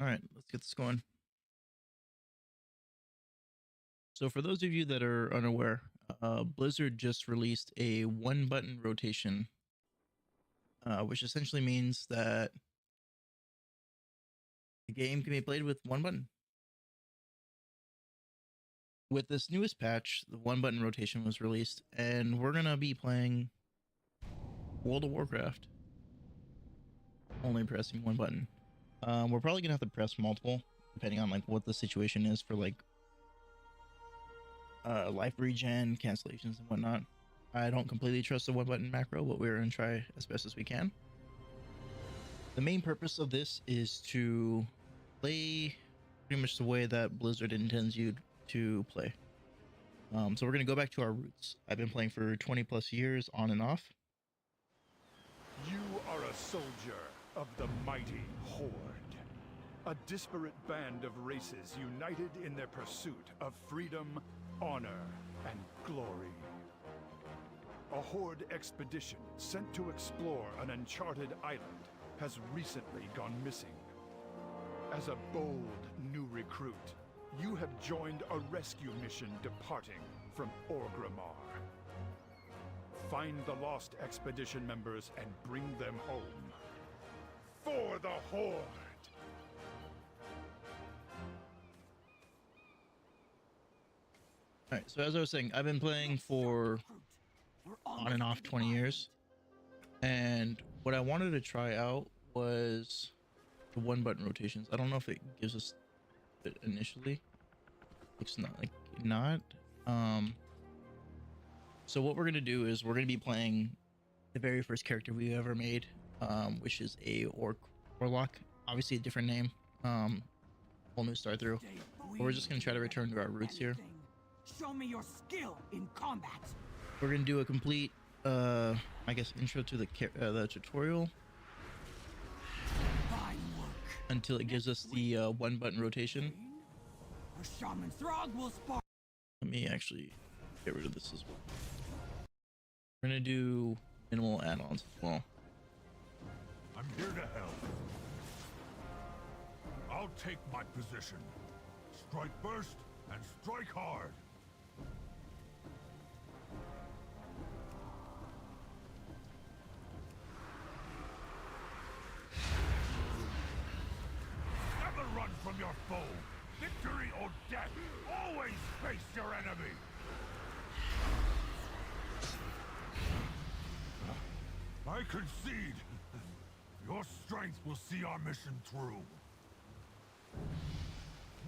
All right, let's get this going. So, for those of you that are unaware, Blizzard just released a one button rotation, which essentially means that the game can be played with one button. With this newest patch, the one button rotation was released, and we're going to be playing World of Warcraft only pressing one button. We're probably going to have to press multiple, depending on like what the situation is for like life regen, cancellations, and whatnot. I don't completely trust the one button macro, but we're going to try as best as we can. The main purpose of this is to play pretty much the way that Blizzard intends you to play. So we're going to go back to our roots. I've been playing for 20 plus years on and off. You are a soldier of the mighty Horde. A disparate band of races united in their pursuit of freedom, honor, and glory. A Horde expedition sent to explore an uncharted island has recently gone missing. As a bold new recruit, you have joined a rescue mission departing from Orgrimmar. Find the lost expedition members and bring them home. For the Horde! Alright, so as I was saying, I've been playing for on and off 20 years. And what I wanted to try out was the one button rotations. I don't know if it gives us it initially. Looks not like not. So what we're gonna do is we're gonna be playing the very first character we ever made, which is a Warlock. Obviously a different name. Whole new start through. But we're just gonna try to return to our roots here. Show me your skill in combat. We're gonna do a complete, I guess, intro to the tutorial Fine work. until it gives us the one button rotation. A shaman Throg will spark. Let me actually get rid of this as well. We're gonna do minimal add-ons as well. I'm here to help. I'll take my position. Strike first and strike hard. Never run from your foe. Victory or death. Always face your enemy. I concede. Your strength will see our mission through.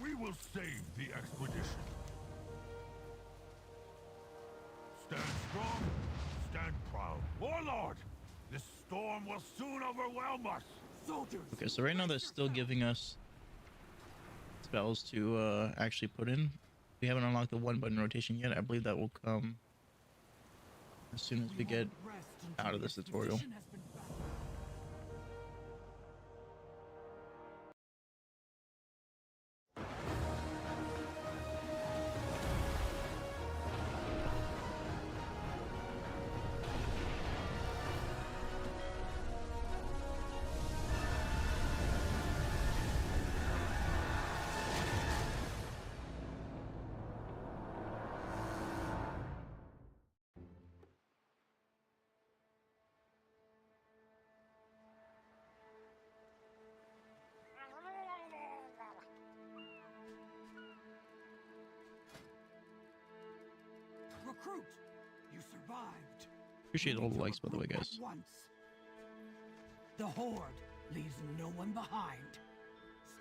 We will save the expedition. Stand strong, stand proud. Warlord, this storm will soon overwhelm us. Soldiers. Okay, so right now they're still giving us spells to actually put in. We haven't unlocked the one button rotation yet. I believe that will come as soon as we get out of this tutorial. Recruit, you survived. Appreciate all the likes, by the way, guys. Once. The Horde leaves no one behind.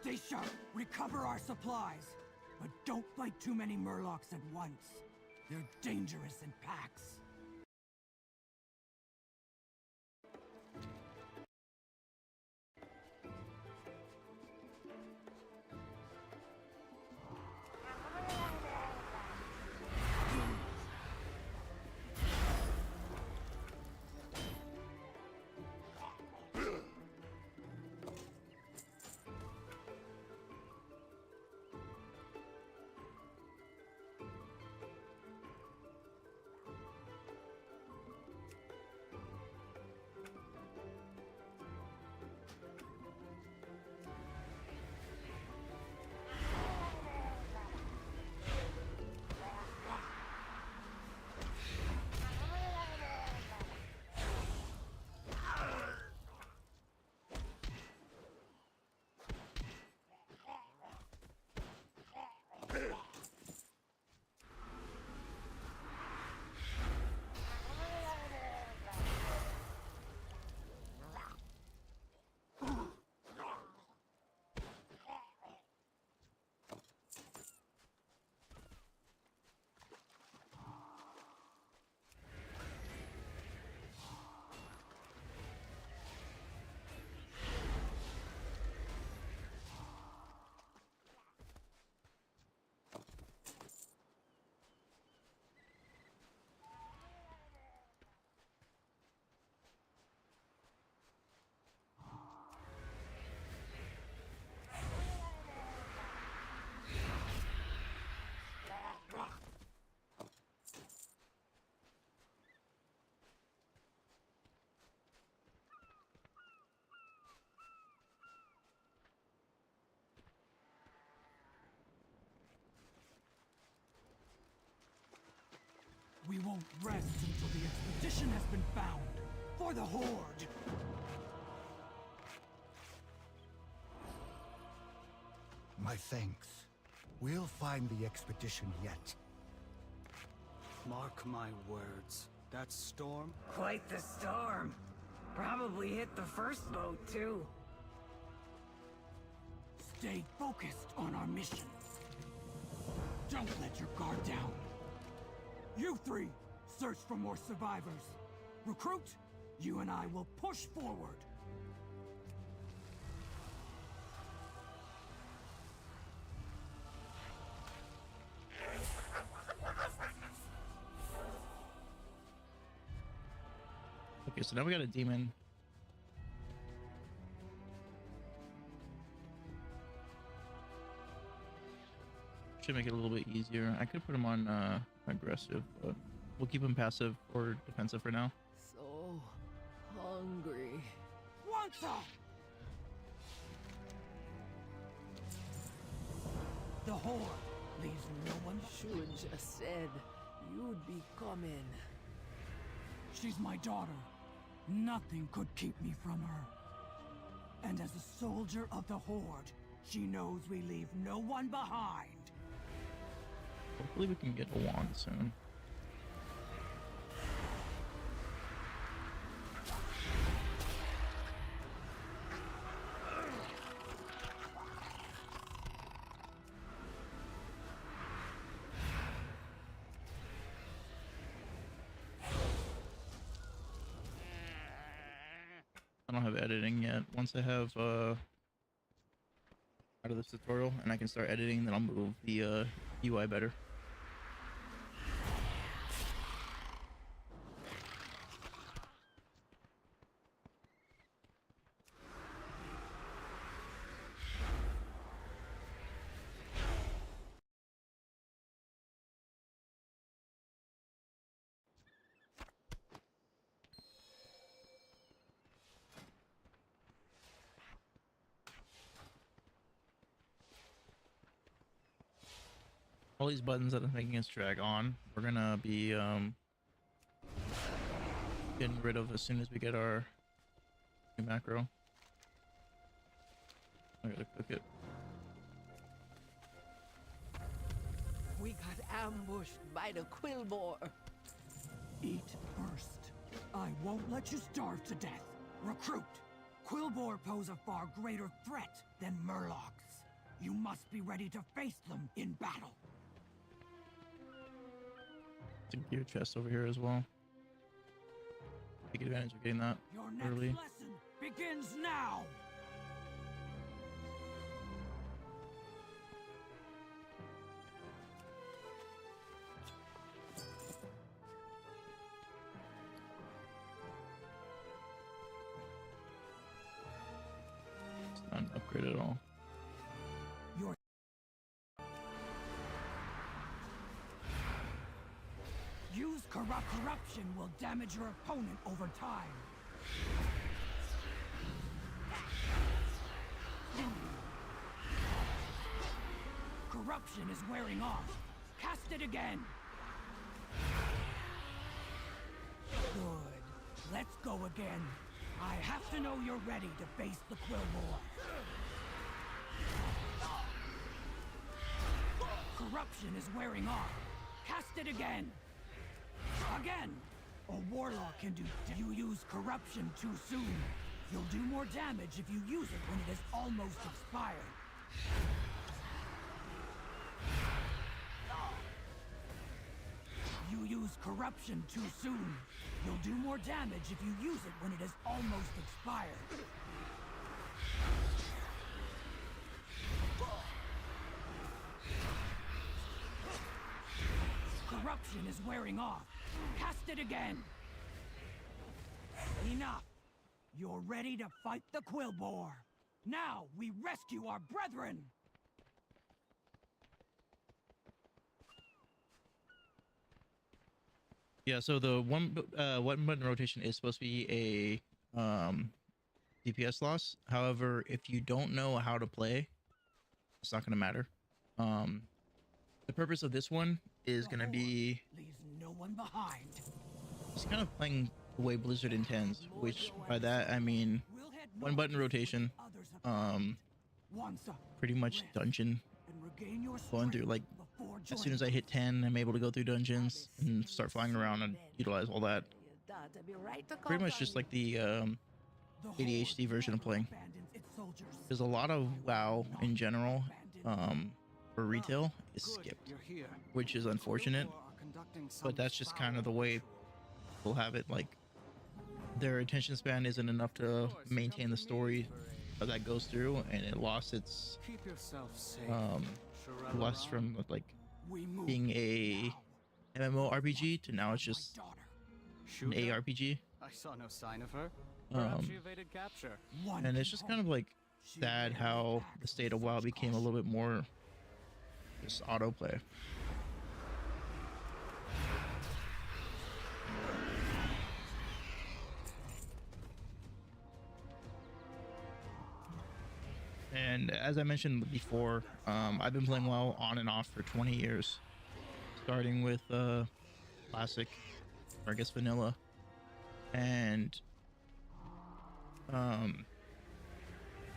Stay sharp, recover our supplies, but don't fight too many Murlocs at once. They're dangerous in packs. We won't rest until the expedition has been found. For the Horde! My thanks. We'll find the expedition yet. Mark my words. That storm? Quite the storm. Probably hit the first boat, too. Stay focused on our mission. Don't let your guard down. You three, search for more survivors. Recruit, you and I will push forward. Okay, so now we got a demon. Should make it a little bit easier. I could put him on aggressive, but we'll keep him passive or defensive for now. So hungry. Want some? The Horde leaves no one. Should just said you'd be coming. She's my daughter. Nothing could keep me from her. And as a soldier of the Horde, she knows we leave no one behind. Hopefully we can get a wand soon. I don't have editing yet. Once I have out of this tutorial and I can start editing, then I'll move the UI better. All these buttons that are making us drag on, we're gonna be getting rid of as soon as we get our new macro. I gotta cook it. We got ambushed by the Quillboar. Eat first. I won't let you starve to death. Recruit. Quillboar pose a far greater threat than Murlocs. You must be ready to face them in battle. It's a gear chest over here as well. Take advantage of getting that Your next early. lesson begins now. It's not an upgrade at all. Your Use corruption will damage your opponent over time. Corruption is wearing off. Cast it again. Good. Let's go again. I have to know you're ready to face the Quillboar. Corruption is wearing off. Cast it again. Again. A warlock can do. You use corruption too soon. You'll do more damage if you use it when it is almost expired. You use corruption too soon. You'll do more damage if you use it when it is almost expired. Corruption is wearing off. Cast it again. Enough. You're ready to fight the Quillbore. Now we rescue our brethren. Yeah, so the one button rotation is supposed to be a DPS loss. However, if you don't know how to play, it's not going to matter. The purpose of this one is going to be Leaves no one behind. just kind of playing the way Blizzard intends, which by that I mean We'll head one north button rotation, others have once up, pretty much dungeon, and regain your going through strength like before as soon as I hit 10, I'm able to go through dungeons and start flying around and utilize all that. Pretty much just like the ADHD version of playing. There's a lot of WoW in general for retail is skipped, You're here. which is unfortunate, but that's just kind of the way people have it. Like their attention span isn't enough to maintain the story that goes through, and it lost its Keep yourself safe. lost from like we move being a MMORPG to now it's just an Shooter? ARPG. I saw no sign of her. Perhaps Um, she evaded capture. and it's just kind of like sad how the state of WoW became a little bit more just autoplay. And as I mentioned before, I've been playing WoW on and off for 20 years, starting with classic, or I guess vanilla, and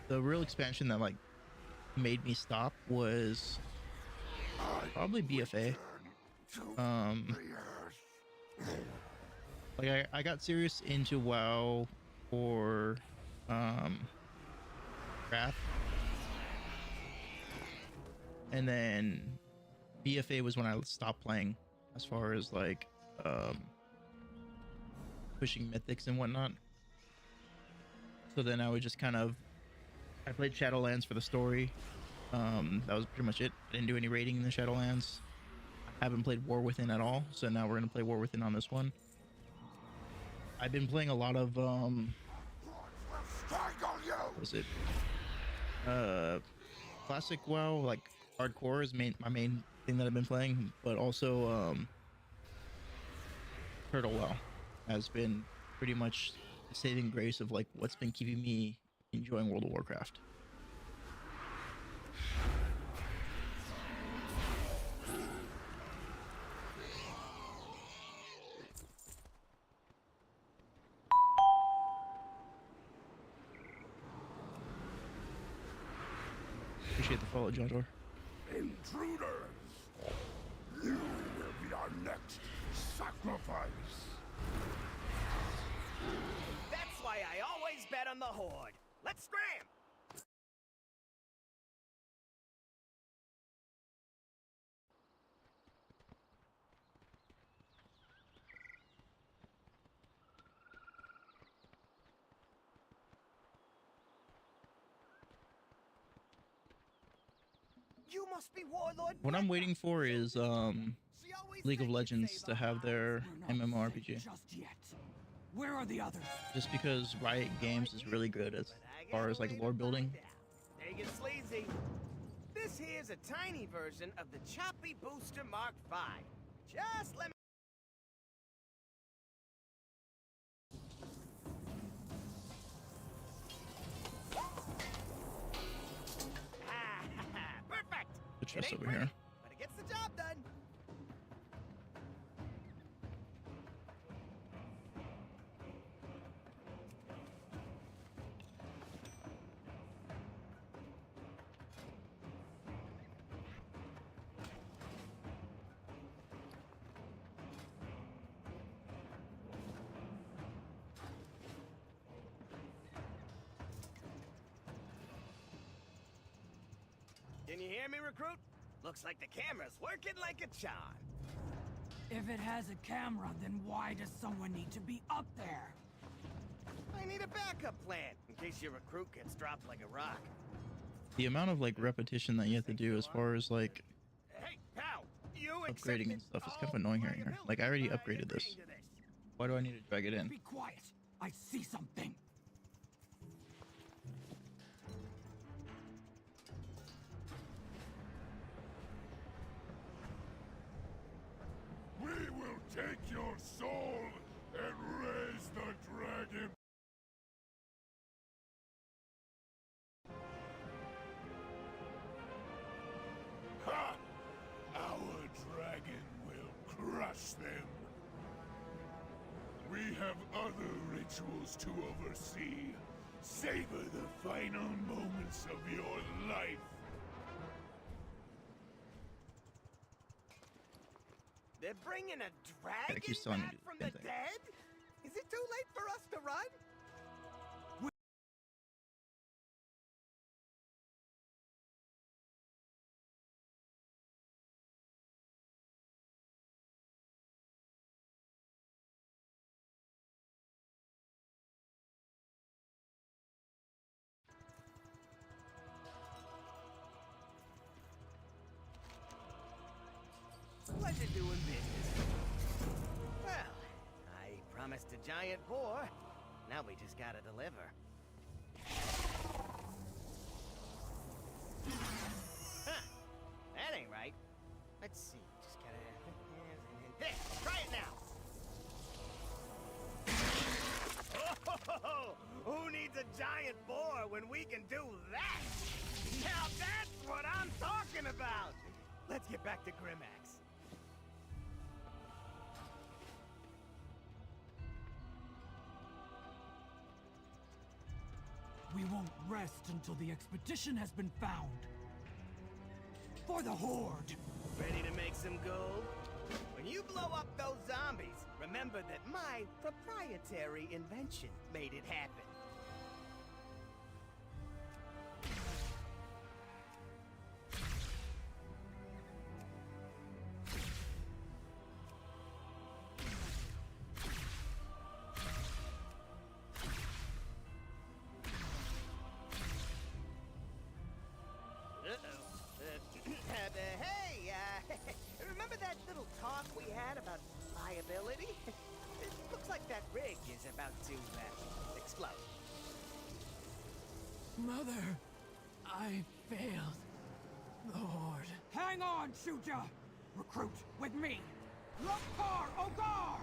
the real expansion that like made me stop was probably BFA. Like I got serious into WoW for Wrath, and then BFA was when I stopped playing as far as like pushing mythics and whatnot. So then I would just kind of I played Shadowlands for the story. That was pretty much it. I didn't do any raiding in the Shadowlands. I haven't played War Within at all, so now we're gonna play War Within on this one. I've been playing a lot of what was it? Classic WoW, like hardcore is my main thing that I've been playing, but also Turtle WoW has been pretty much the saving grace of like what's been keeping me enjoying World of Warcraft. Appreciate the follow, John Dor. Intruders! You will be our next sacrifice. That's why I always bet on the Horde. Let's scram! You must be Warlord. What I'm waiting for is She always League of said you'd Legends save to our have their We're not MMORPG. safe just yet. Where are the others? Just because Riot Games is really good as far as like lore building. Take it sleazy. This here's a tiny version of the Choppy Booster Mark V. Just let me. Perfect. The chest It ain't over here. pretty, but it gets the job done. Can you hear me, recruit? Looks like the camera's working like a charm. If it has a camera, then why does someone need to be up there? I need a backup plan in case your recruit gets dropped like a rock. The amount of like repetition that you have to do as far as like Hey, pal, you upgrading and accepted stuff is kind of all annoying here. Like I already liability upgraded by this. agreeing to this. Why do I need to drag it in? Be quiet. I see something. We will take your soul and raise the dragon. Ha! Our dragon will crush them. We have other rituals to oversee. Savor the final moments of your life. They're bringing a dragon keeps telling me back to do from the the same thing. dead? Is it too late for us to run? Pleasure doing business. Well, I promised a giant boar. Now we just gotta deliver. Huh. That ain't right. Let's see. Just gotta... There! Try it now! Oh, who needs a giant boar when we can do that? Now that's what I'm talking about! Let's get back to Grimax. We won't rest until the expedition has been found. For the Horde! Ready to make some gold? When you blow up those zombies, remember that my proprietary invention made it happen. Hey, remember that little talk we had about liability? It looks like that rig is about to explode. Mother, I failed. The Horde. Hang on, Shuja! Recruit, with me! Lokar Ogar!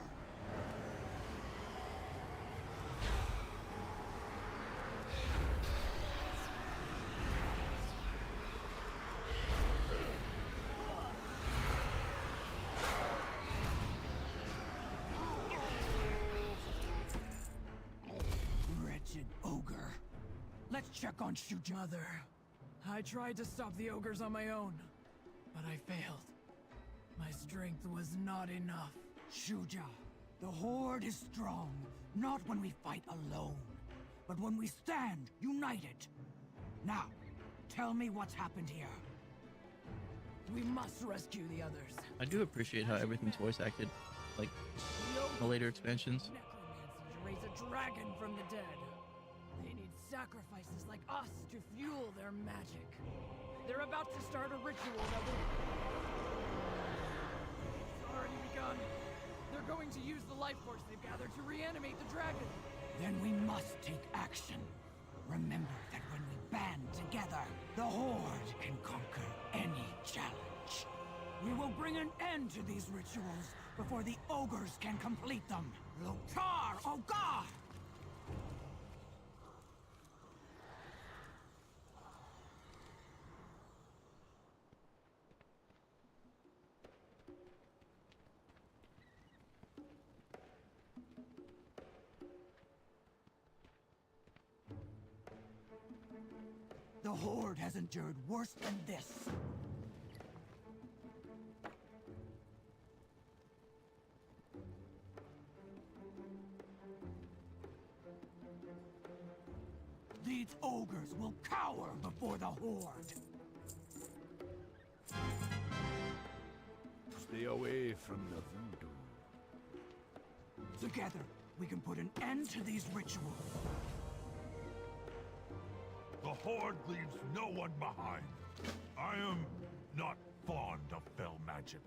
Wretched ogre. Let's check on Shuja. Mother, I tried to stop the ogres on my own, but I failed. My strength was not enough. Shuja, the Horde is strong, not when we fight alone, but when we stand united. Now, tell me what's happened here. We must rescue the others. I do appreciate how everything's voice acted, like the later expansions. Necromancy to raise a dragon from the dead. They need sacrifices like us to fuel their magic. They're about to start a ritual that will... It's already begun. They're going to use the life force they've gathered to reanimate the dragon. Then we must take action. Remember that when we band together, the Horde can conquer any challenge. We will bring an end to these rituals before the ogres can complete them. Lokar Ogar! The Horde has endured worse than this. These ogres will cower before the Horde. Stay away from the voodoo. Together, we can put an end to these rituals. The Horde leaves no one behind. I am not fond of fell magic.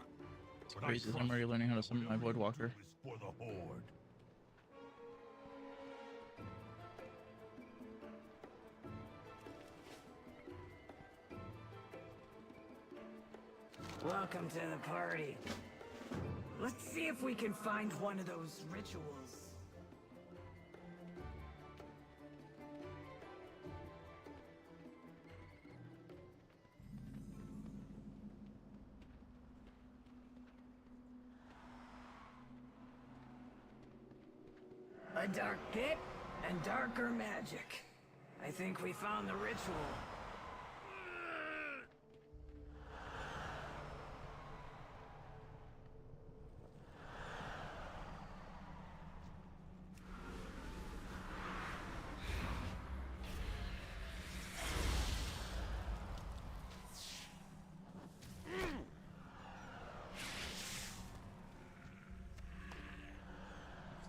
It's crazy. I'm already learning how to summon my Voidwalker. Is for the Horde. Welcome to the party. Let's see if we can find one of those rituals. A dark pit and darker magic. I think we found the ritual.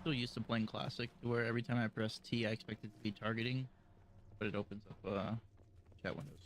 Still used to playing classic, where every time I press T, I expect it to be targeting, but it opens up chat windows.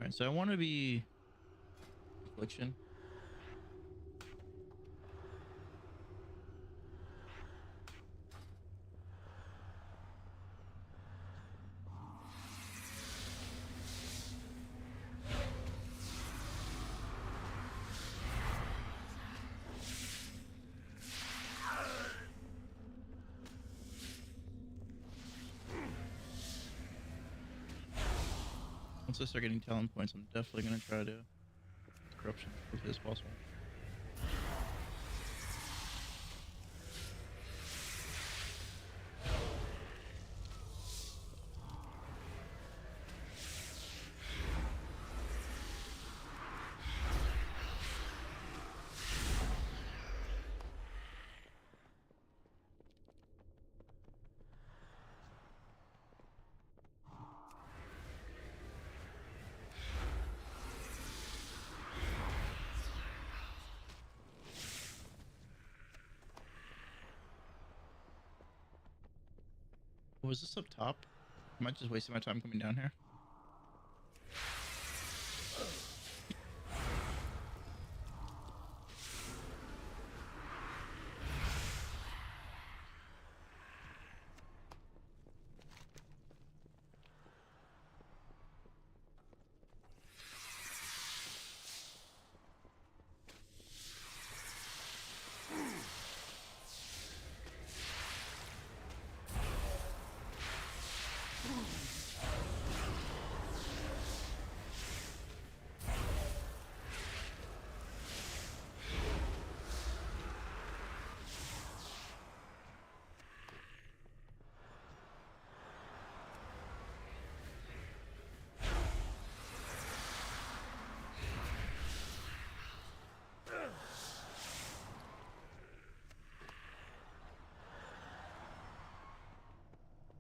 Alright, so I want to be Affliction. Once I start getting talent points, I'm definitely going to try to corruption as quickly as possible. Was this up top? Am I just wasting my time coming down here?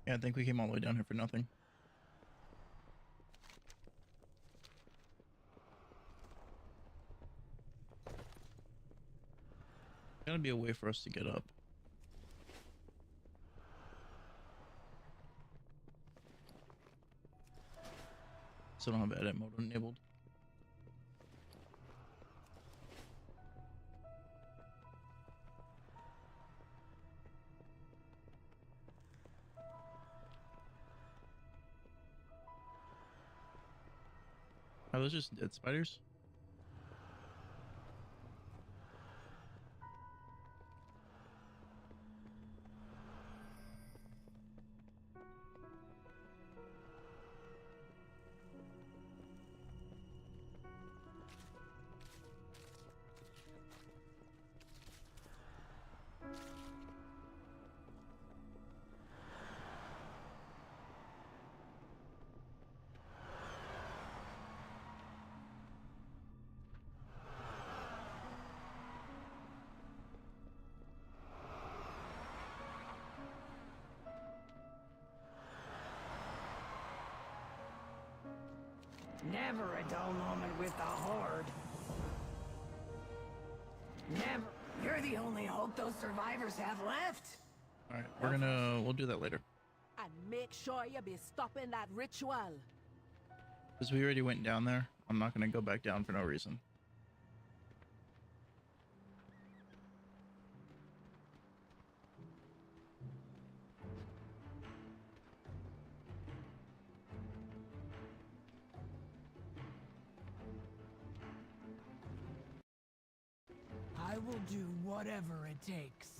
Yeah, I think we came all the way down here for nothing. Gotta be a way for us to get up. Still don't have edit mode enabled. Are those just dead spiders? Never a dull moment with the Horde. Never. You're the only hope those survivors have left. All right, we'll do that later. And make sure you be stopping that ritual. Because we already went down there. I'm not gonna go back down for no reason. I will do whatever it takes.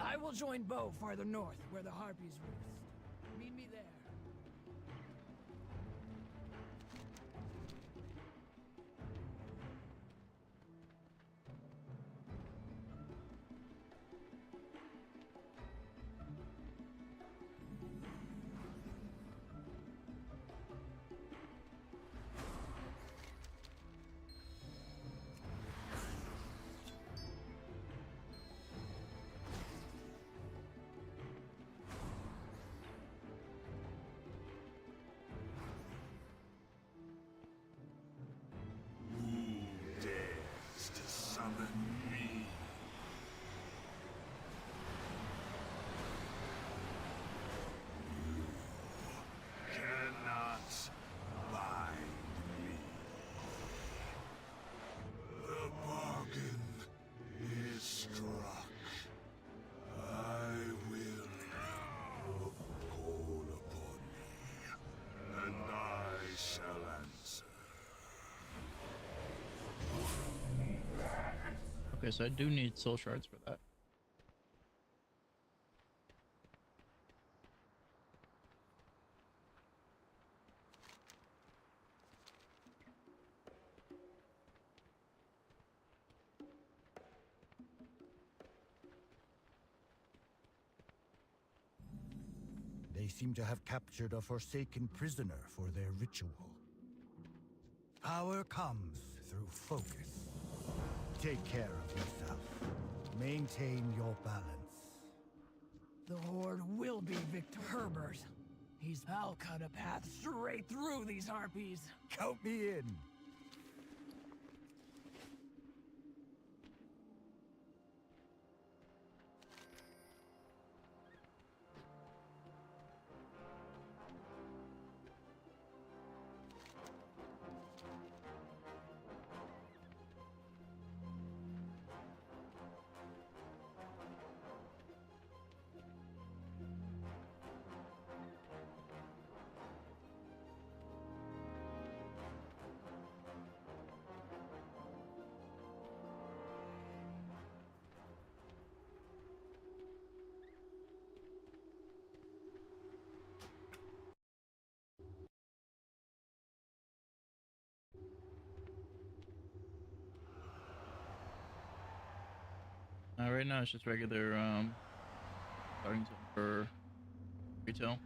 I will join Bo farther north, where the Harpies roost. Meet me there. Dares to summon me? You cannot bind me. The bargain is struck. I will call upon me, and I shall answer. Okay, so I do need soul shards for that. They seem to have captured a forsaken prisoner for their ritual. Power comes through focus. Take care of yourself. Maintain your balance. The Horde will be Victor Herbert. I'll cut a path straight through these Harpies. Count me in. Right now it's just regular starting zone for retail.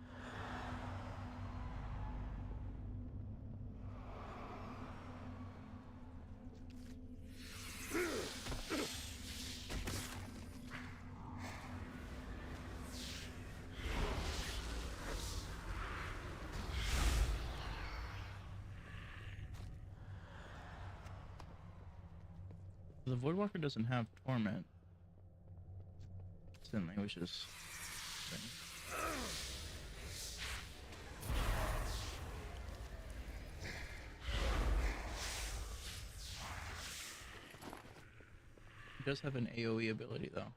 The Voidwalker doesn't have torment. Instantly, which is strange. He does have an AoE ability though.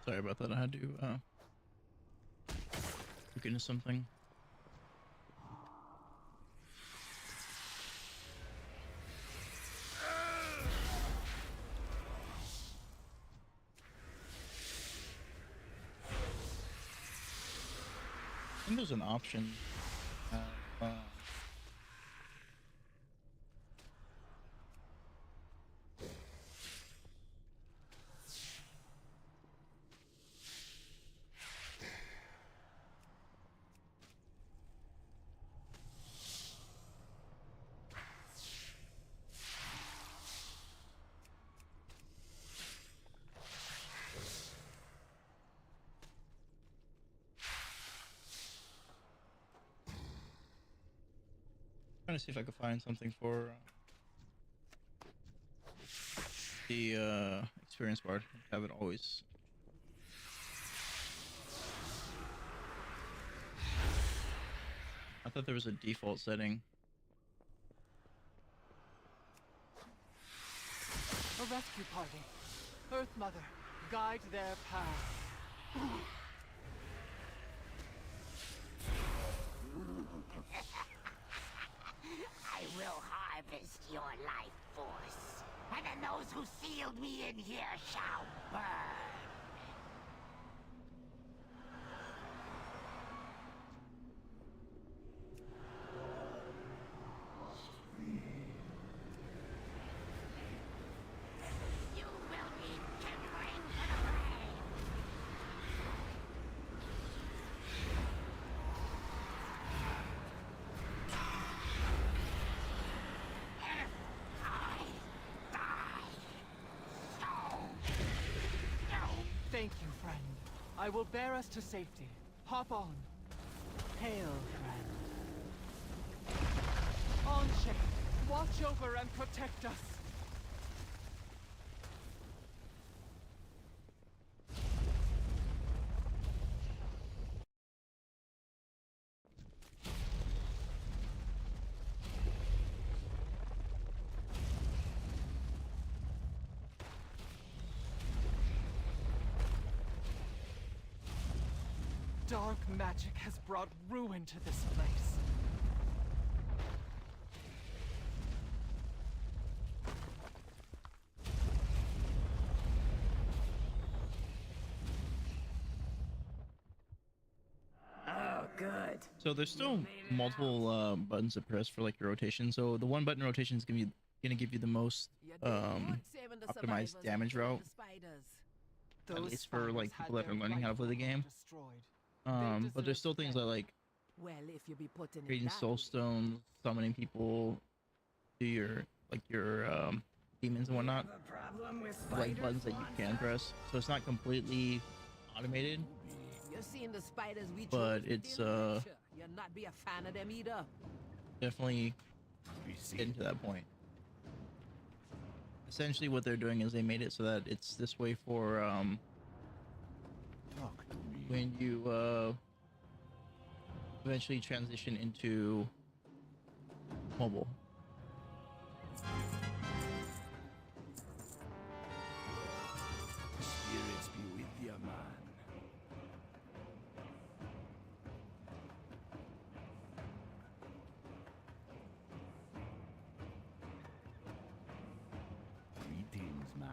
Sorry about that. I had to look into something. I think there's an option. Trying to see if I could find something for the experience bar. Have it always. I thought there was a default setting. A rescue party. Earth Mother, guide their path. I will harvest your life force, and then those who sealed me in here shall burn. You will need kindling for the flame. If I die, I will bear us to safety. Hop on. Hail, friend. On-chain, watch over and protect us. Dark magic has brought ruin to this place. Oh, good. So there's still multiple buttons to press for like your rotation. So the one button rotation is gonna give you the most optimized damage route. At least for like people that are learning how to play the game. But there's still things like Well, if you be putting it creating that soul way. stones, summoning people to your demons and whatnot. A problem with Like spiders, buttons that you can press. So it's not completely automated, You're seeing the spiders we but chose to it's deal with, sure. You're not be a fan of them either. definitely getting to that point. Essentially what they're doing is they made it so that it's this way for when you eventually transition into mobile. Spirits be with ya, man. Greetings, man.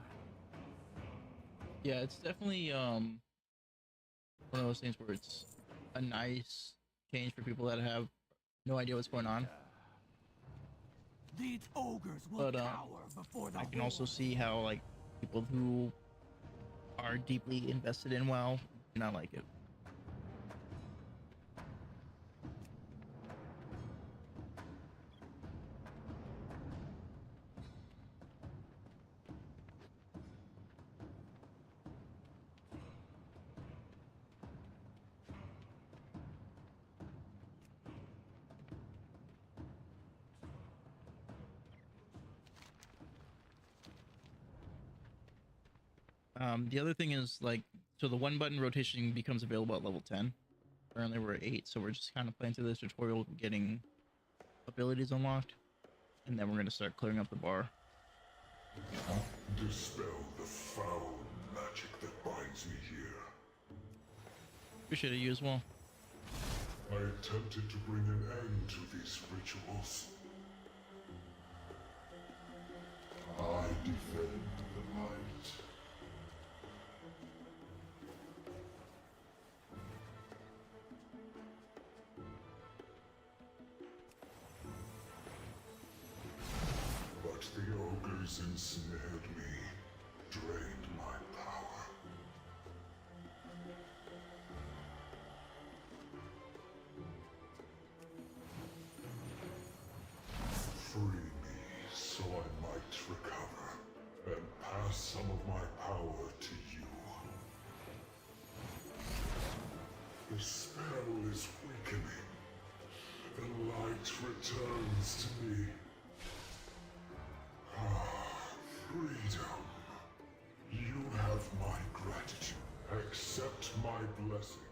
Yeah, it's definitely one of those things where it's a nice change for people that have no idea what's going on. These ogres will But cower before the I can also horde. see how like people who are deeply invested in WoW do not like it. The other thing is like, so the one button rotation becomes available at level 10. Currently we're at 8, so we're just kind of playing through this tutorial, getting abilities unlocked, and then we're going to start clearing up the bar. Dispel the foul magic that binds me here. Appreciate it, you as well. I attempted to bring an end to these rituals. I defend the light. But the ogres ensnared me, drained my power. Free me so I might recover and pass some of my power to you. The spell is weakening. The light returns to me. Freedom. You have my gratitude. Accept my blessing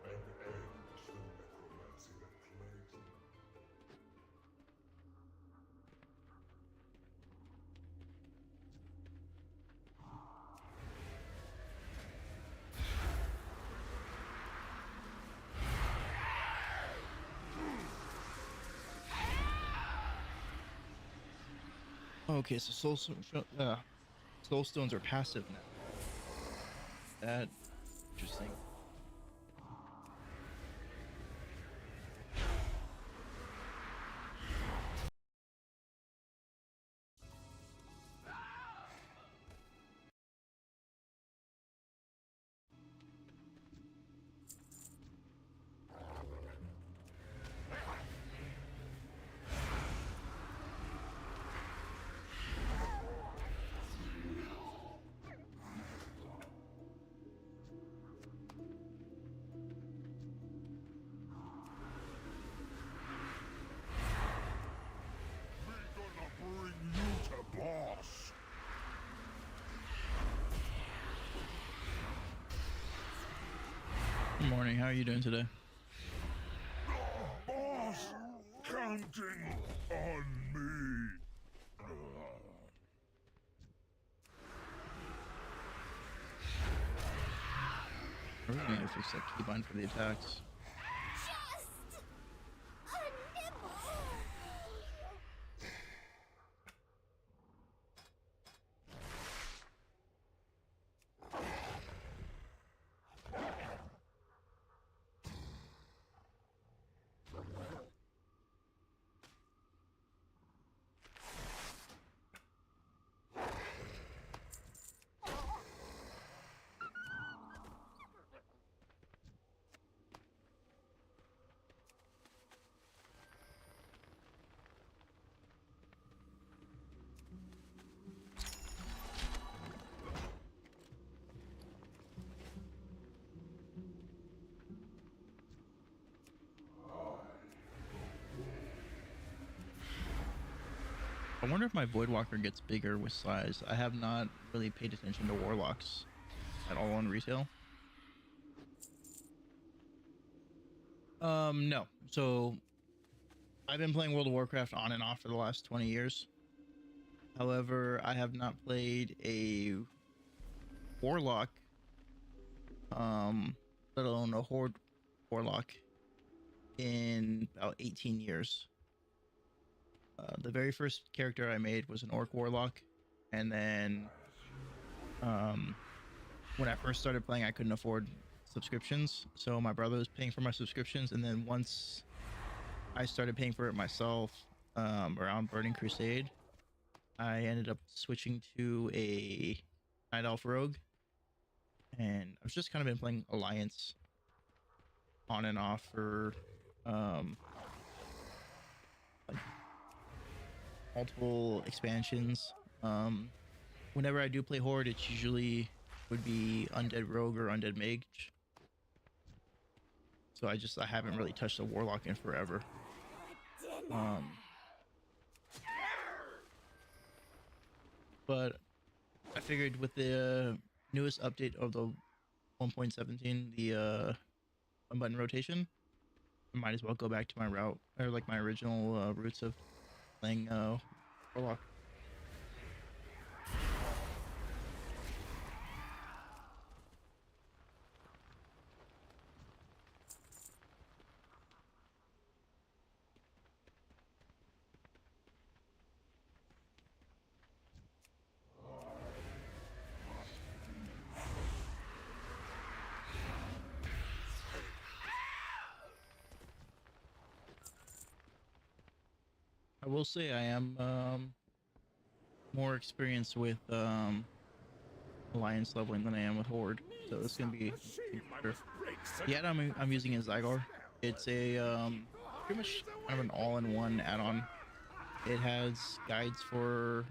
and end the necromancy that plagues me. Okay, so soul stones are passive now. That interesting. morning. How are you doing today? Boss, counting on me. I really need to fix that keybind for the attacks. Just a nibble. I wonder if my Voidwalker gets bigger with size. I have not really paid attention to Warlocks at all on retail. No. So I've been playing World of Warcraft on and off for the last 20 years. However, I have not played a Warlock, let alone a Horde Warlock, in about 18 years. The very first character I made was an Orc Warlock, and then when I first started playing, I couldn't afford subscriptions, so my brother was paying for my subscriptions, and then once I started paying for it myself, around Burning Crusade, I ended up switching to a Night Elf Rogue, and I've just kind of been playing Alliance on and off for like multiple expansions. Whenever I do play Horde, it's usually would be Undead Rogue or Undead Mage. So I haven't really touched a Warlock in forever. But I figured with the newest update of the 1.17, the one button rotation, I might as well go back to my route, or like my original roots of playing Warlock. I will say I am more experienced with Alliance leveling than I am with Horde, so it's gonna be better. The add-on I'm using is Zygar. It's a pretty much kind of an all-in-one add-on. It has guides for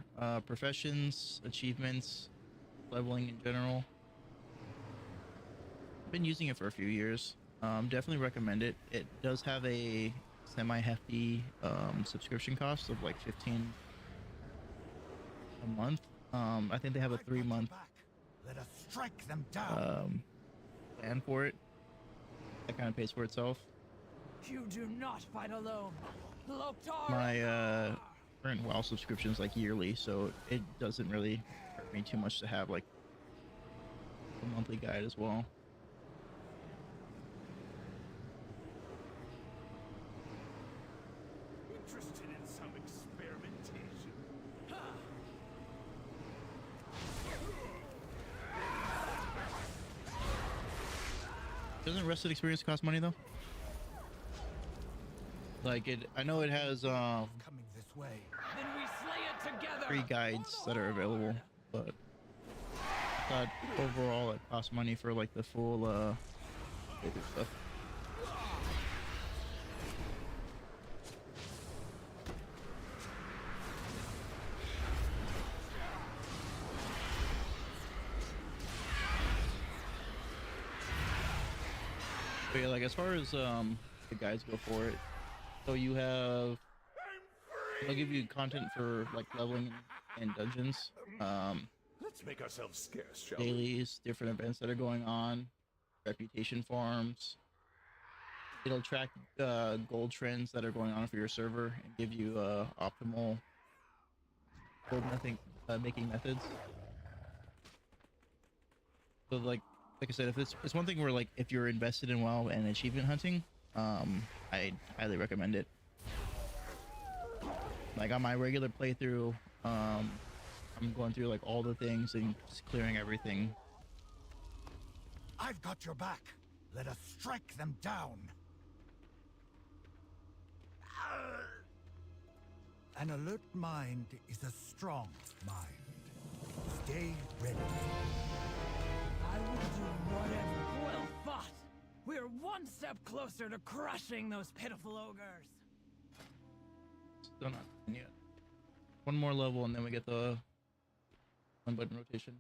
professions, achievements, leveling in general. I've been using it for a few years. Definitely recommend it. It does have a semi-hefty subscription cost of like $15 a month. I think they have a 3-month Let us strike them down. plan for it. That kind of pays for itself. You do not fight alone. Loktar! My current WoW subscription is like yearly, so it doesn't really hurt me too much to have like a monthly guide as well. Interested in some experimentation? Doesn't Rested Experience cost money though? Like I know it has Coming this way. Then we slay it together! free guides that are available, but I thought overall it costs money for like the full stuff. But yeah, like as far as the guides go for it, so you have, they'll give you content for like leveling and dungeons, Let's make ourselves scarce, shall we? dailies, different events that are going on, reputation farms, it'll track gold trends that are going on for your server and give you optimal gold making methods. So like I said, if it's one thing where like if you're invested in WoW and achievement hunting, I highly recommend it. Like on my regular playthrough, I'm going through like all the things and just clearing everything. I've got your back. Let us strike them down. An alert mind is a strong mind. Stay ready. I will do whatever. Well fought. We're one step closer to crushing those pitiful ogres. Still not done yet. One more level and then we get the one button rotation.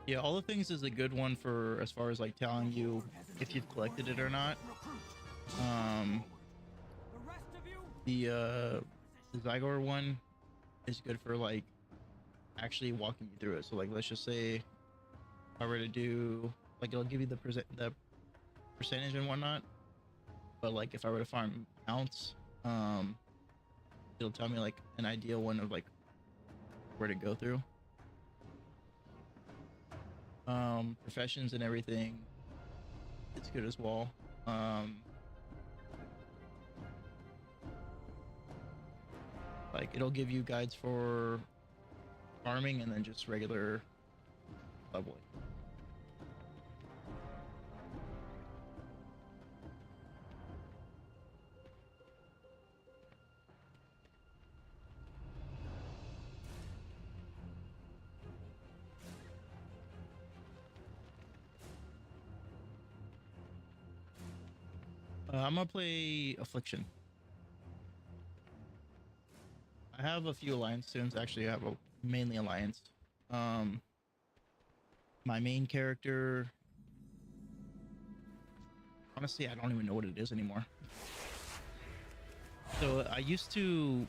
Yeah, all the things is a good one for as far as like telling you if you've collected it or not. The Zygor one is good for like actually walking you through it. So like let's just say if I were to do like it'll give you the percentage and whatnot, but like if I were to farm mounts, it'll tell me like an ideal one of like where to go through. Professions and everything, it's good as well. Like it'll give you guides for farming and then just regular leveling. I'm gonna play Affliction. I have a few alliance tunes. Actually, I have mainly alliance. My main character, honestly, I don't even know what it is anymore. So I used to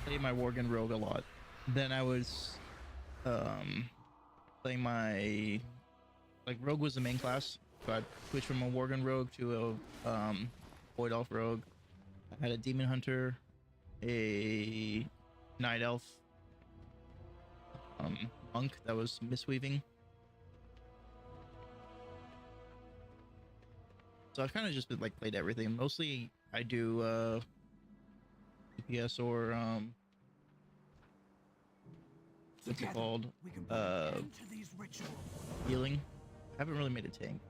play my Worgen Rogue a lot. Then I was playing my Rogue was the main class. So I switched from a Worgen Rogue to a Void Elf Rogue. I had a Demon Hunter, a Night Elf, Monk that was Mistweaving. So I've kind of just like played everything. Mostly I do DPS or what's it called? Healing. I haven't really made a tank.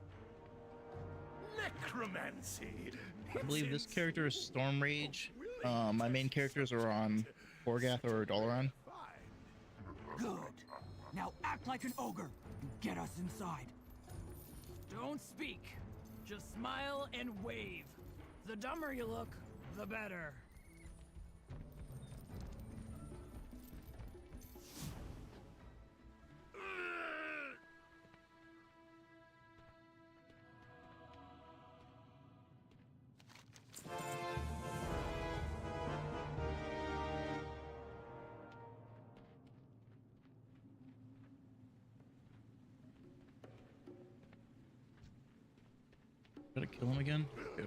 Necromancy. I believe this character is Storm Rage. My main characters are on Forgath or Dalaran. Good. Now act like an ogre and get us inside. Don't speak. Just smile and wave. The dumber you look, the better. Gotta kill him again? Go.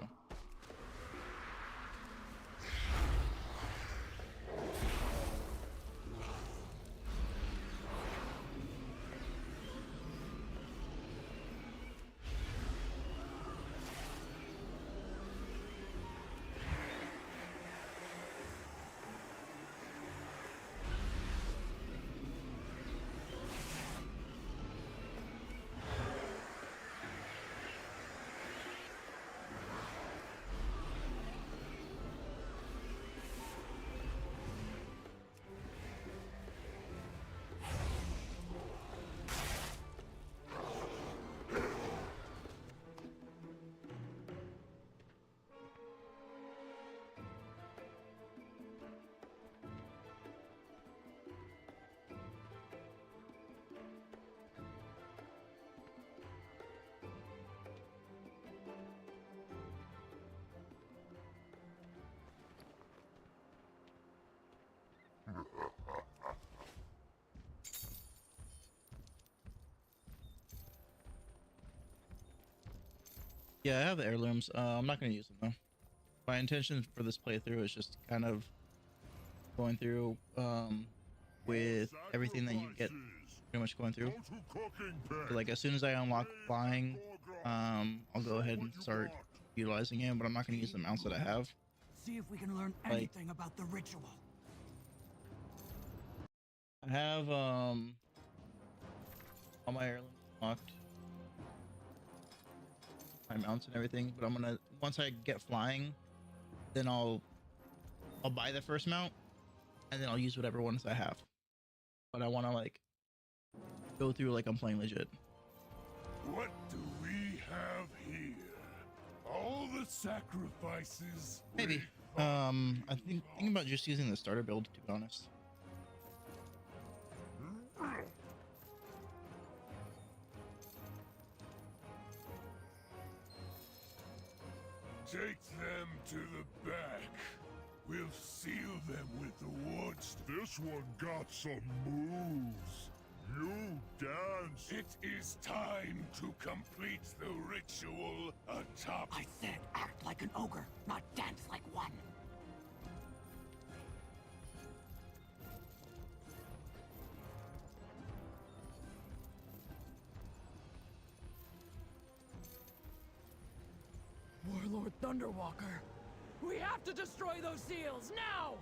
Yeah, I have the heirlooms. I'm not going to use them though. My intention for this playthrough is just kind of going through with everything that you get, pretty much going through. So, like, as soon as I unlock flying, I'll go ahead and start utilizing it, but I'm not going to use the mounts that I have. See if we can learn Like, anything about the ritual. I have all my heirlooms unlocked, my mounts and everything, but I'm gonna, once I get flying, then I'll buy the first mount and then I'll use whatever ones I have. But I want to like go through like I'm playing legit. What do we have here? All the sacrifices. Maybe. I think thinking about just using the starter build, to be honest. Take them to the back. We'll seal them with the woods. This one got some moves. You dance. It is time to complete the ritual atop. I said act like an ogre, not dance like one. Warlord Thunderwalker, we have to destroy those seals now!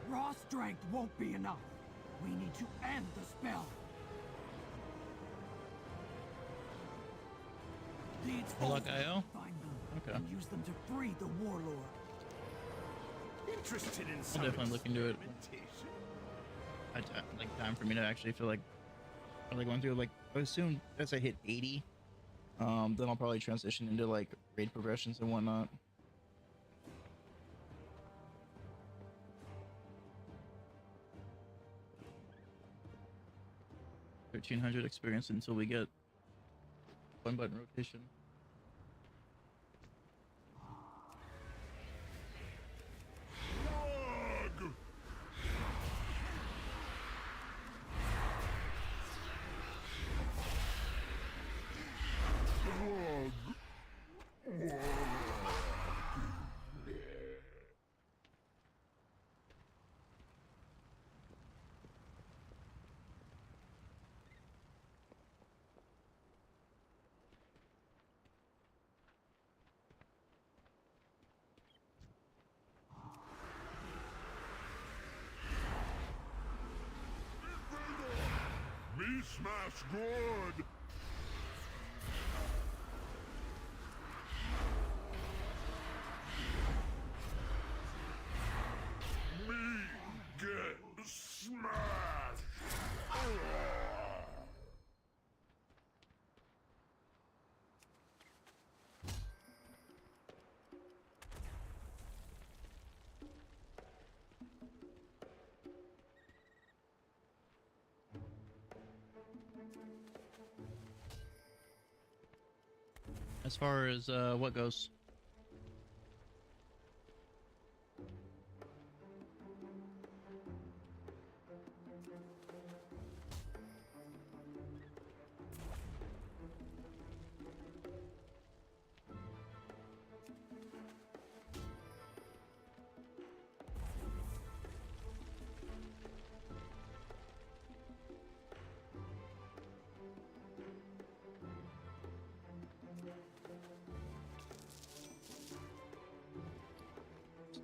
Raw strength won't be enough. We need to end the spell. Leads Warlock forward, IO? find them, Okay. and use them to free the warlord. Interested in I'll some definitely look into it. experimentation? Like time for me to actually feel like really going through, like, as soon as I hit 80, then I'll probably transition into like raid progressions and whatnot. 1300 experience until we get one button rotation. Me smash good. Me get smashed. As far as what goes,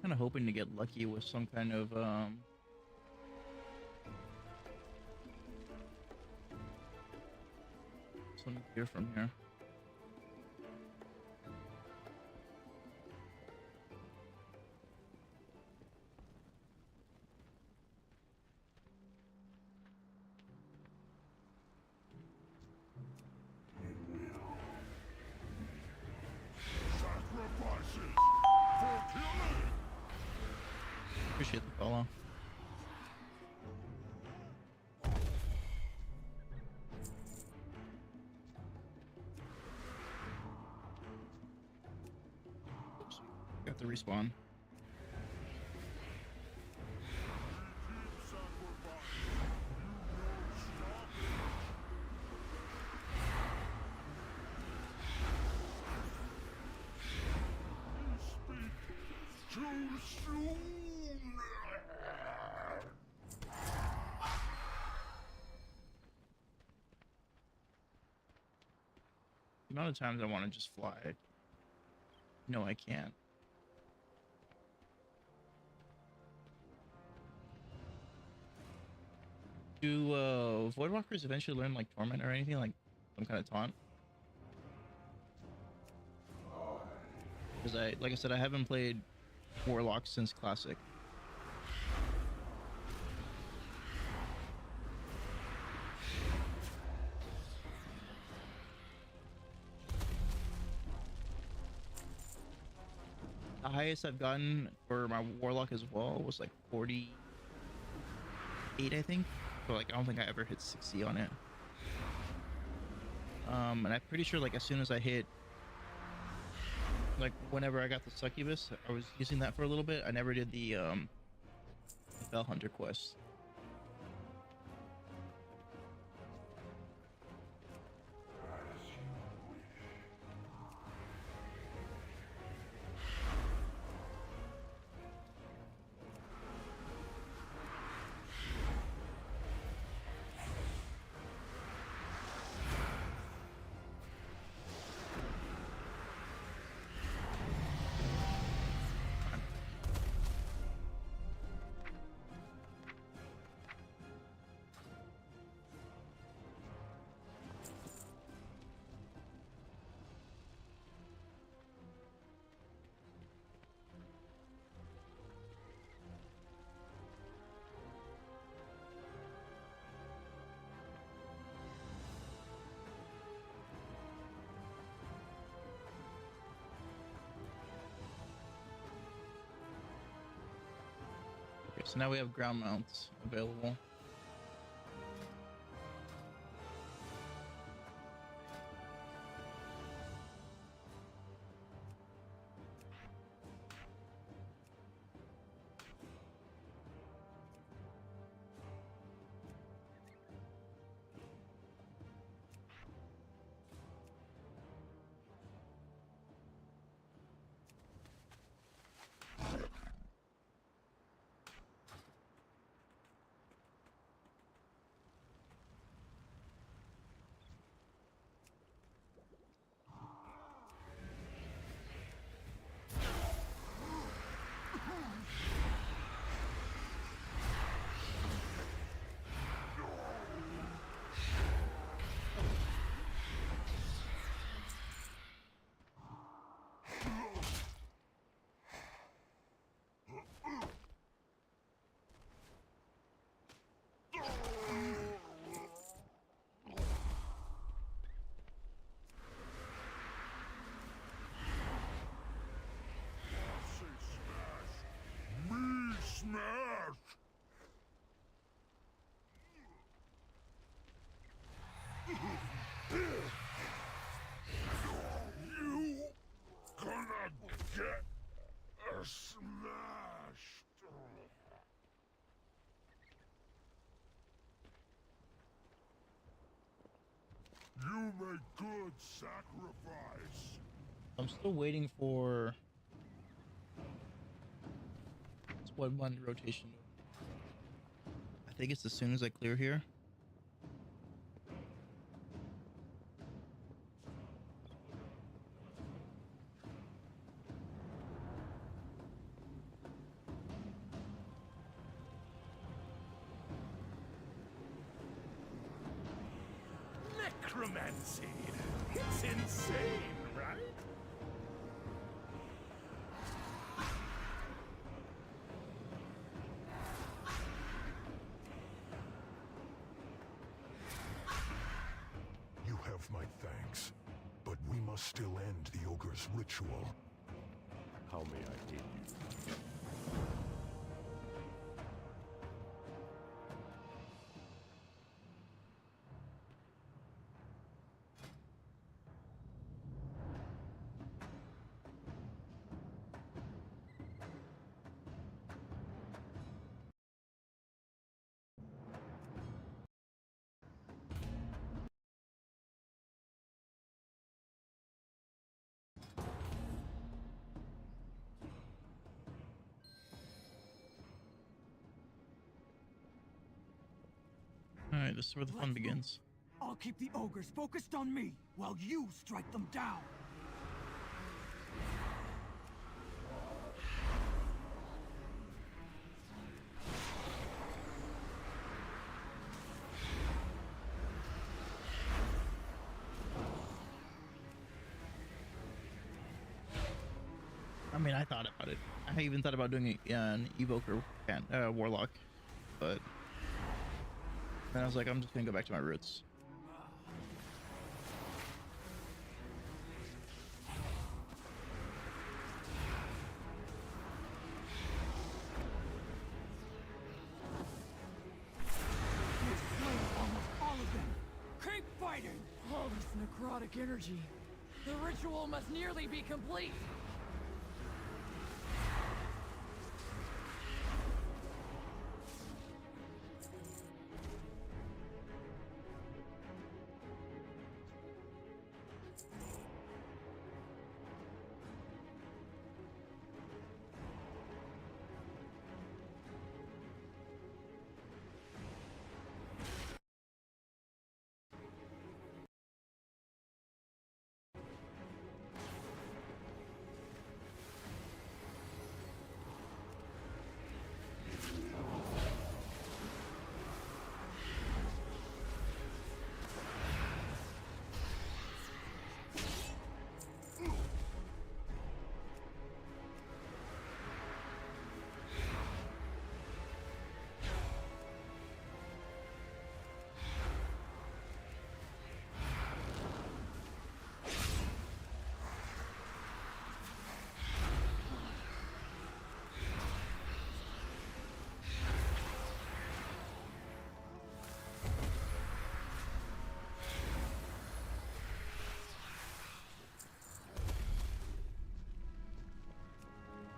kind of hoping to get lucky with some kind of some gear from here. Sacrifices for killing. Appreciate the follow. Oops, got the respawn. soon. The amount of times I want to just fly. No, I can't. Do Voidwalkers eventually learn like Torment or anything, like some kind of taunt? Because like I said, I haven't played Warlock since Classic. The highest I've gotten for my Warlock as well was like 48, I think. So like I don't think I ever hit 60 on it. And I'm pretty sure like as soon as I hit, like whenever I got the Succubus, I was using that for a little bit. I never did the Bell Hunter quest. So now we have ground mounts available. Smash! You gonna get smashed. You make good sacrifice. I'm still waiting for Squad 1 rotation. I think it's as soon as I clear here. Necromancy. It's insane, right? You have my thanks, but we must still end the ogre's ritual. How may I aid you? Alright, this is where the fun begins. I'll keep the ogres focused on me while you strike them down. I mean, I thought about it. I even thought about doing an evoker warlock, but then I was like, I'm just gonna go back to my roots. Keep fighting! All this necrotic energy. The ritual must nearly be complete.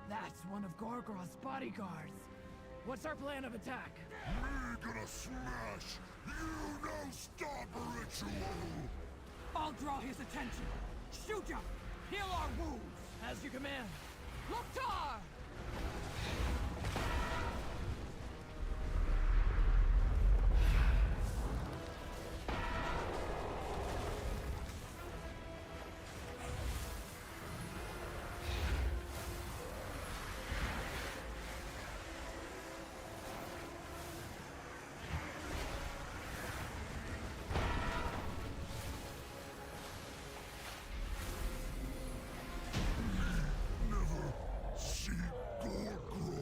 That's one of Gorgroth's bodyguards. What's our plan of attack? We're gonna smash! You no stop ritual! I'll draw his attention. Shoot him! Heal our wounds! As you command. Loktar!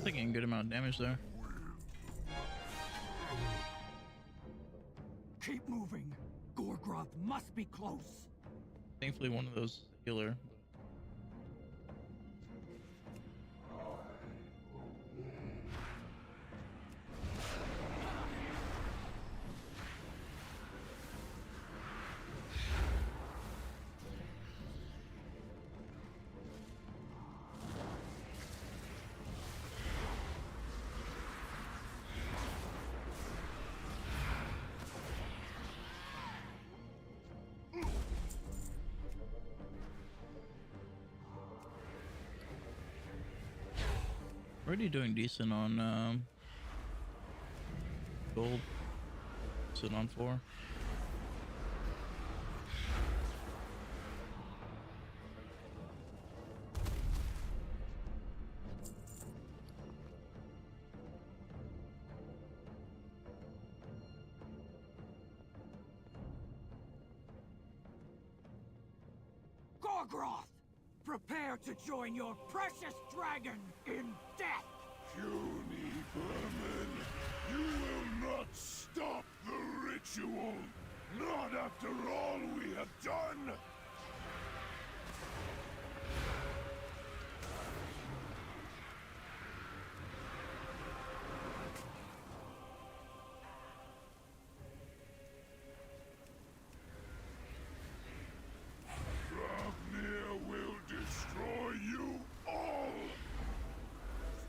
Taking a good amount of damage there. Keep moving. Gorgroth must be close. Thankfully, one of those healer. Already doing decent on gold. Sitting on 4. Gorgroth! Prepare to join your precious dragon in death! Puny vermin! You will not stop the ritual! Not after all we have done! Fafnir will destroy you all!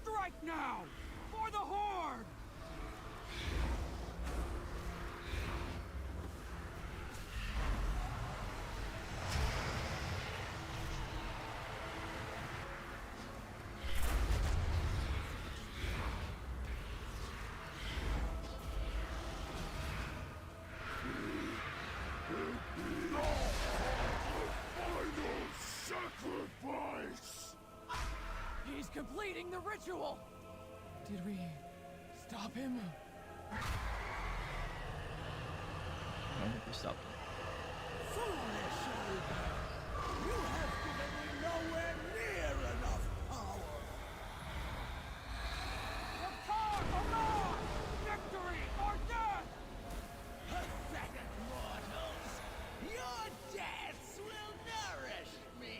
Strike now! For the Horde! the ritual! Did we stop him? I don't think we stopped him. Foolish ogre! You have given me nowhere near enough power! Rakar Arar! Victory or death! Pathetic mortals! Your deaths will nourish me!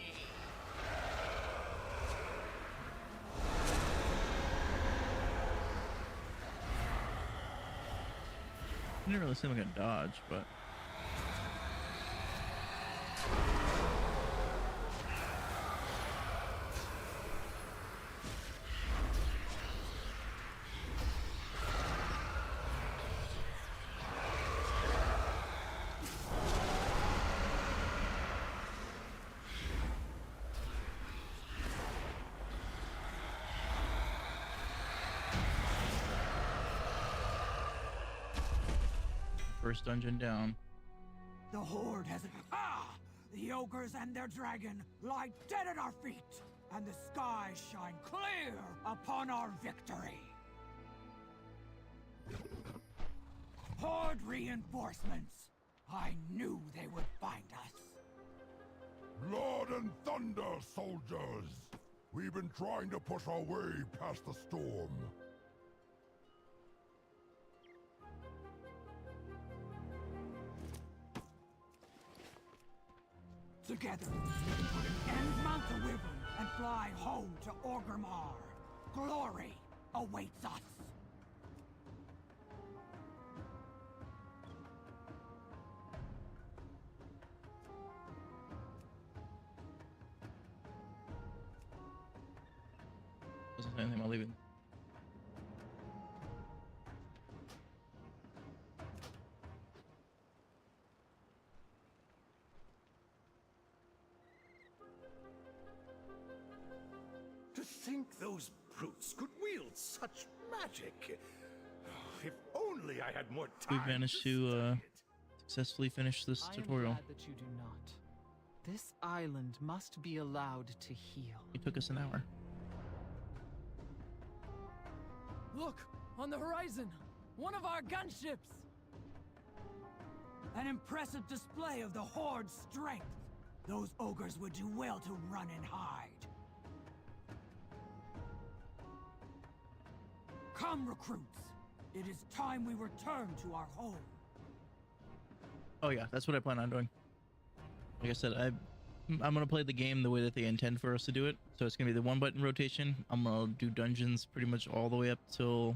Didn't really seem like a dodge, but first dungeon down. The Horde has... Ah! The ogres and their dragon lie dead at our feet, and the skies shine clear upon our victory. Horde reinforcements. I knew they would find us. Blood and thunder, soldiers! We've been trying to push our way past the storm. Together, we put an end Mount to Wyvern and fly home to Orgrimmar. Glory awaits us. Doesn't say anything about leaving. To think those brutes could wield such magic. If only I had more We time. managed to successfully finish this I am tutorial. glad that you do not. This island must be allowed to heal. It took us an hour. Look! On the horizon! One of our gunships! An impressive display of the Horde's strength. Those ogres would do well to run and hide. Come, recruits. It is time we return to our home. Oh yeah, that's what I plan on doing. Like I said, I'm gonna play the game the way that they intend for us to do it. So it's gonna be the one button rotation. I'm gonna do dungeons pretty much all the way up till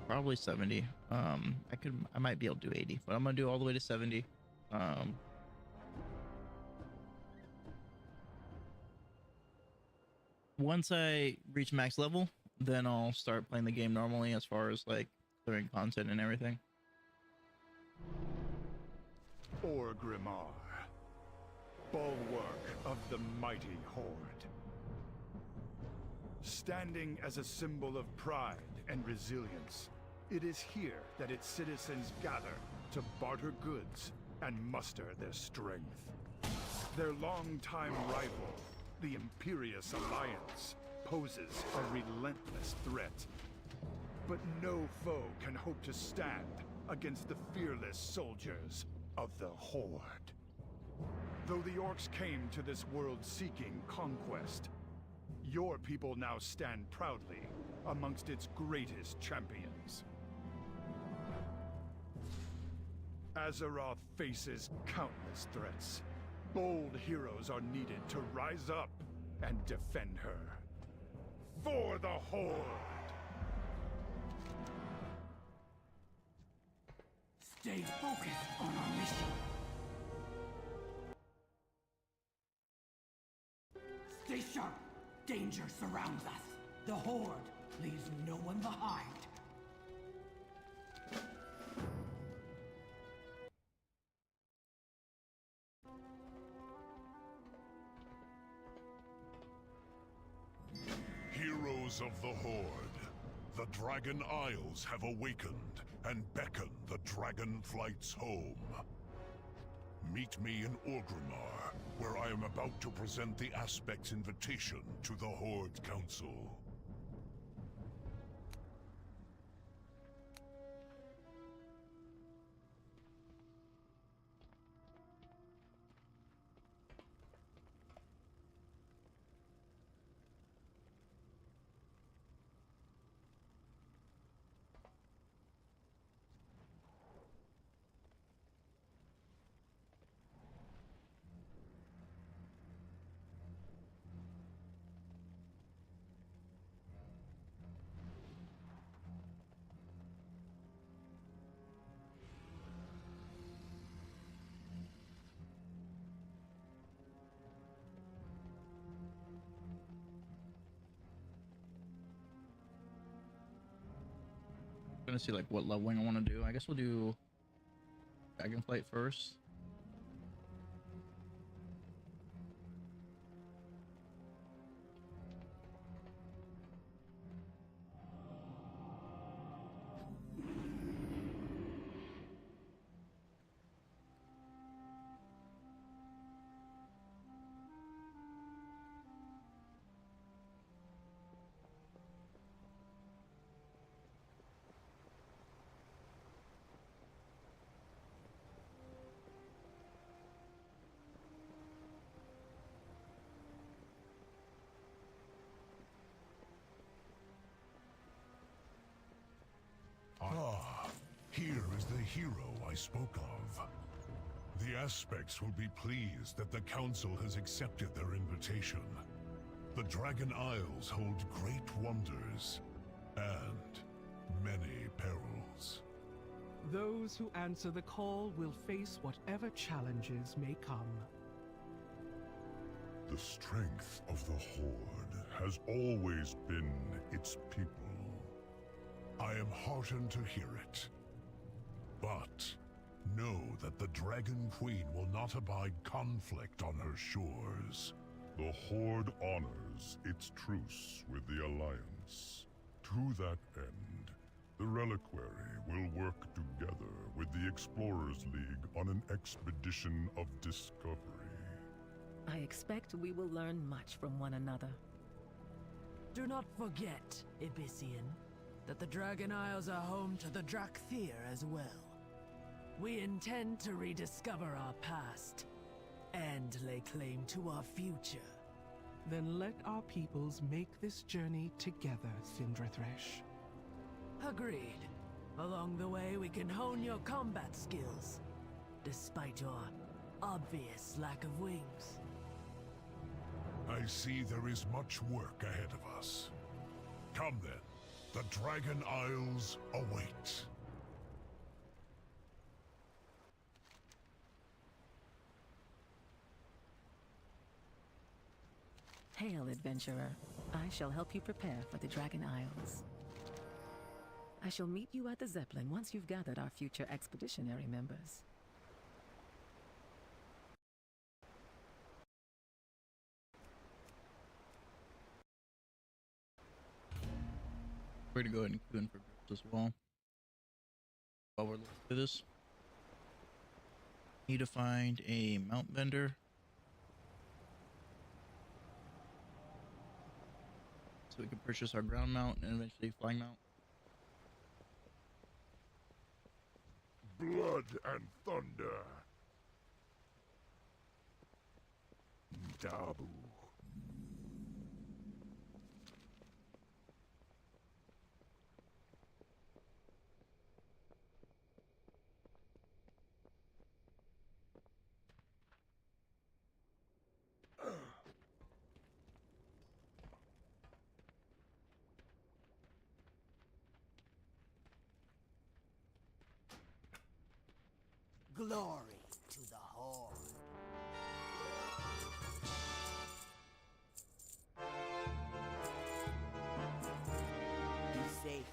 probably 70. I might be able to do 80, but I'm gonna do all the way to 70. Once I reach max level, then I'll start playing the game normally as far as like clearing content and everything. Orgrimmar, bulwark of the mighty Horde. Standing as a symbol of pride and resilience, it is here that its citizens gather to barter goods and muster their strength. Their longtime rival, the Imperious Alliance, poses a relentless threat. But no foe can hope to stand against the fearless soldiers of the Horde. Though the orcs came to this world seeking conquest, your people now stand proudly amongst its greatest champions. Azeroth faces countless threats. Bold heroes are needed to rise up and defend her. For the Horde! Stay focused on our mission. Stay sharp. Danger surrounds us. The Horde leaves no one behind. Heroes of the Horde, the Dragon Isles have awakened and beckon the Dragonflights home. Meet me in Orgrimmar, where I am about to present the Aspect's invitation to the Horde Council. Gonna see like what leveling I want to do. I guess we'll do Dragonflight first. Here is the hero I spoke of. The Aspects will be pleased that the Council has accepted their invitation. The Dragon Isles hold great wonders and many perils. Those who answer the call will face whatever challenges may come. The strength of the Horde has always been its people. I am heartened to hear it. But know that the Dragon Queen will not abide conflict on her shores. The Horde honors its truce with the Alliance. To that end, the Reliquary will work together with the Explorers League on an expedition of discovery. I expect we will learn much from one another. Do not forget, Abyssian, that the Dragon Isles are home to the Drakthir as well. We intend to rediscover our past and lay claim to our future. Then let our peoples make this journey together, Cindrathresh. Agreed. Along the way, we can hone your combat skills, despite your obvious lack of wings. I see there is much work ahead of us. Come then, the Dragon Isles await. Hail, adventurer. I shall help you prepare for the Dragon Isles. I shall meet you at the Zeppelin once you've gathered our future expeditionary members. We're gonna go ahead and queue in for groups as well. While we're looking through this, need to find a mount vendor. So we can purchase our ground mount and eventually flying mount. Blood and thunder. Dabu. Glory to the Horde. Be safe.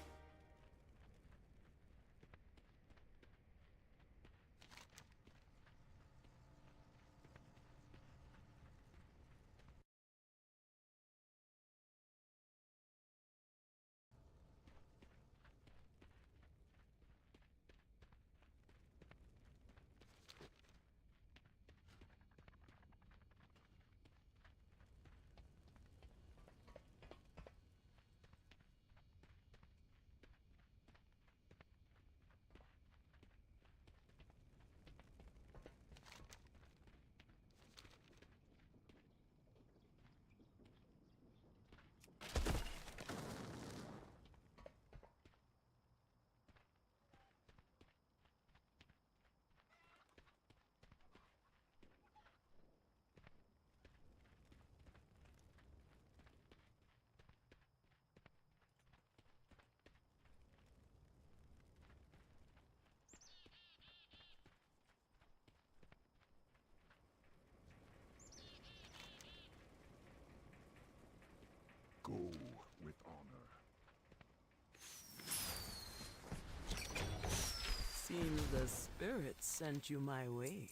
The spirits sent you my way.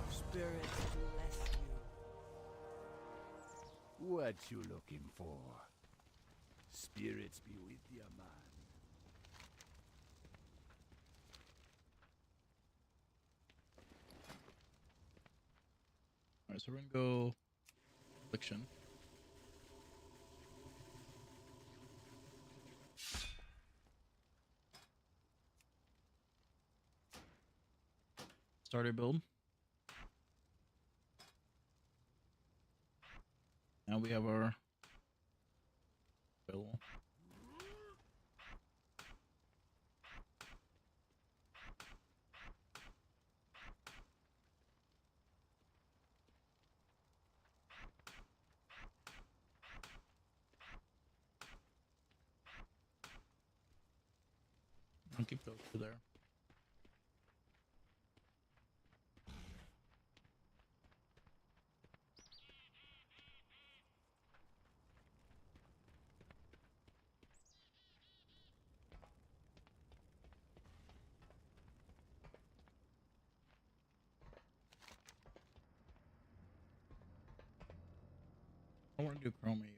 Spirits bless you. What you looking for? Spirits be with ya, man. Alright, so we're gonna go affliction. Starter build. Now we have our bill. I'll keep those two there. I want to do chroma yet.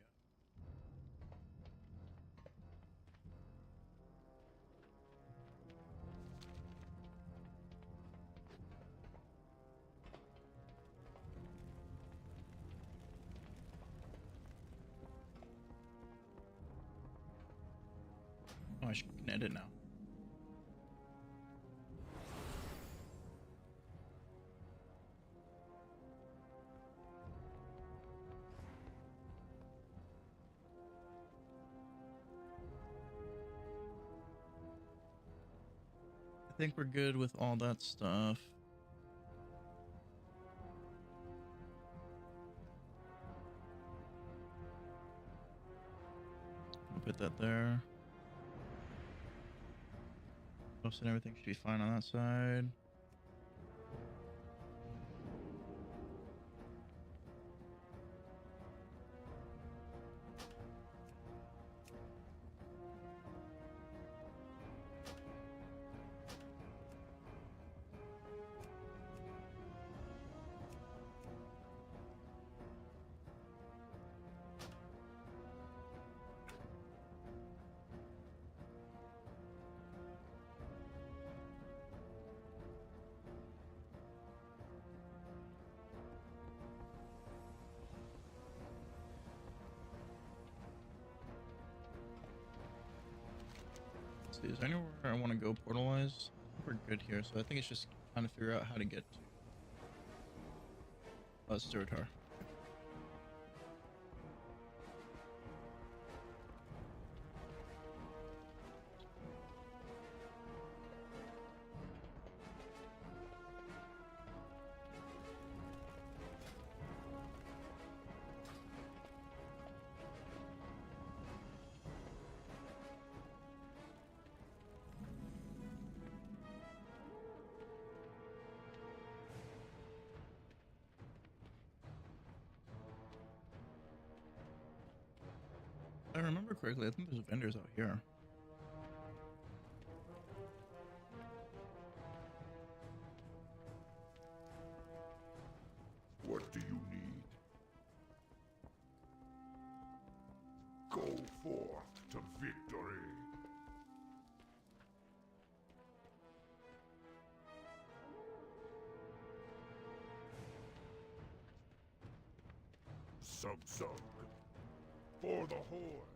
Oh, I can edit now. I think we're good with all that stuff. I'll put that there. Most and everything should be fine on that side. See, is there anywhere I want to go portal-wise? We're good here, so I think it's just trying to figure out how to get to Sturatar. If I remember correctly, I think there's vendors out here. What do you need? Go forth to victory. Sug for the Horde.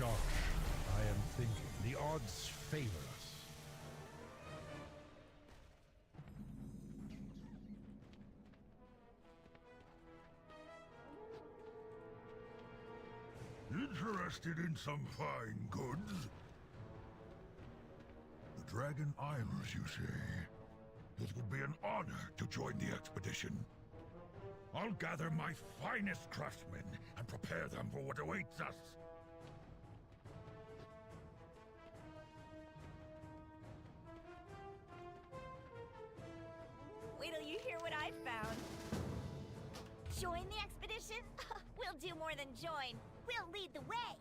Shosh, I am thinking the odds favor us. Interested in some fine goods? The Dragon Isles, you say? It would be an honor to join the expedition. I'll gather my finest craftsmen and prepare them for what awaits us. Wait till you hear what I've found. Join the expedition? We'll do more than join. We'll lead the way.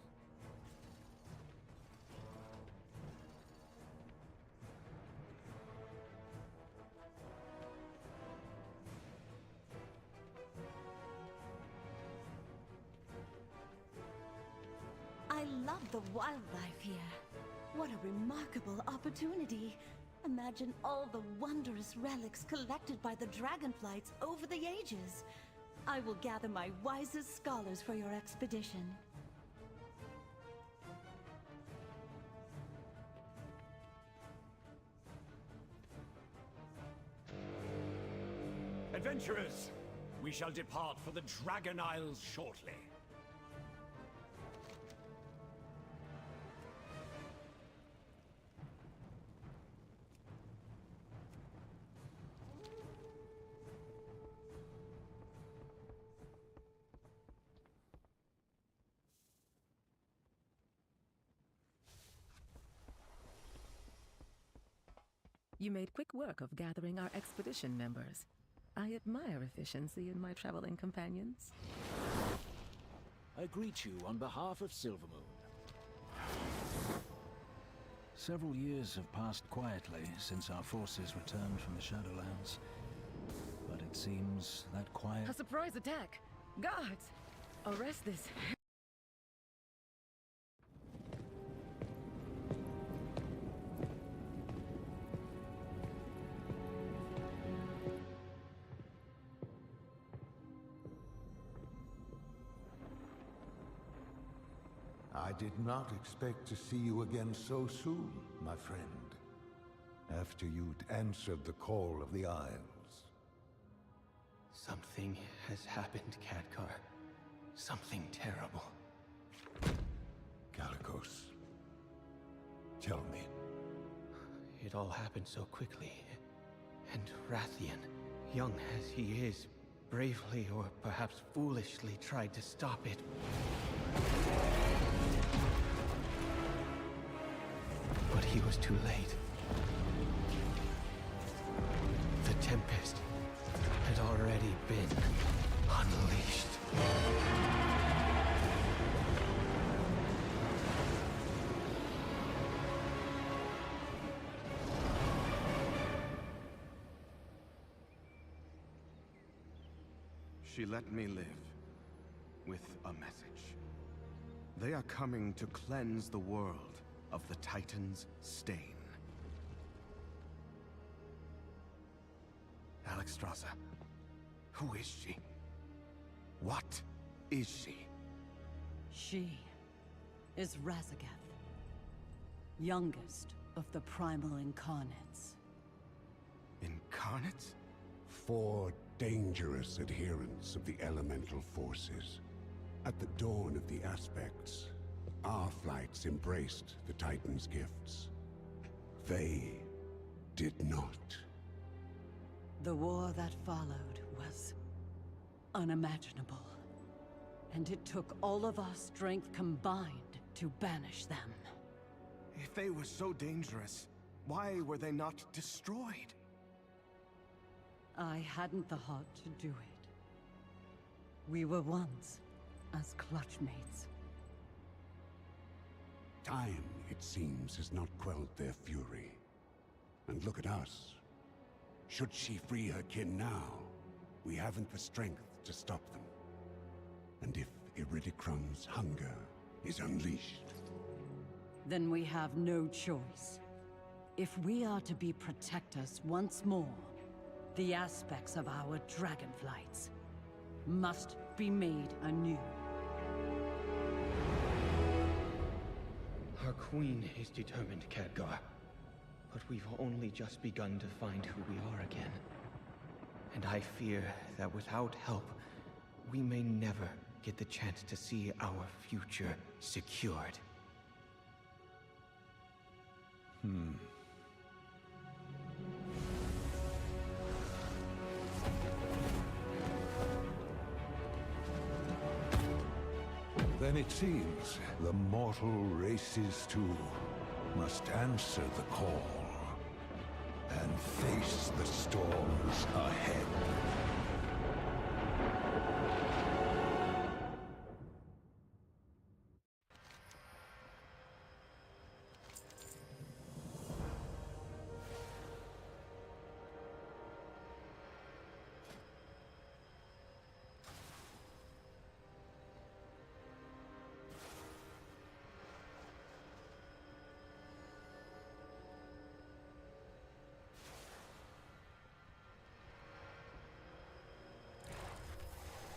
I love the wildlife here. What a remarkable opportunity. Imagine all the wondrous relics collected by the Dragonflights over the ages. I will gather my wisest scholars for your expedition. Adventurers, we shall depart for the Dragon Isles shortly. You made quick work of gathering our expedition members. I admire efficiency in my traveling companions. I greet you on behalf of Silvermoon. Several years have passed quietly since our forces returned from the Shadowlands. But it seems that quiet... A surprise attack! Guards! Arrest this... I did not expect to see you again so soon, my friend. After you'd answered the call of the Isles. Something has happened, Khadgar. Something terrible. Kalecgos, tell me. It all happened so quickly. And Rathian, young as he is, bravely or perhaps foolishly tried to stop it. But he was too late. The Tempest had already been unleashed. She let me live with a message. They are coming to cleanse the world of the Titan's stain. Alexstrasza, who is she? What is she? She is Raszageth, youngest of the Primal Incarnates. Incarnates? 4 dangerous adherents of the elemental forces. At the dawn of the Aspects, our flights embraced the Titan's gifts. They did not. The war that followed was unimaginable. And it took all of our strength combined to banish them. If they were so dangerous, why were they not destroyed? I hadn't the heart to do it. We were once as clutchmates. Time, it seems, has not quelled their fury. And look at us. Should she free her kin now, we haven't the strength to stop them. And if Iridicrum's hunger is unleashed... Then we have no choice. If we are to be protectors once more, the aspects of our Dragonflights must be made anew. Our queen is determined, Khadgar. But we've only just begun to find who we are again. And I fear that without help, we may never get the chance to see our future secured. Then it seems the mortal races too must answer the call and face the storms ahead.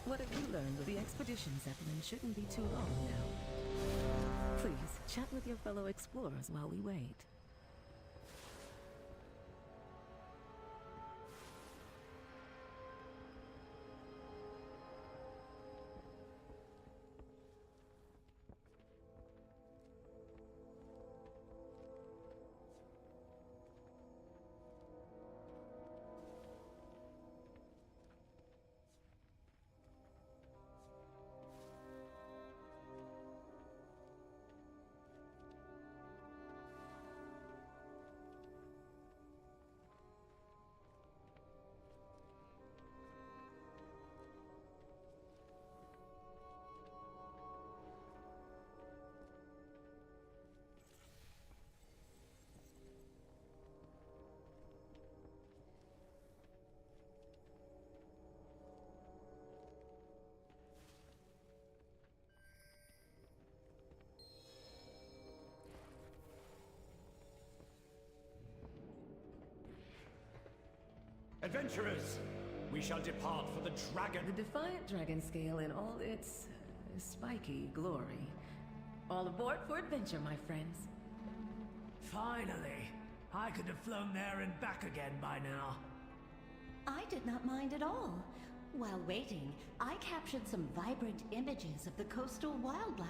What have you learned? The expedition, Zeppelin, shouldn't be too long now. Please, chat with your fellow explorers while we wait. Adventurers, we shall depart for the dragon. The Defiant Dragon Scale in all its spiky glory. All aboard for adventure, my friends. Finally! I could have flown there and back again by now. I did not mind at all. While waiting, I captured some vibrant images of the coastal wildlife.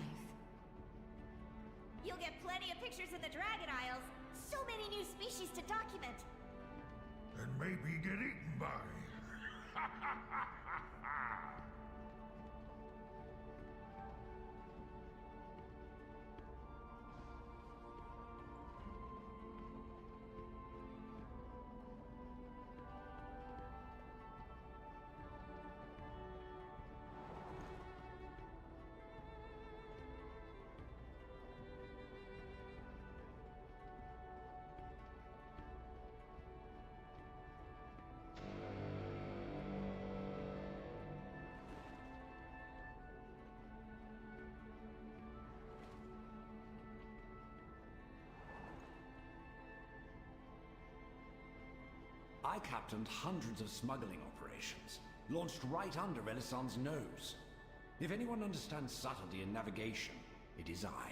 You'll get plenty of pictures in the Dragon Isles. So many new species to document. And maybe get eaten by. I captained hundreds of smuggling operations, launched right under Renaissance' nose. If anyone understands subtlety in navigation, it is I.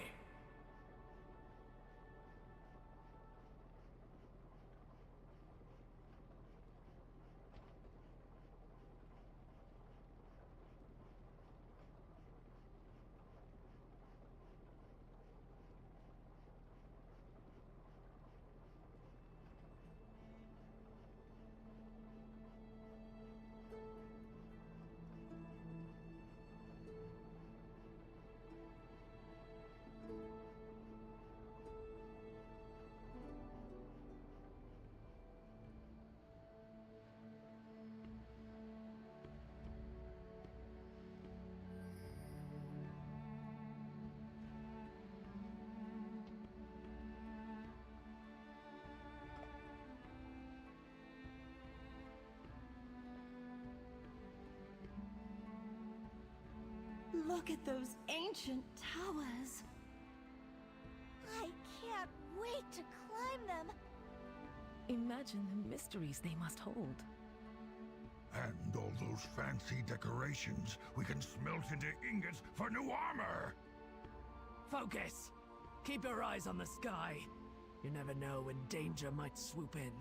Look at those ancient towers. I can't wait to climb them. Imagine the mysteries they must hold. And all those fancy decorations we can smelt into ingots for new armor! Focus! Keep your eyes on the sky. You never know when danger might swoop in.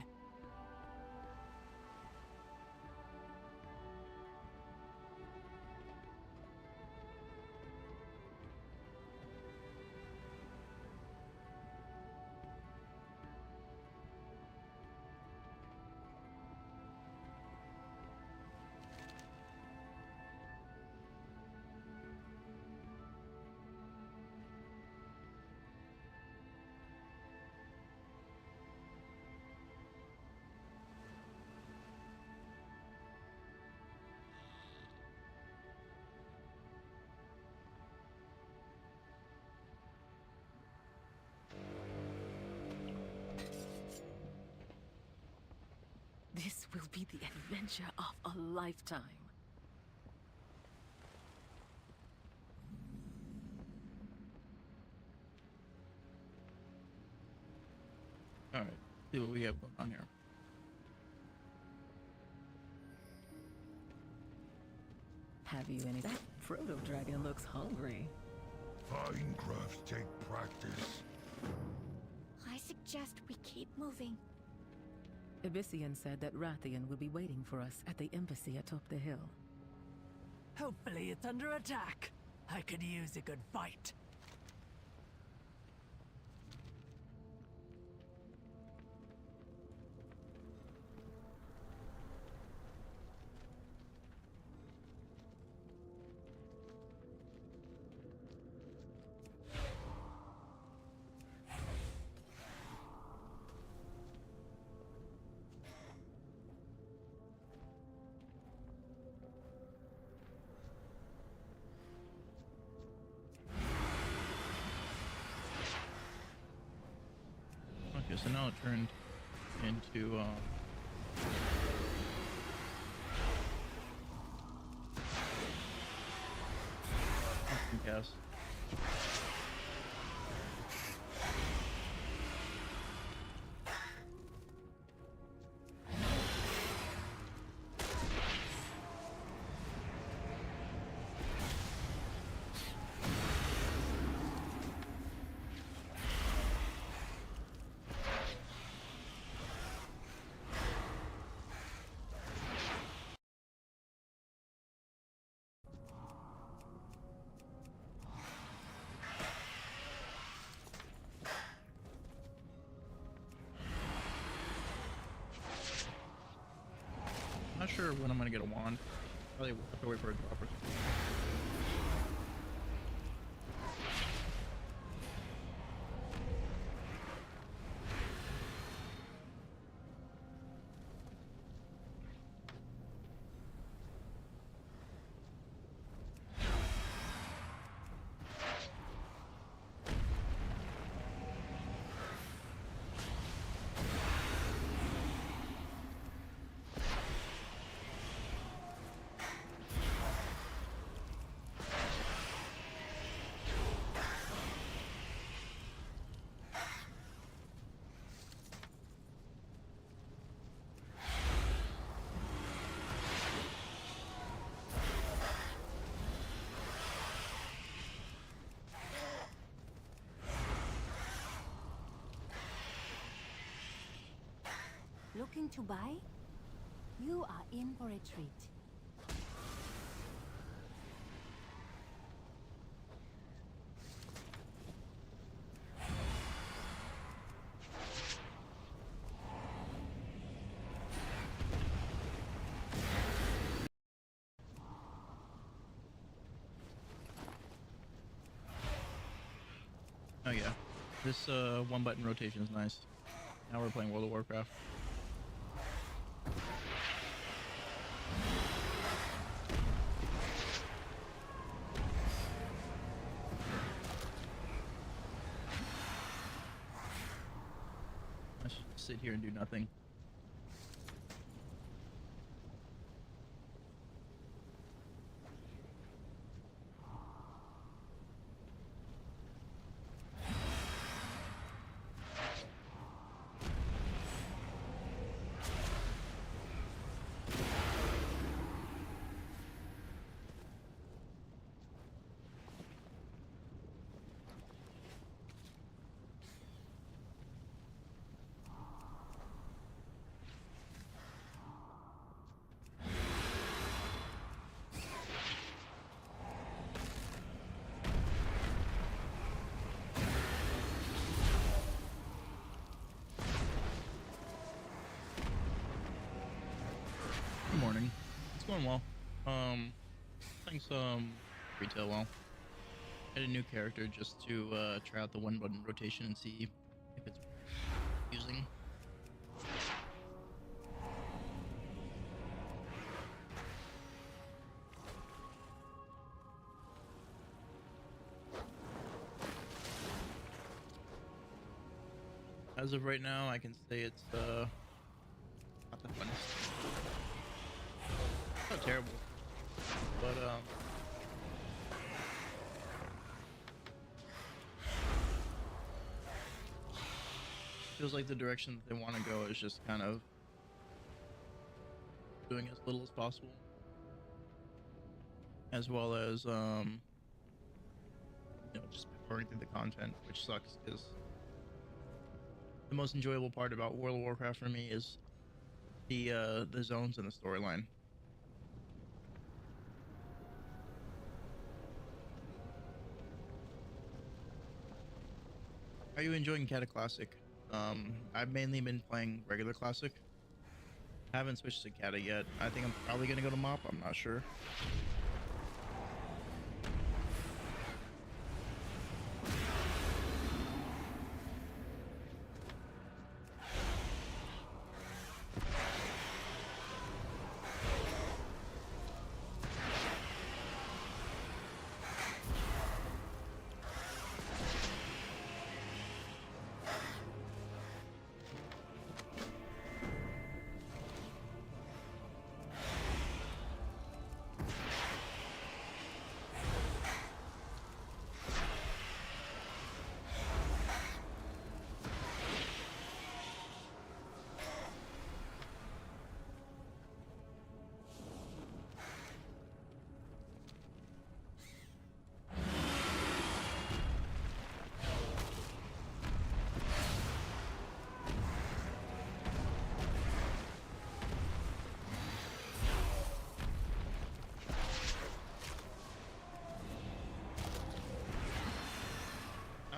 This will be the adventure of a lifetime. All right, see what we have going on here. Have you any? That proto-dragon looks hungry. Fine crafts take practice. I suggest we keep moving. Abyssian said that Rathian will be waiting for us at the embassy atop the hill. Hopefully it's under attack. I could use a good fight. Okay, so now it turned into cast. Not sure when I'm gonna get a wand. Probably have to wait for a drop or something. Looking to buy? You are in for a treat. Oh yeah, this one button rotation is nice. Now we're playing World of Warcraft. I should sit here and do nothing. going well. Playing some retail well. Had a new character just to try out the one button rotation and see if it's using. As of right now, I can say it's not the funnest. Not terrible, but feels like the direction that they want to go is just kind of doing as little as possible, as well as just pouring through the content, which sucks because the most enjoyable part about World of Warcraft for me is the zones and the storyline. Are you enjoying Cata Classic? I've mainly been playing regular Classic. I haven't switched to Cata yet. I think I'm probably gonna go to MoP. I'm not sure.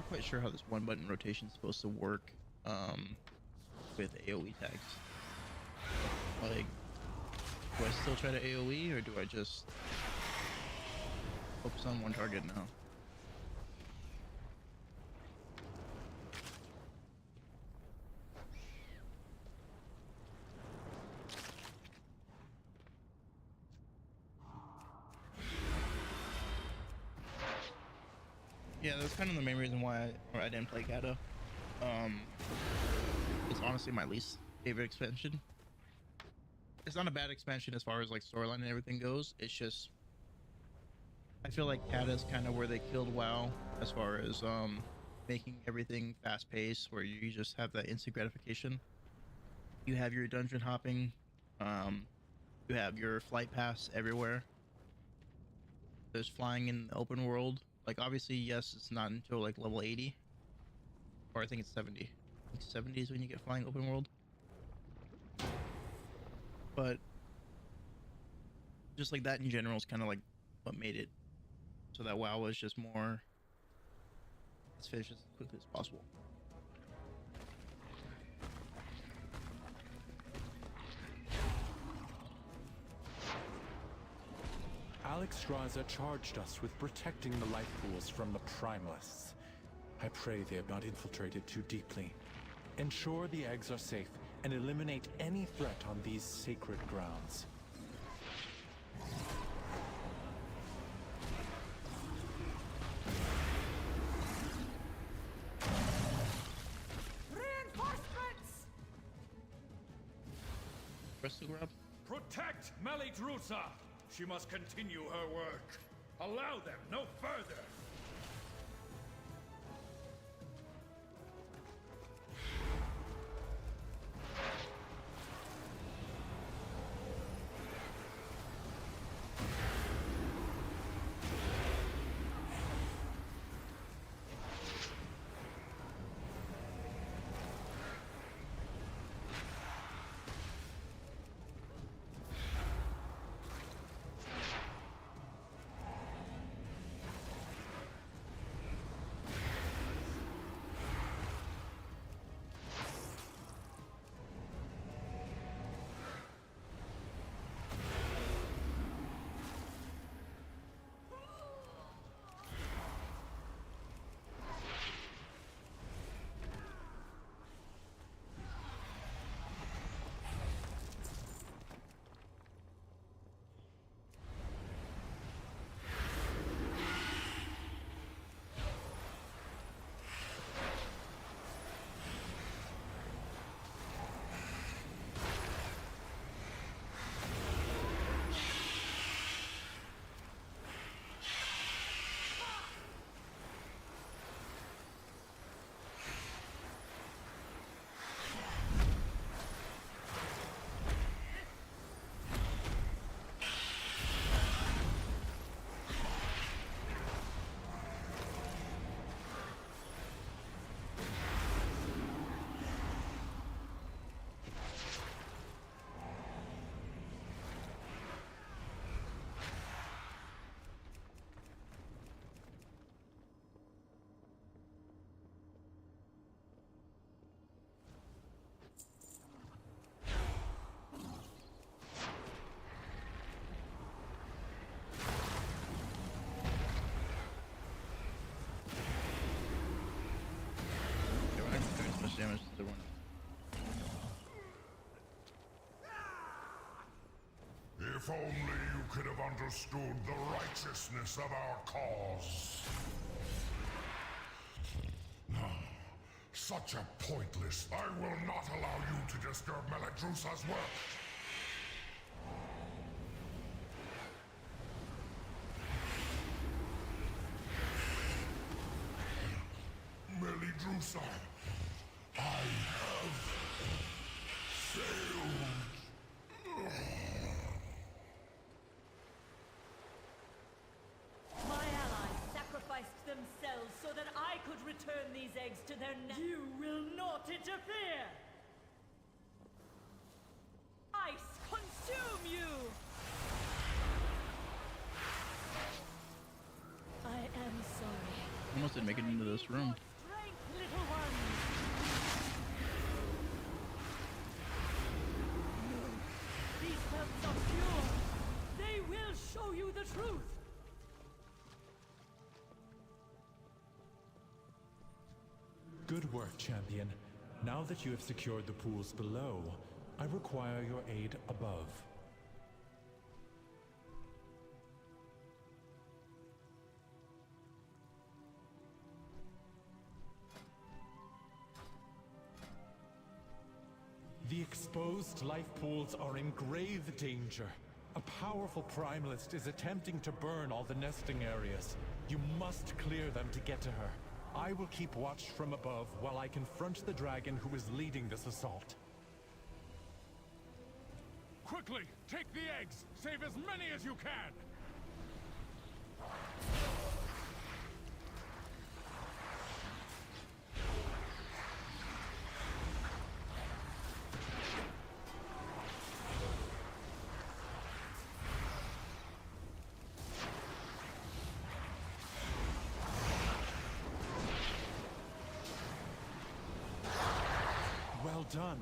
Quite sure how this one button rotation is supposed to work with AoE tags. Like, do I still try to AoE or do I just focus on one target now? Yeah, that's kind of the main reason why I didn't play Cata. It's honestly my least favorite expansion. It's not a bad expansion as far as like storyline and everything goes. It's just I feel like Cata is kind of where they killed WoW as far as making everything fast paced, where you just have that instant gratification. You have your dungeon hopping, you have your flight pass everywhere. There's flying in the open world. Like, obviously, yes, it's not until, like, level 80. Or I think it's 70. I think 70 is when you get flying open world. But just, like, that in general is kind of, like, what made it so that WoW was just more... Let's finish as quickly as possible. Alexstrasza charged us with protecting the life pools from the Primalists. I pray they have not infiltrated too deeply. Ensure the eggs are safe and eliminate any threat on these sacred grounds. Reinforcements! Crystal grab? Protect Melidrusa! She must continue her work. Allow them no further. If only you could have understood the righteousness of our cause. No. Such a pointless... I will not allow you to disturb Meladrusa's work. Meladrusa, I have failed. My allies sacrificed themselves so that I could return these eggs to their You will not interfere! Ice, consume you! I am sorry. Almost didn't make it into this room. Strength, little one! No, these pelts are pure. They will show you the truth. Good work, champion. Now that you have secured the pools below, I require your aid above. The exposed life pools are in grave danger. A powerful primalist is attempting to burn all the nesting areas. You must clear them to get to her. I will keep watch from above while I confront the dragon who is leading this assault. Quickly, take the eggs! Save as many as you can! Well done.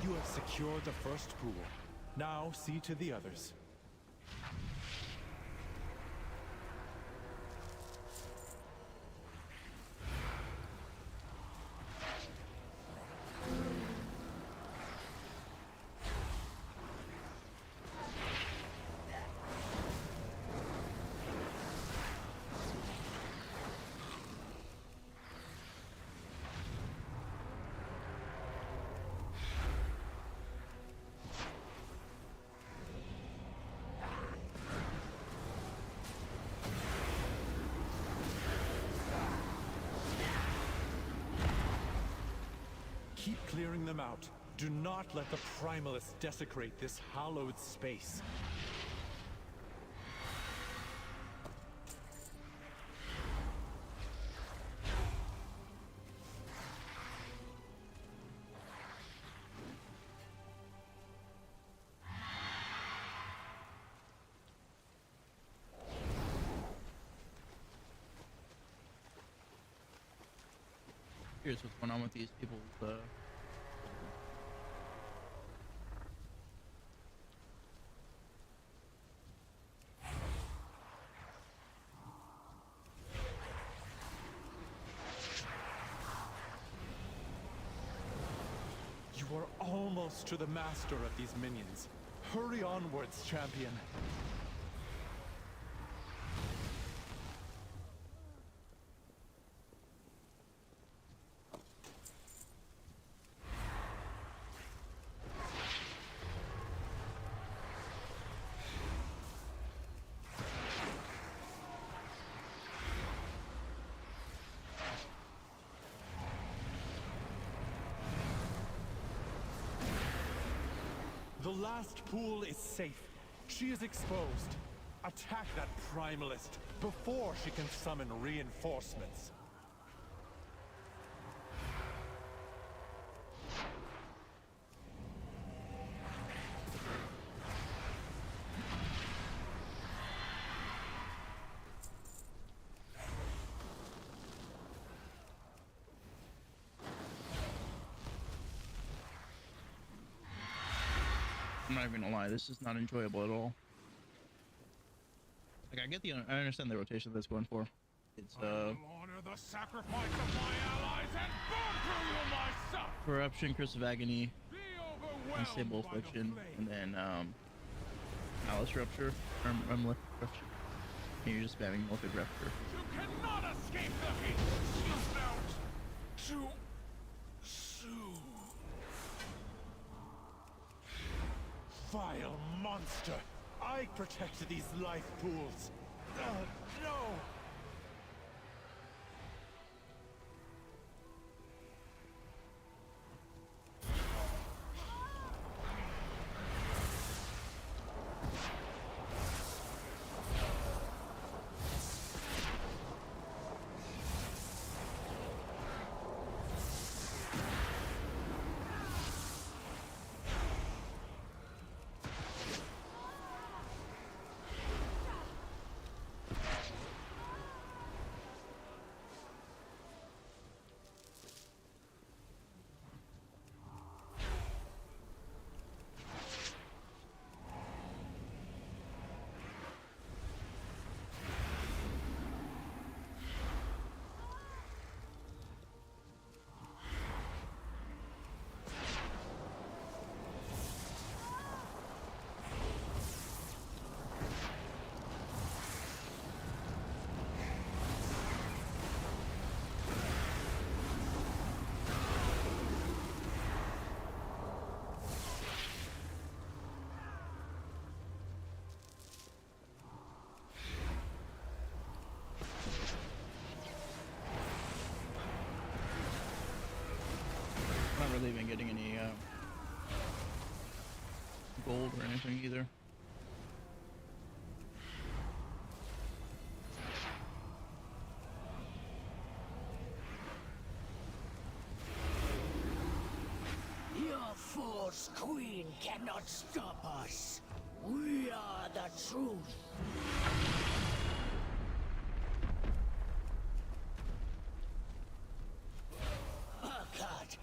You have secured the first pool. Now see to the others. Keep clearing them out. Do not let the Primalists desecrate this hallowed space. Here's what's going on with these people's You are almost to the master of these minions. Hurry onwards, champion. The last pool is safe. She is exposed. Attack that Primalist before she can summon reinforcements. I'm not even gonna lie, this is not enjoyable at all. Like, I understand the rotation that's going for. It's Honor the sacrifice of my allies and burn through you myself. corruption, curse of agony, unstable affliction, and then Alice Rupture, or Malefic Rupture. And you're just spamming Malefic Rupture. You cannot escape the heat! She's bound to soon. Vile monster! I protect these life pools! No! Not really even getting any gold or anything either. Your false queen cannot stop us. We are the truth. Urquhart,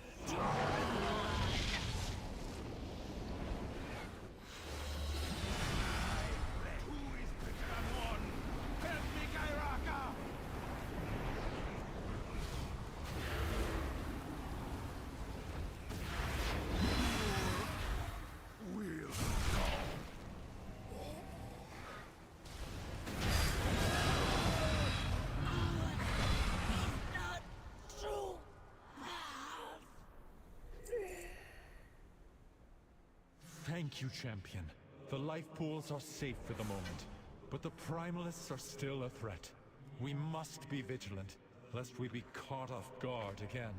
Thank you, champion. The life pools are safe for the moment, but the Primalists are still a threat. We must be vigilant, lest we be caught off guard again.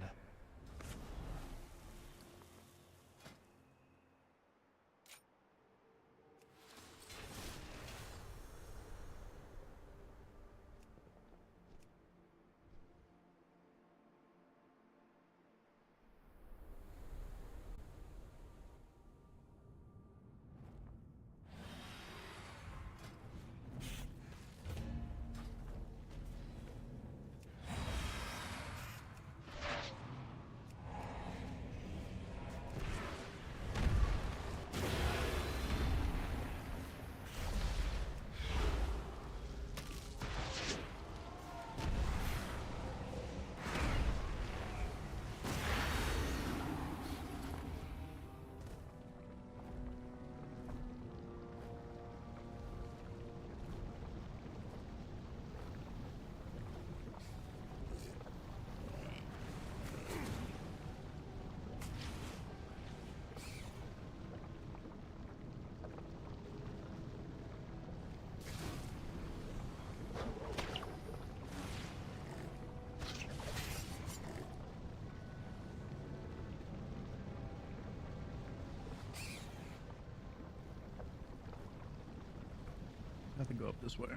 I have to go up this way.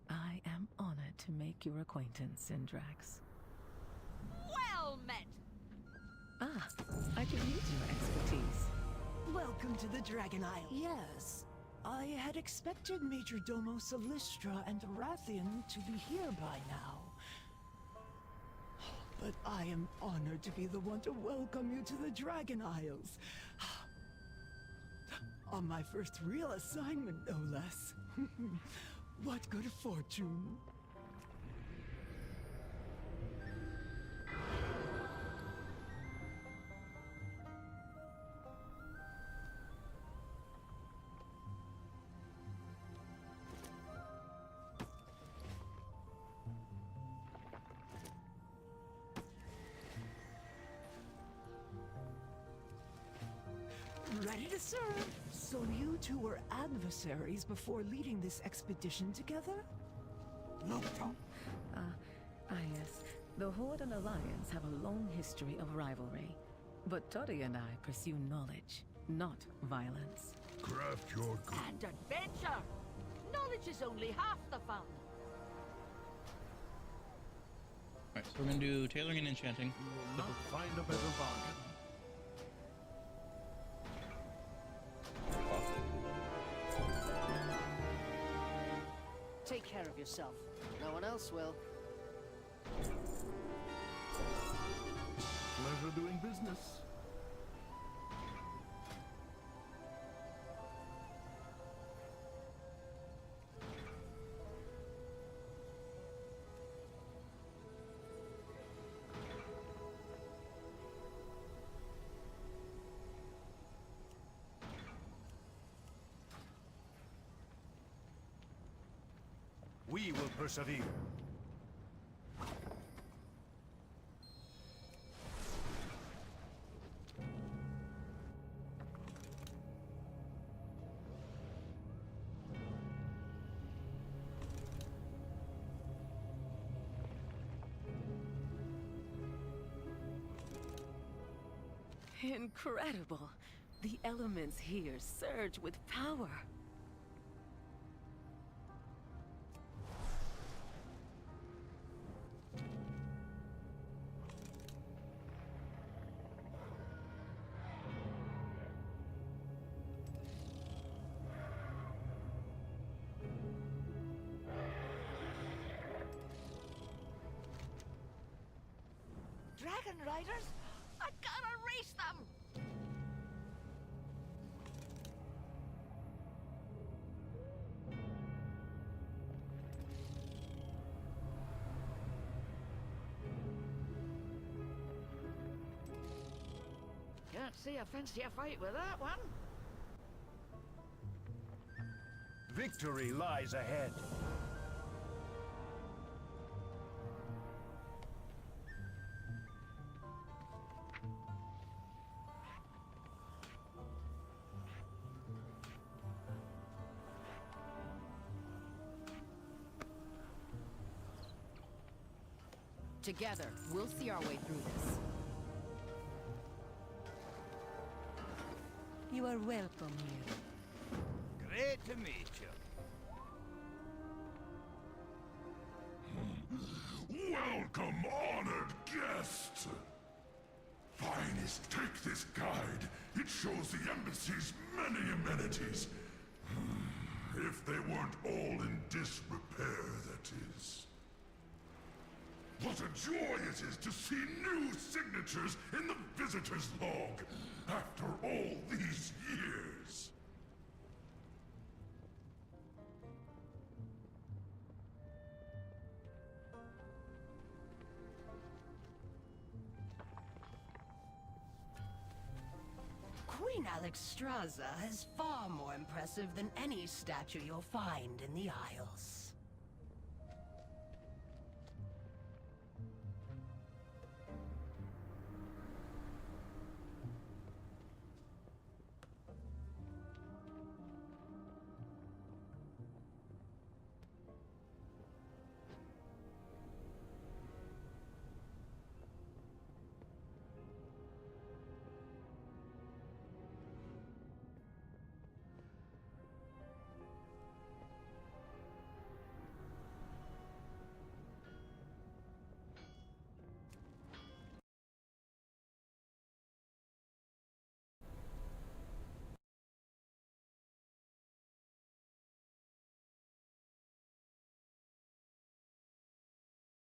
I am honored to make your acquaintance, Syndrax. Well met! Ah, I can use your expertise. welcome to the Dragon Isle. Yes, I had expected Major Domo Solistra and Rathian to be here by now. But I am honored to be the one to welcome you to the Dragon Isles. On my first real assignment, no less. What good fortune. Ready to serve. So you two were adversaries before leading this expedition together? Yes. The Horde and Alliance have a long history of rivalry. But Toddy and I pursue knowledge, not violence. Craft your good. And adventure! Knowledge is only half the fun. Alright, so we're gonna do tailoring and enchanting. Not find a better bargain. Take care of yourself. No one else will. Pleasure doing business. We will persevere. Incredible! The elements here surge with power. Dragon Riders? I gotta race them! Can't see a fancy fight with that one. Victory lies ahead. Together, we'll see our way through this. You are welcome here. Great to meet you. Welcome, honored guest! Finest, take this guide. It shows the embassy's many amenities. If they weren't all in disrepair, that is. What a joy it is to see new signatures in the visitor's log, after all these years. Queen Alexstrasza is far more impressive than any statue you'll find in the Isles.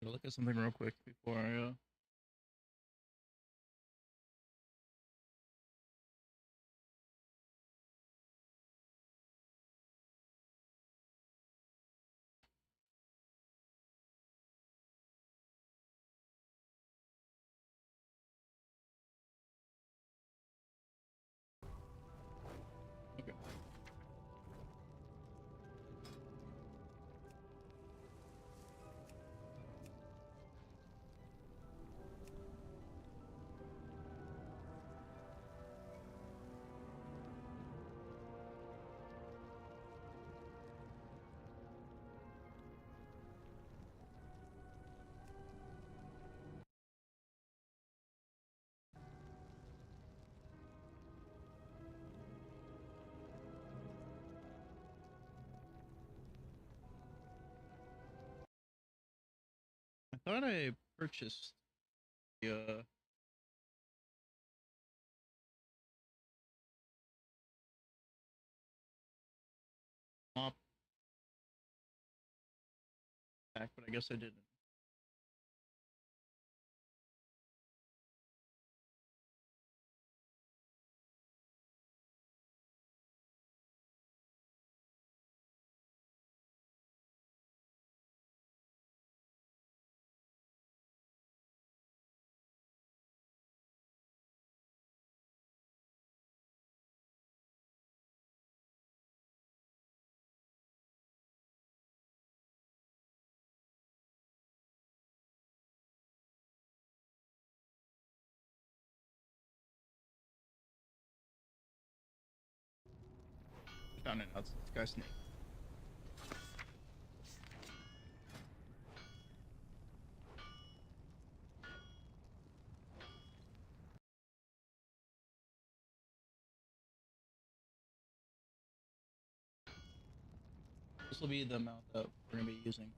Gotta look at something real quick before I Okay. I thought I purchased the mop pack, but I guess I didn't. Found it out. This guy's snake. This will be the amount that we're gonna be using.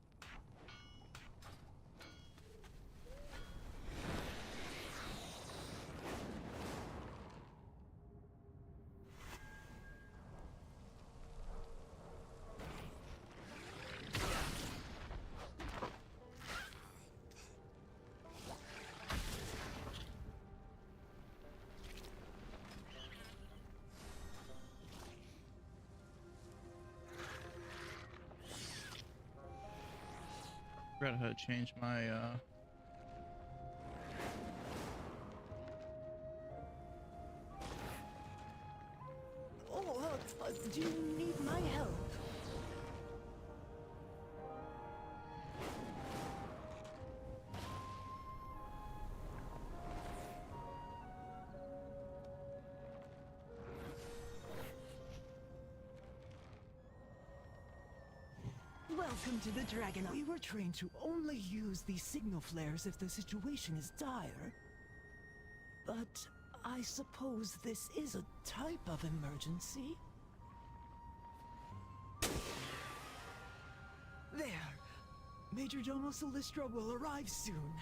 Forgot how to change my Do you need my help? Welcome to the Dragon. We were trained to only use these signal flares if the situation is dire. But I suppose this is a type of emergency. There! Major Domo Solistra will arrive soon.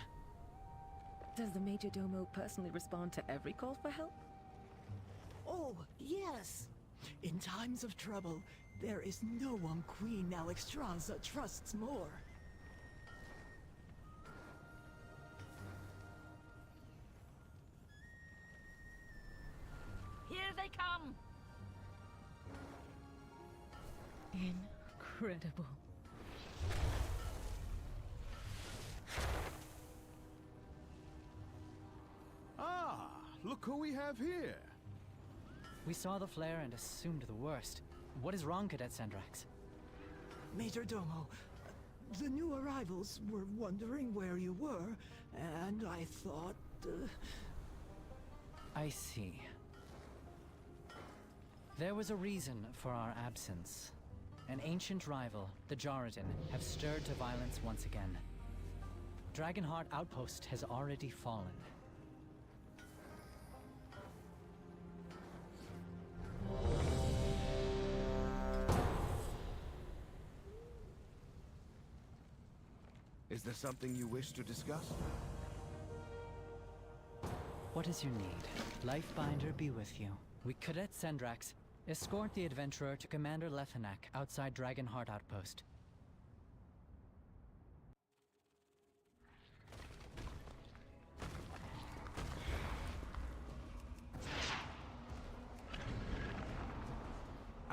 Does the Major Domo personally respond to every call for help? Oh, yes! In times of trouble, there is no one Queen Alexstrasza trusts more. Here they come! Incredible. Ah, look who we have here. We saw the flare and assumed the worst. What is wrong, Cadet Sandrax? Major Domo, the new arrivals were wondering where you were, and I thought, I see. There was a reason for our absence. An ancient rival, the Jarradin, have stirred to violence once again. Dragonheart Outpost has already fallen. Is there something you wish to discuss? What is your need? Lifebinder be with you. We Cadet Sandrax, escort the adventurer to Commander Lethanak outside Dragonheart Outpost.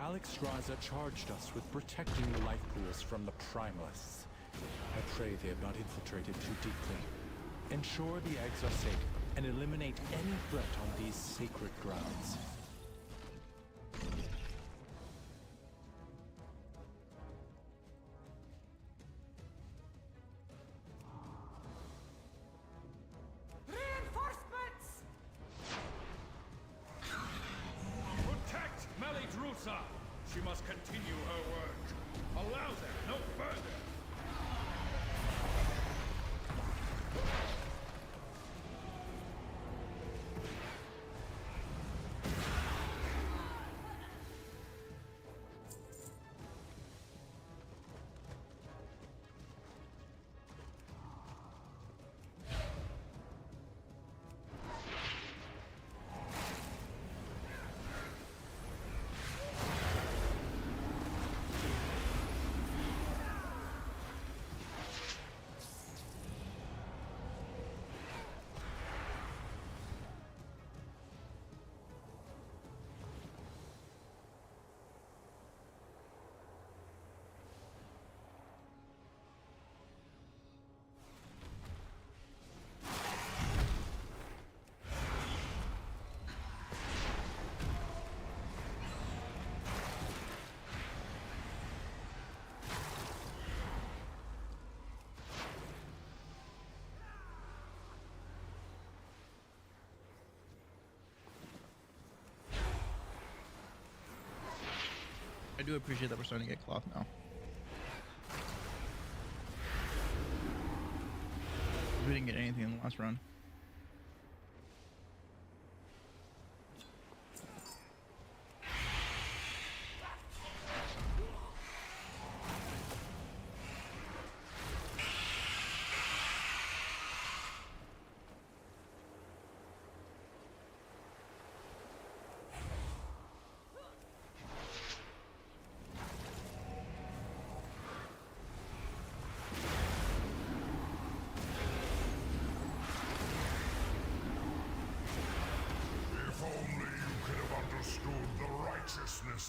Alex Straza charged us with protecting the life pools from the Primalists. I pray they have not infiltrated too deeply. Ensure the eggs are safe and eliminate any threat on these sacred grounds. Reinforcements! Protect Melidrusa! She must continue her work. Allow them no further. I do appreciate that we're starting to get cloth now. We didn't get anything in the last run.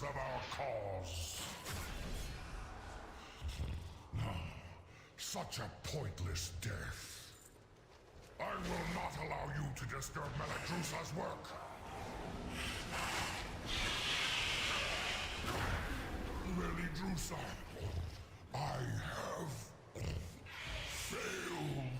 Of our cause. Such a pointless death. I will not allow you to disturb Melidrusa's work. Melidrusa, I have failed.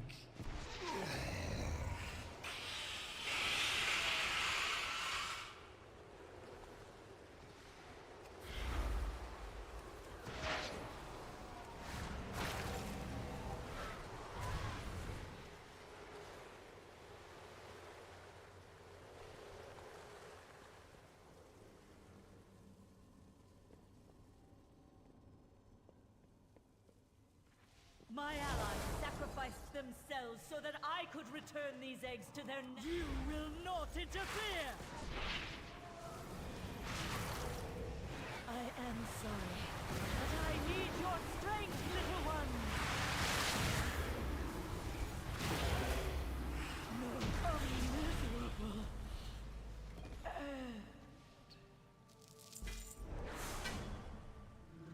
My allies sacrificed themselves so that I could return these eggs to their You will not interfere! I am sorry, but I need your strength, little one! No, miserable end.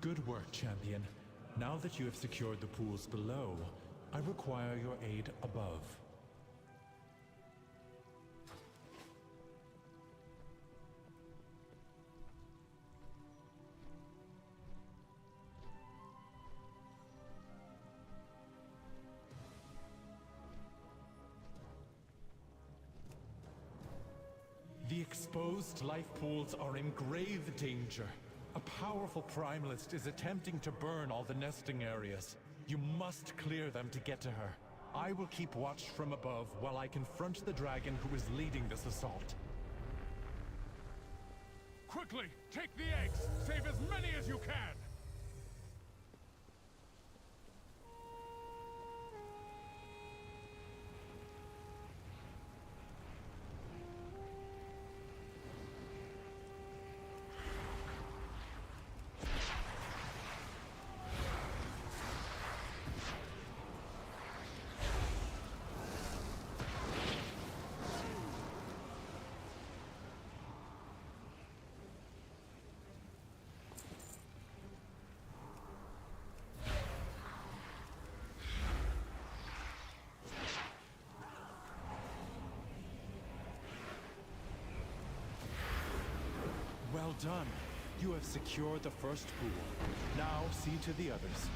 Good work, champion. Now that you have secured the pools below, I require your aid above. The exposed life pools are in grave danger. A powerful Primalist is attempting to burn all the nesting areas. You must clear them to get to her. I will keep watch from above while I confront the dragon who is leading this assault. Quickly, take the eggs! Save as many as you can! Well done. You have secured the first pool. Now see to the others.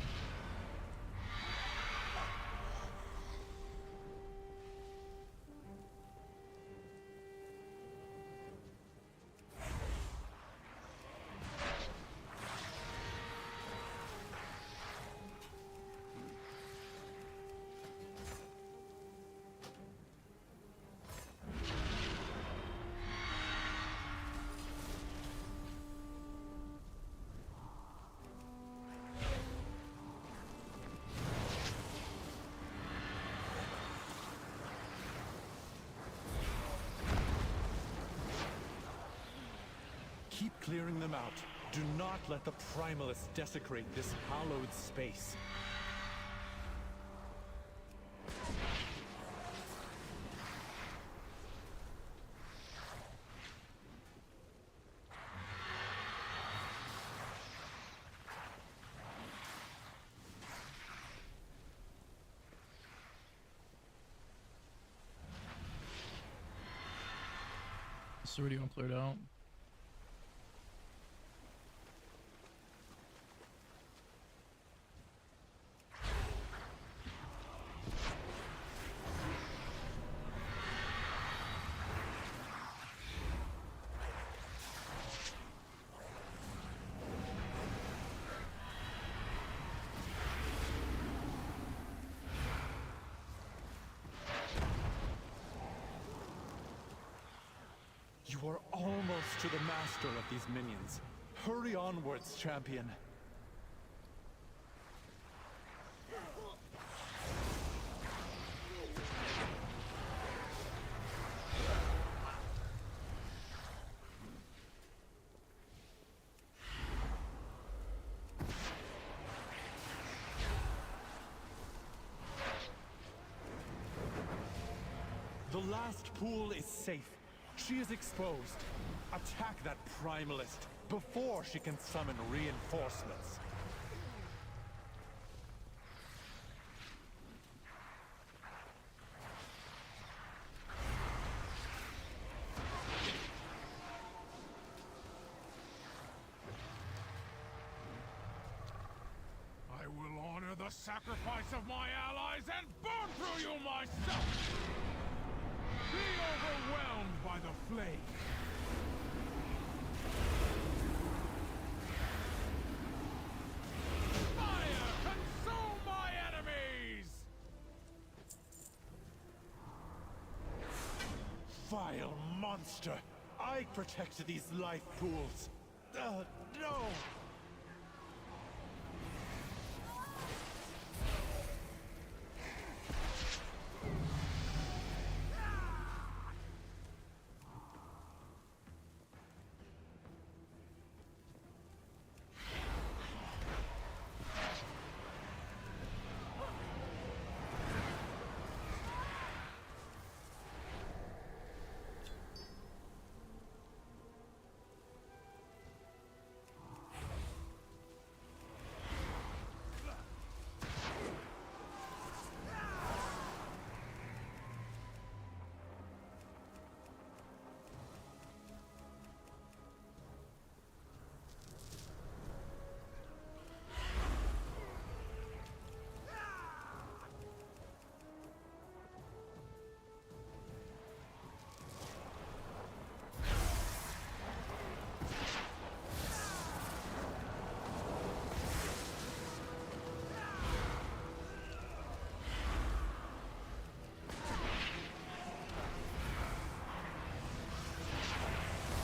Keep clearing them out. Do not let the Primalists desecrate this hallowed space. So already cleared out. You are almost to the master of these minions. Hurry onwards, champion. The last pool is safe. She is exposed. Attack that Primalist before she can summon reinforcements. I will honor the sacrifice of my allies and burn through you myself! Be overwhelmed by the flame! Fire! Consume my enemies! Vile monster! I protect these life pools! No!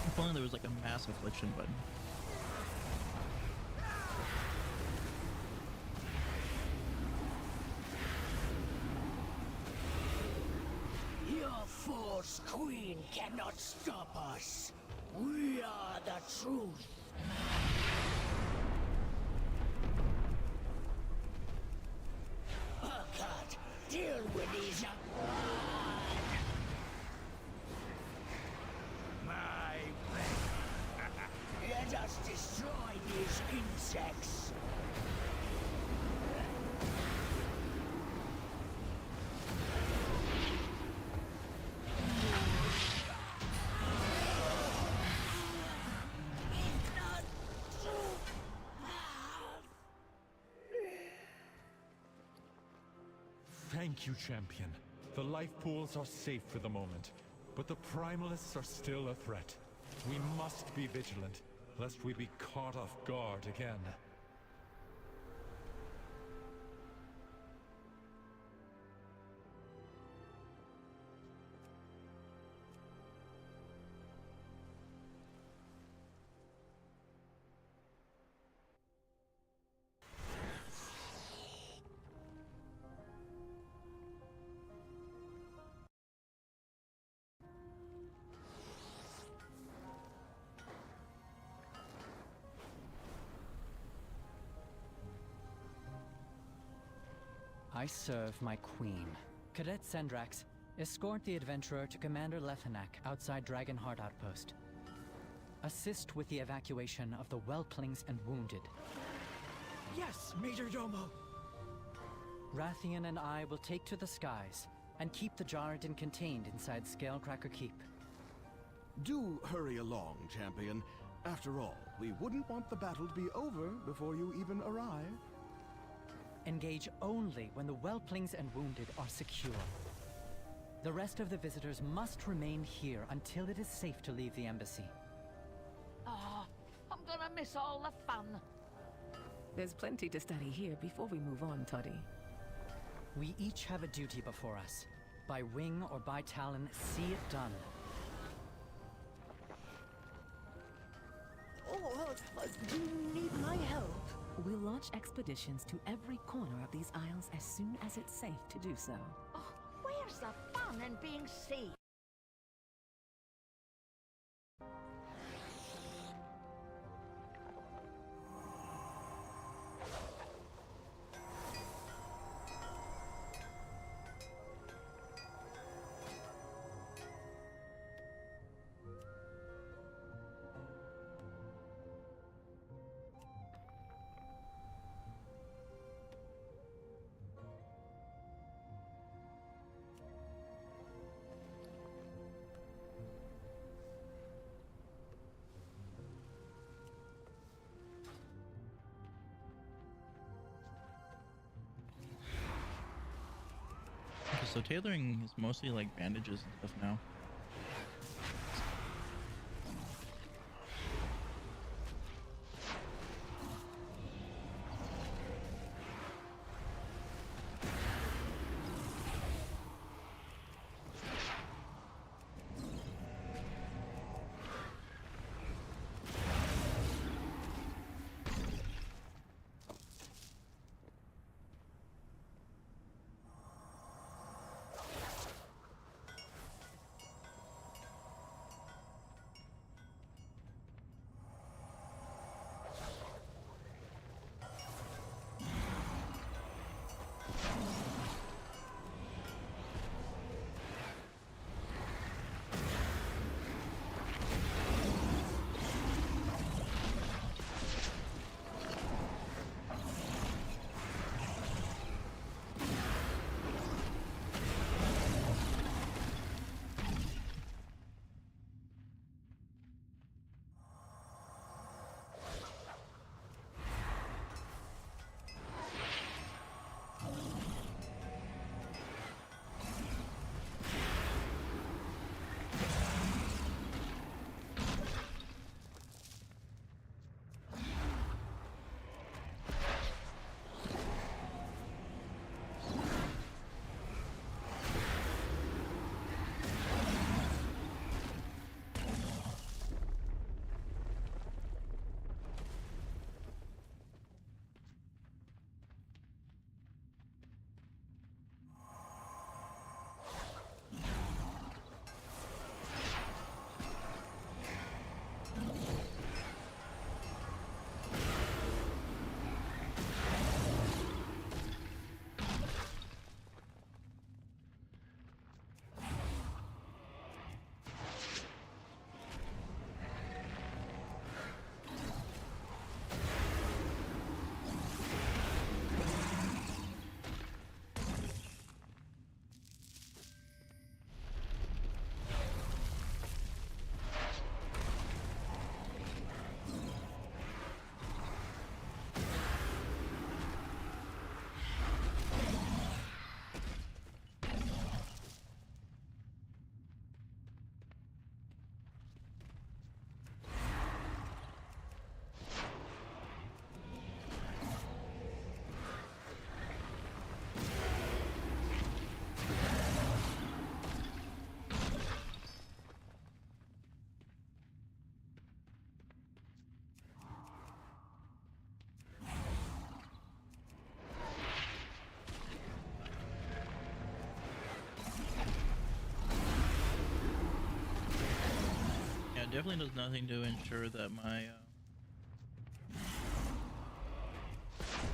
If only there was like a mass affliction button. Your false queen cannot stop us. We are the truth. Urquhart, deal with these. My friend. Let us destroy these insects. Thank you, champion. The life pools are safe for the moment, but the Primalists are still a threat. We must be vigilant, lest we be caught off guard again. I serve my queen. Cadet Sendrax, escort the adventurer to Commander Lethenak outside Dragonheart Outpost. Assist with the evacuation of the whelplings and wounded. Yes, Major Domo! Rathian and I will take to the skies and keep the Jarradin contained inside Scalecracker Keep. Do hurry along, champion. After all, we wouldn't want the battle to be over before you even arrive. Engage only when the whelplings and wounded are secure. The rest of the visitors must remain here until it is safe to leave the embassy. Oh, I'm gonna miss all the fun. There's plenty to study here before we move on, Toddy. We each have a duty before us. By wing or by talon, see it done. Oh, do you need my help? We'll launch expeditions to every corner of these isles as soon as it's safe to do so. Oh, where's the fun in being safe? So tailoring is mostly like bandages and stuff now. it definitely does nothing to ensure that my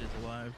is alive.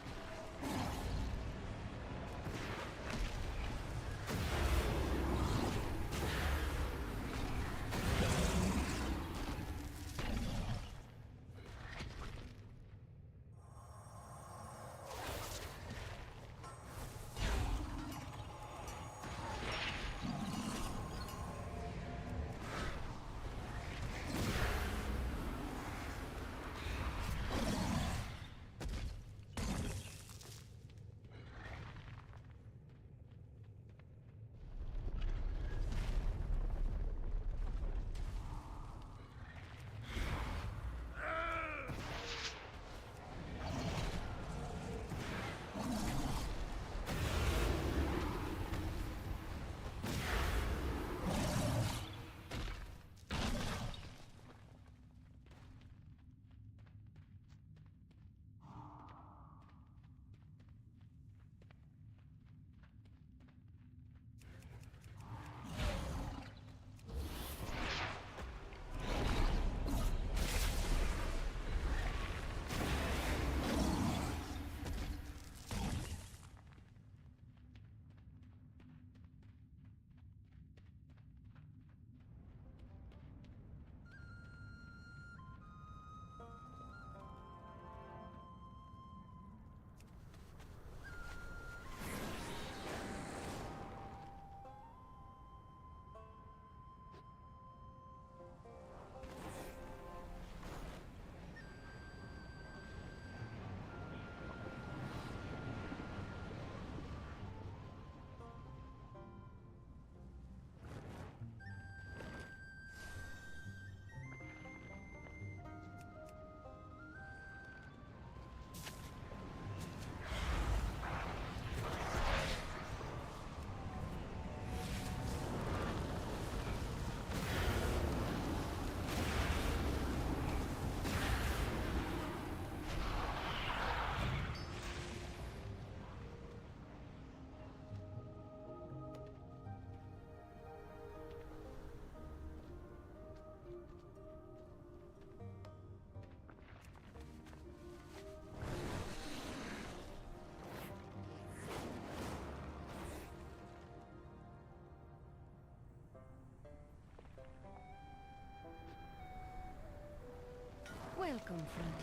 Welcome, friend.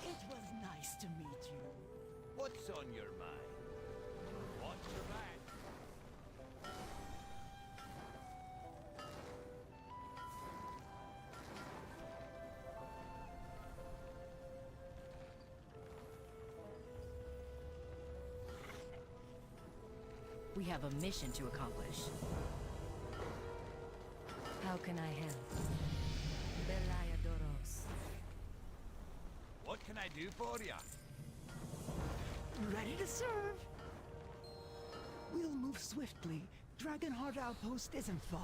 It was nice to meet you. What's on your mind? Watch your back. We have a mission to accomplish. How can I help? Belayadoros. What can I do for you? Ready to serve. We'll move swiftly. Dragonheart Outpost isn't far.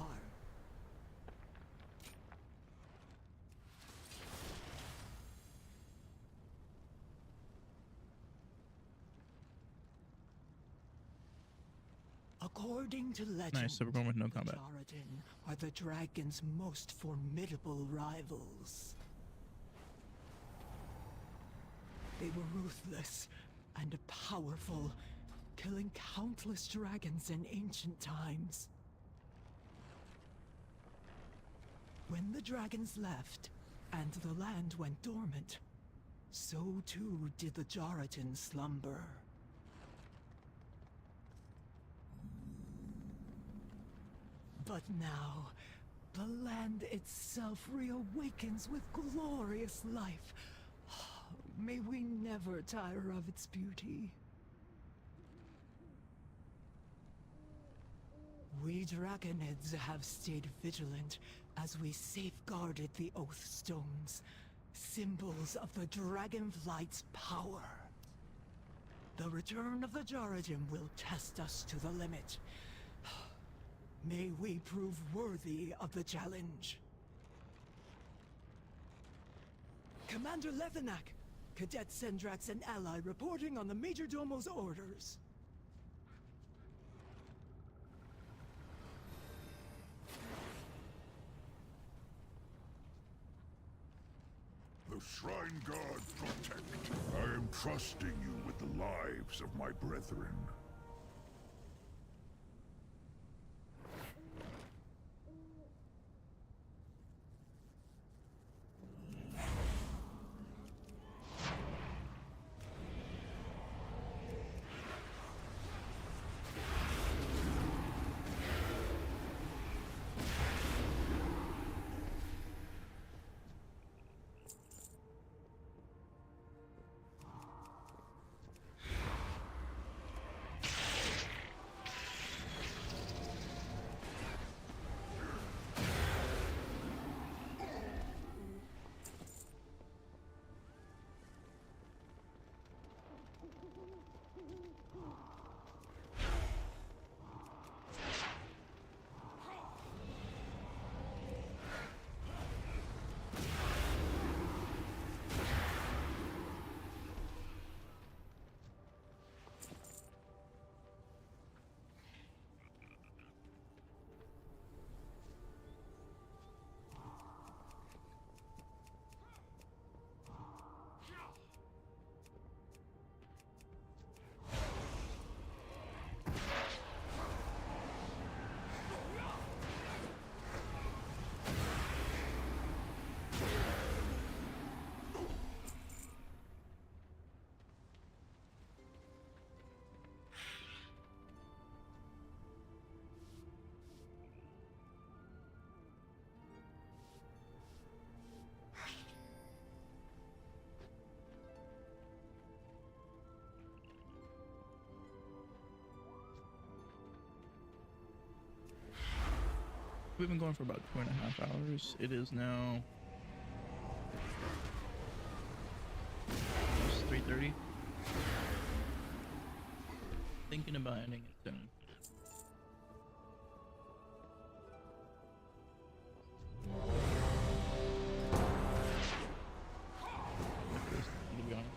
According to legend, Nice, so we're going with no combat. Jaradan are the dragon's most formidable rivals. They were ruthless and powerful, killing countless dragons in ancient times. When the dragons left, and the land went dormant, so too did the Jaradan slumber. But now, the land itself reawakens with glorious life. May we never tire of its beauty. We Dragonids have stayed vigilant as we safeguarded the Oath Stones, symbols of the Dragonflight's power. The return of the Jaradan will test us to the limit. May we prove worthy of the challenge. Commander Lethenak, Cadet Sendrax and ally reporting on the Majordomo's orders. Shrine Guard protect. I am trusting you with the lives of my brethren. We've been going for about 2.5 hours. It is now almost 3:30. Thinking about ending it soon. To be honest.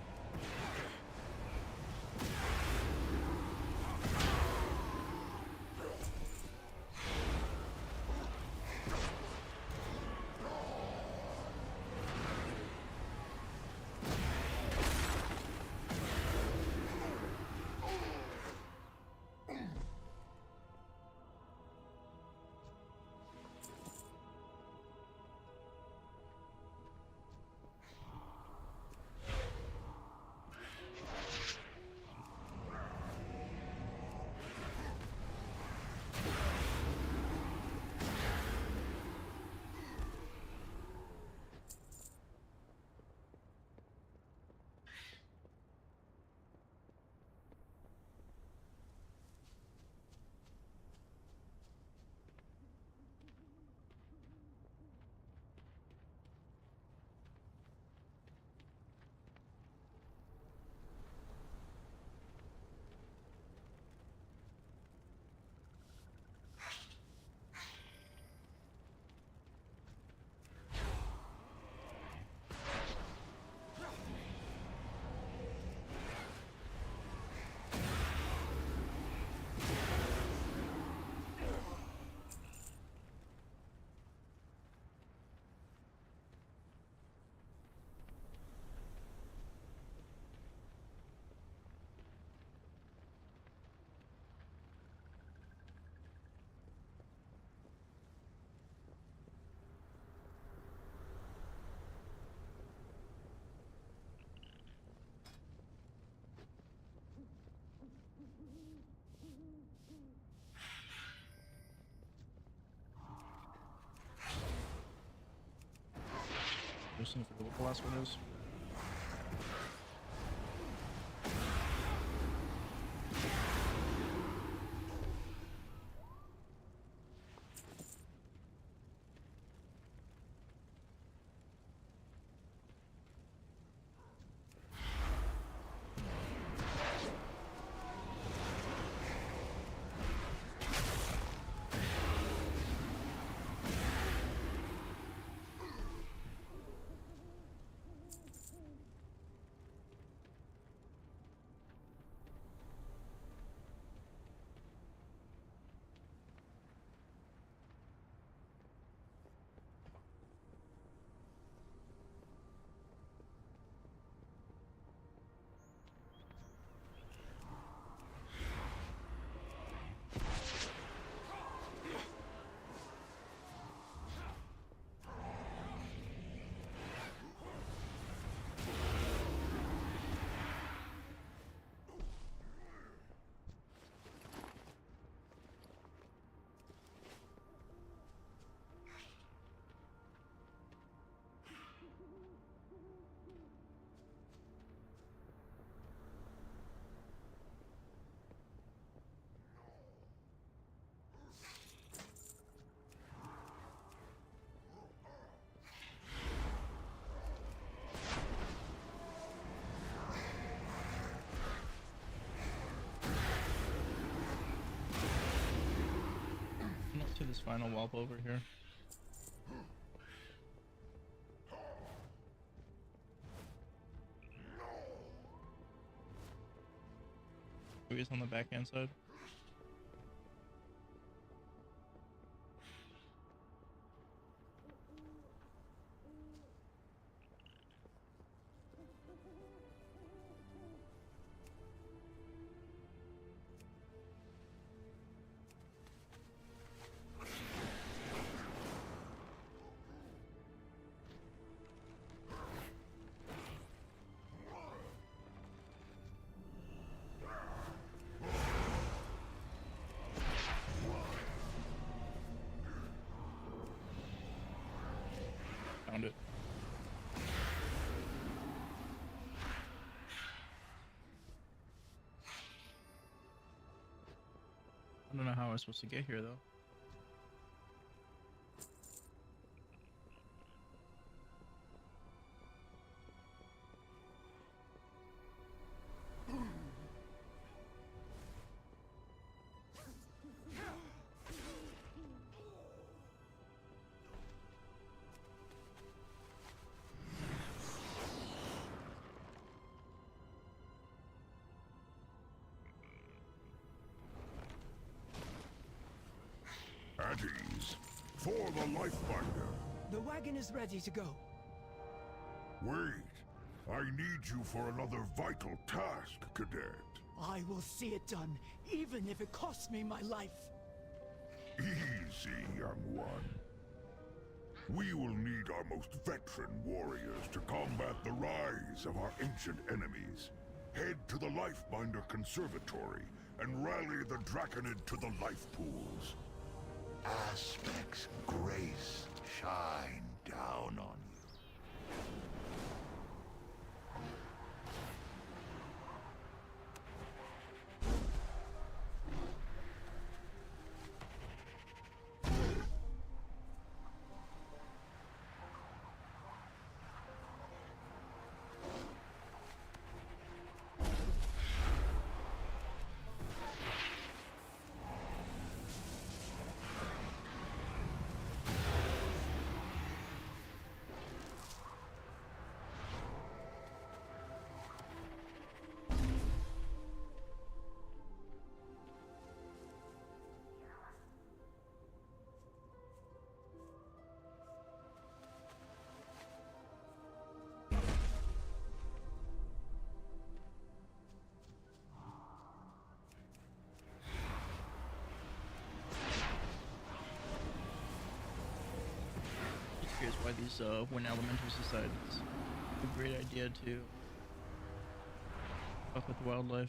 Just looking for what the last one is. this final wallop over here. Maybe on the backhand side. Found it. I don't know how I was supposed to get here though. At ease. For the Lifebinder. The wagon is ready to go. Wait. I need you for another vital task, Cadet. I will see it done, even if it costs me my life. Easy, young one. We will need our most veteran warriors to combat the rise of our ancient enemies. Head to the Lifebinder Conservatory and rally the Draconid to the life pools. Aspect's grace shine down on you. Here's why these Wind Elementals decided it's a great idea to fuck with the wildlife.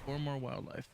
4 more wildlife.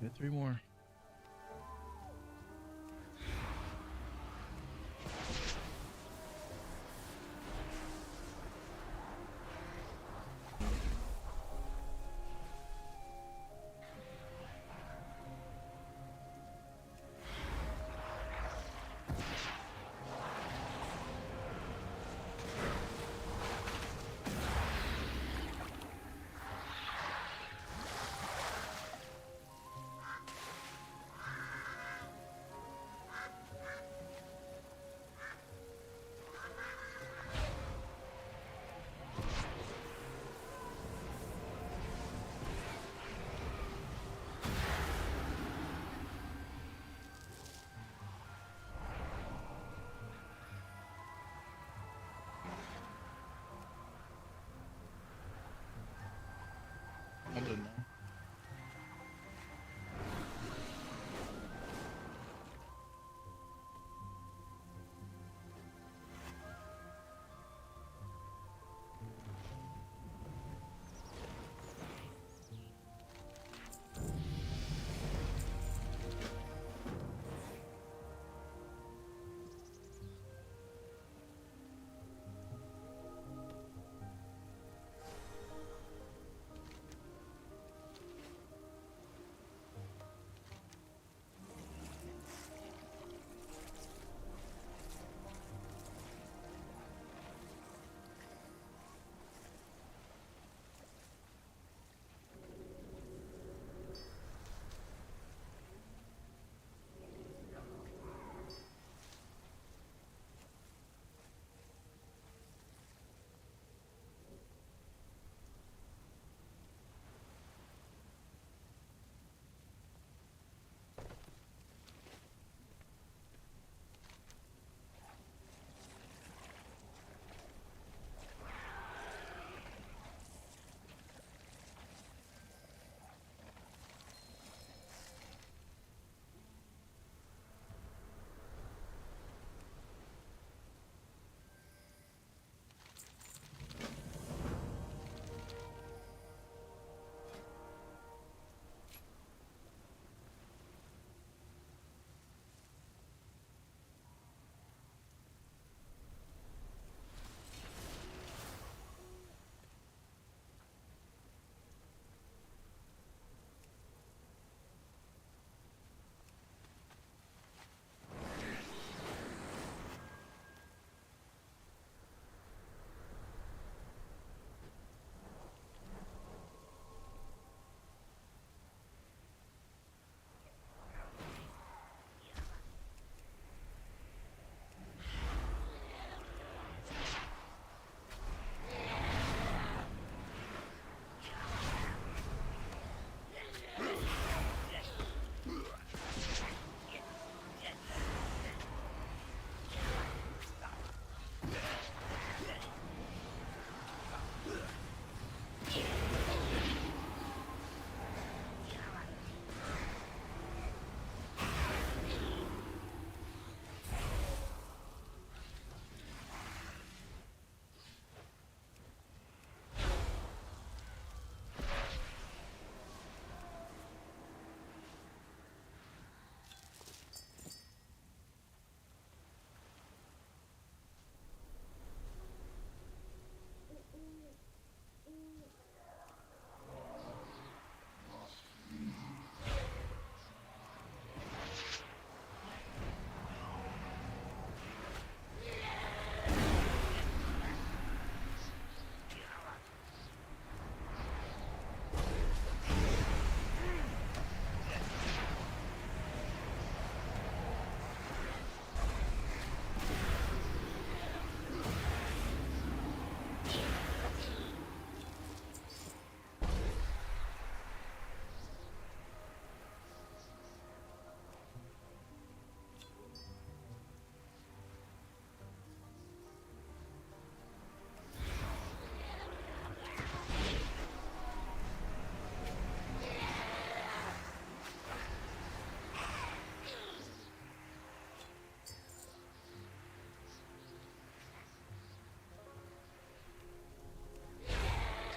We got 3 more.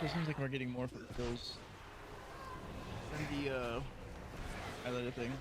it seems like we're getting more for the kills than the highlighted thing.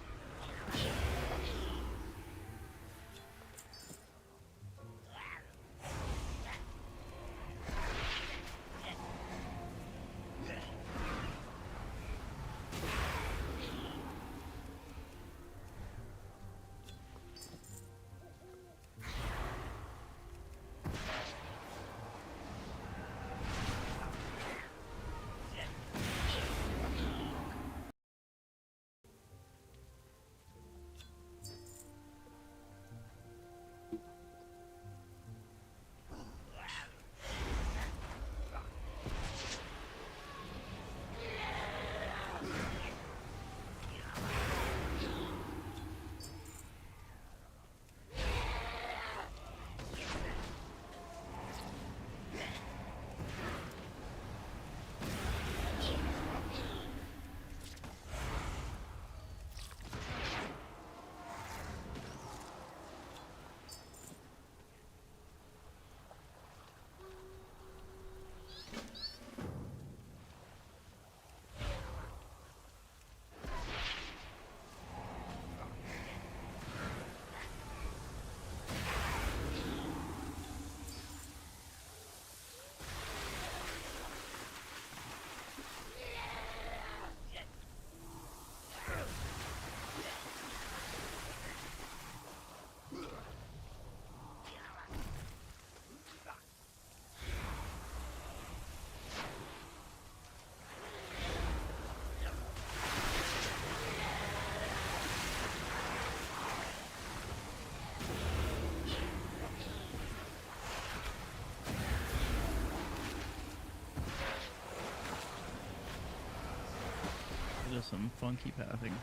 Just some funky pathing.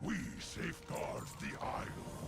We safeguard the Isles.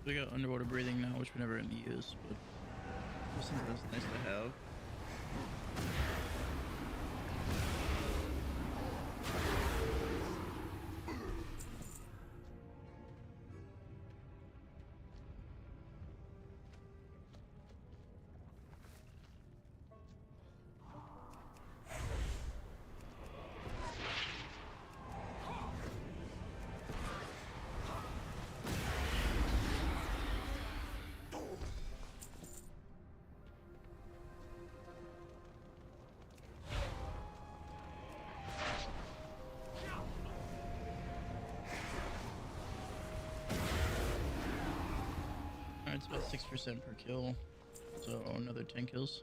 We got underwater breathing now, which we never really use, but just something that's nice to have. It's about 6% per kill, so another 10 kills.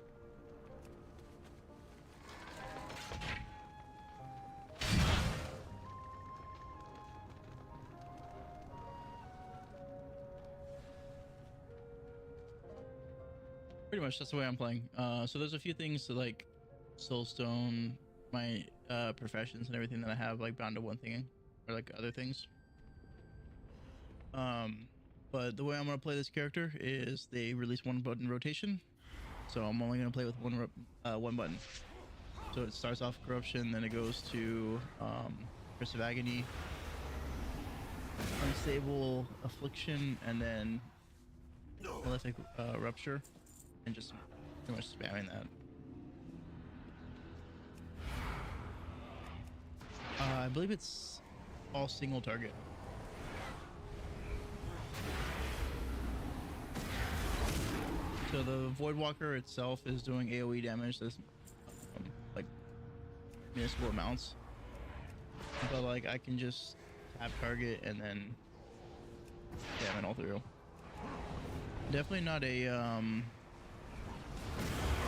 Pretty much that's the way I'm playing. So there's a few things to like soulstone, my professions and everything that I have like bound to one thing or like other things. But the way I'm going to play this character is they release one button rotation. So I'm only going to play with one button. So it starts off Corruption, then it goes to Curse of Agony, Unstable Affliction, and then Malefic Rupture, and just pretty much spamming that. I believe it's all single target. So the Voidwalker itself is doing AoE damage that's like minuscule amounts, but like I can just tap target and then jam it all through. Definitely not a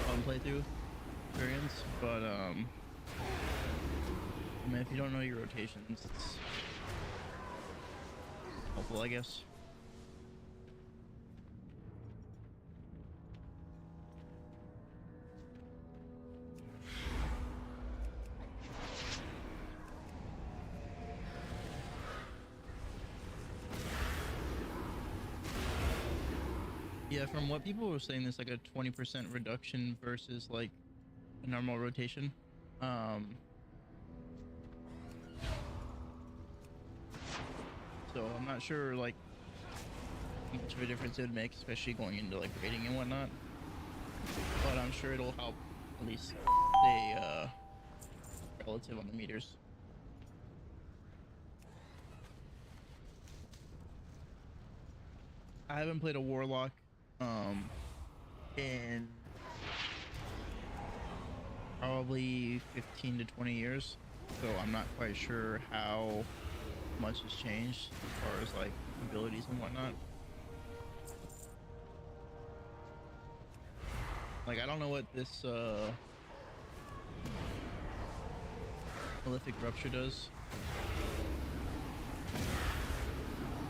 fun playthrough experience, but I mean, if you don't know your rotations, it's helpful, I guess. Yeah, from what people were saying, there's like a 20% reduction versus like a normal rotation. So I'm not sure like how much of a difference it would make, especially going into like raiding and whatnot. But I'm sure it'll help at least stay relative on the meters. I haven't played a Warlock in probably 15 to 20 years, so I'm not quite sure how much has changed as far as like abilities and whatnot. Like I don't know what this Malefic Rupture does.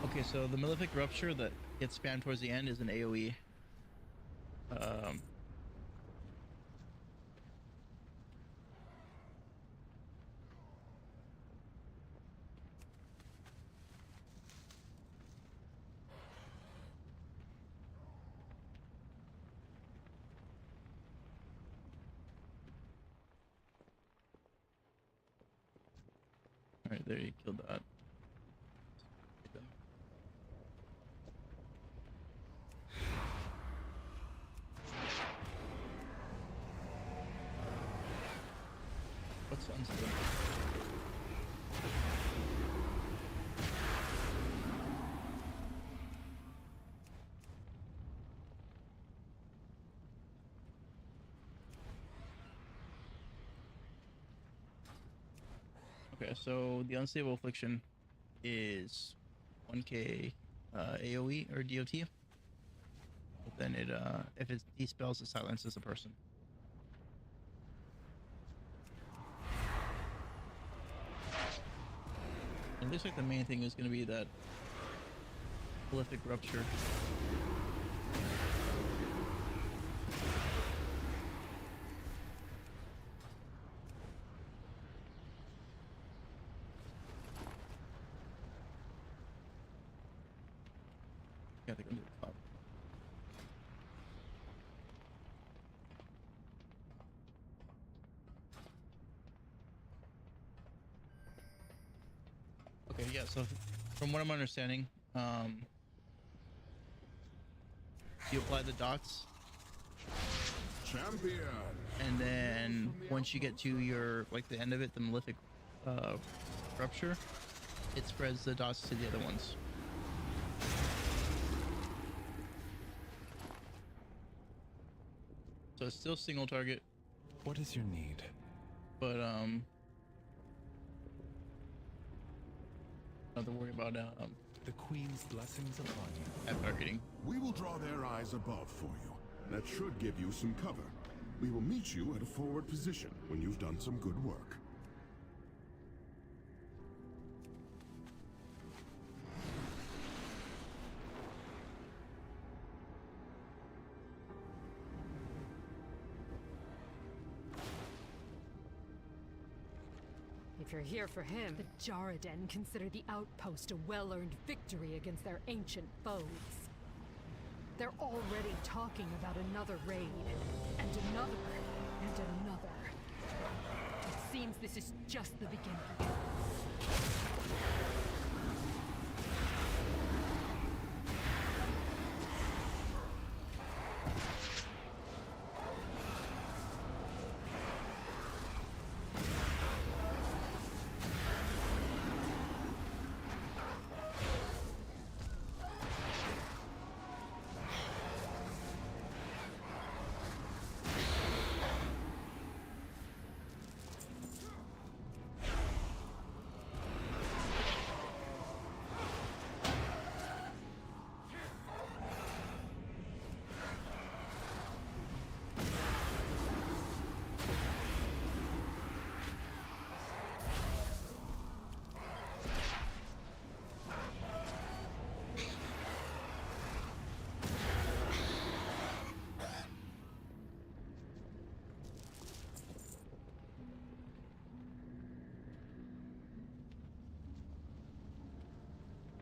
Okay, so the Malefic Rupture that gets spammed towards the end is an AoE. Alright, there you killed that. What's unstable? Okay, so the Unstable Affliction is 1k AoE or DOT. But then it if it despells, it silences a person. It looks like the main thing is going to be that Malefic Rupture. Okay, they're gonna do the top. Okay, yeah, so from what I'm understanding, you apply the dots. Champion. And then once you get to your, like the end of it, the Malefic rupture, it spreads the dots to the other ones. So it's still single target. What is your need? But not to worry about the Queen's blessings upon you. At targeting. We will draw their eyes above for you. That should give you some cover. We will meet you at a forward position when you've done some good work. If you're here for him, the Jarraden consider the outpost a well-earned victory against their ancient foes. They're already talking about another raid, and another, and another. It seems this is just the beginning.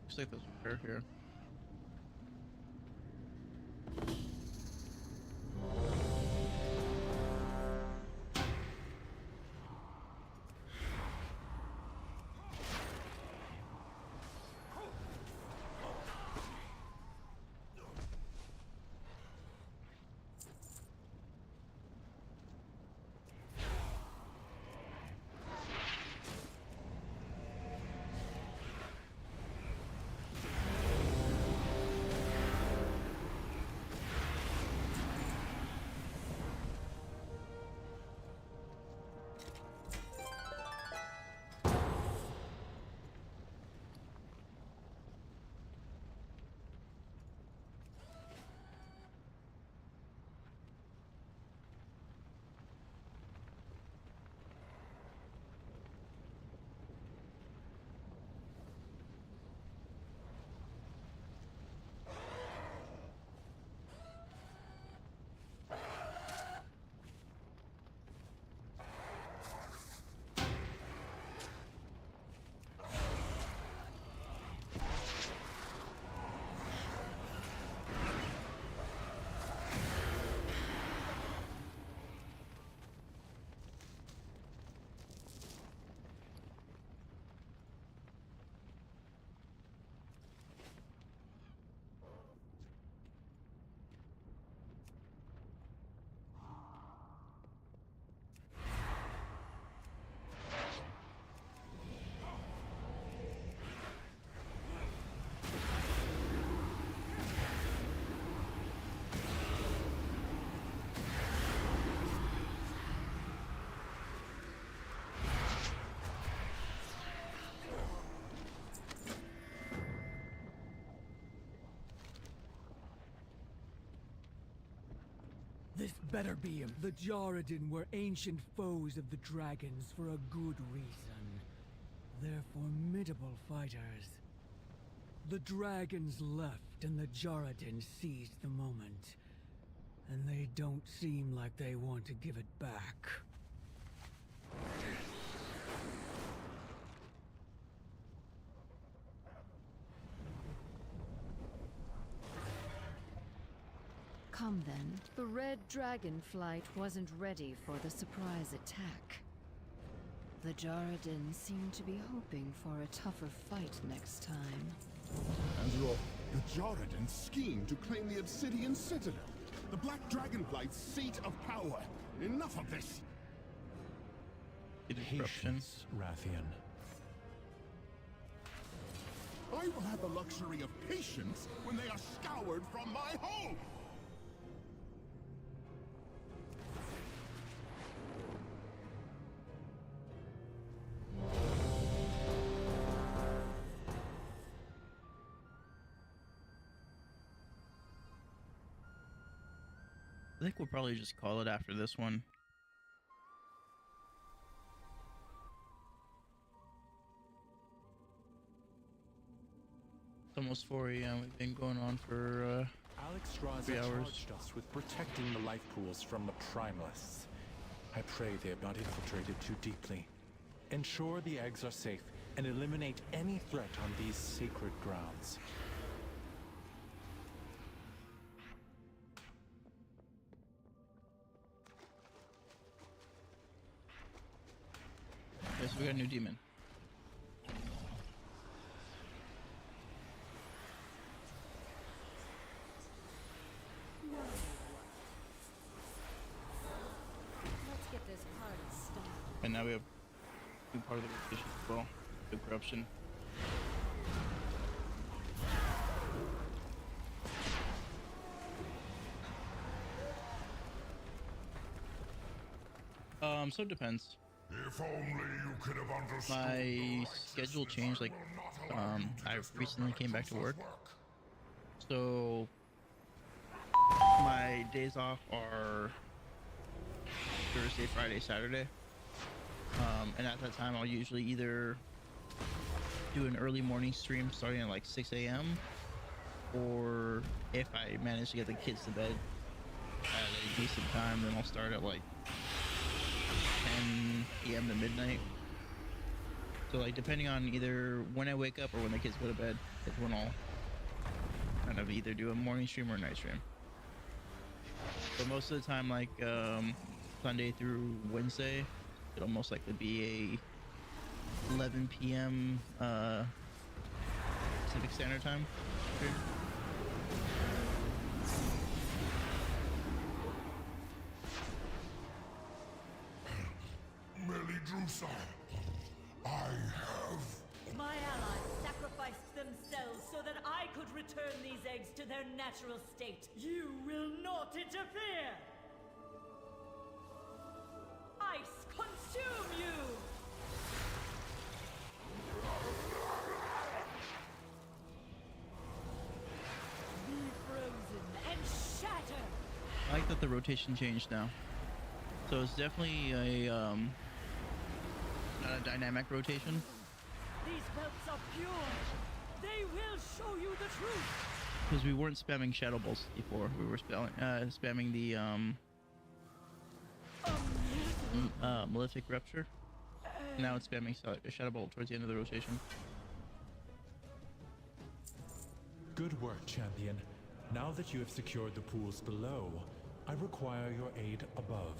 Looks like there's a pair here. This better be him. The Jarraden were ancient foes of the dragons for a good reason. They're formidable fighters. The dragons left and the Jarraden seized the moment. And they don't seem like they want to give it back. Come then. The Red Dragonflight wasn't ready for the surprise attack. The Jaredin seem to be hoping for a tougher fight next time. And the Jaredin scheme to claim the Obsidian Citadel, the Black Dragonflight's seat of power. Enough of this! Patience, Rathian. I will have the luxury of patience when they are scoured from my home! I think we'll probably just call it after this one. It's almost 4 a.m. We've been going on for Alex Straza 3 hours. charged us with protecting the life pools from the Primalists. I pray they have not infiltrated too deeply. Ensure the eggs are safe and eliminate any threat on these sacred grounds. Yes, we got a new demon. Let's get this party started. And now we have new part of the rotation as well. The corruption. So it depends. If only you could have understood. My schedule changed, like, I recently came back to work. So, my days off are Thursday, Friday, Saturday. And at that time, I'll usually either do an early morning stream starting at like 6 a.m. or if I manage to get the kids to bed at a decent time, then I'll start at like 10 p.m. to midnight. So like depending on either when I wake up or when the kids go to bed is when I'll kind of either do a morning stream or a night stream. But most of the time, like Sunday through Wednesday, it'll most likely be a 11 p.m. Pacific Standard Time stream. Melidrusa, I have... My allies sacrificed themselves so that I could return these eggs to their natural state. You will not interfere! Ice, consume you! Be frozen and shatter! I like that the rotation changed now. So it's definitely a not a dynamic rotation. These belts are pure! They will show you the truth! Because we weren't spamming Shadow Bolts before. We were spamming the Malefic Rupture. Now it's spamming Shadow Bolt towards the end of the rotation. Good work, champion. Now that you have secured the pools below, I require your aid above.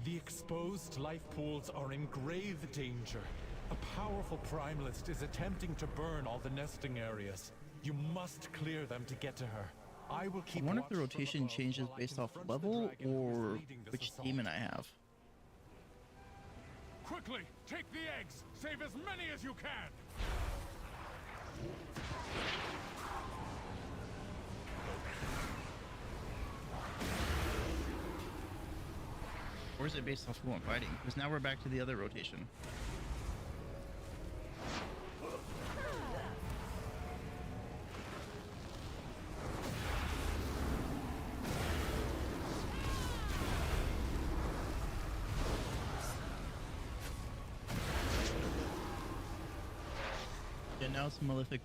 The exposed life pools are in grave danger. A powerful primalist is attempting to burn all the nesting areas. You must clear them to get to her. I will keep. I wonder if the rotation changes based off level or which demon I have. Quickly, take the eggs! Save as many as you can! Or is it based off who I'm fighting? Because now we're back to the other rotation. Yeah, now it's Malefic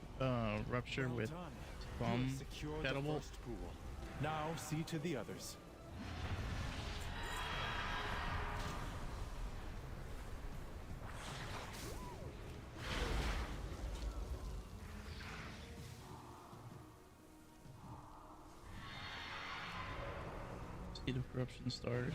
Rupture with Bomb Shadow Bolt. Now see to the others. Seed of Corruption started.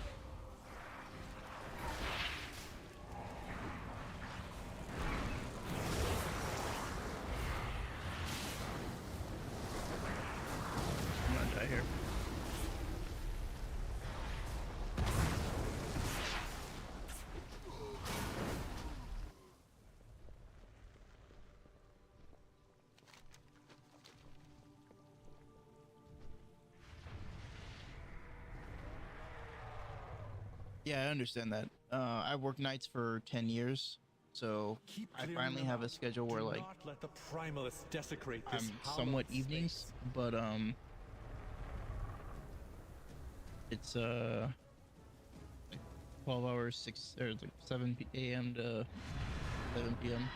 I'm gonna die here. Yeah, I understand that. I've worked nights for 10 years, so I finally have a schedule where, like, not let the Primalists desecrate this I'm somewhat hallowed evenings, space. but it's 12 hours, 6 or like 7 a.m. to 11 p.m.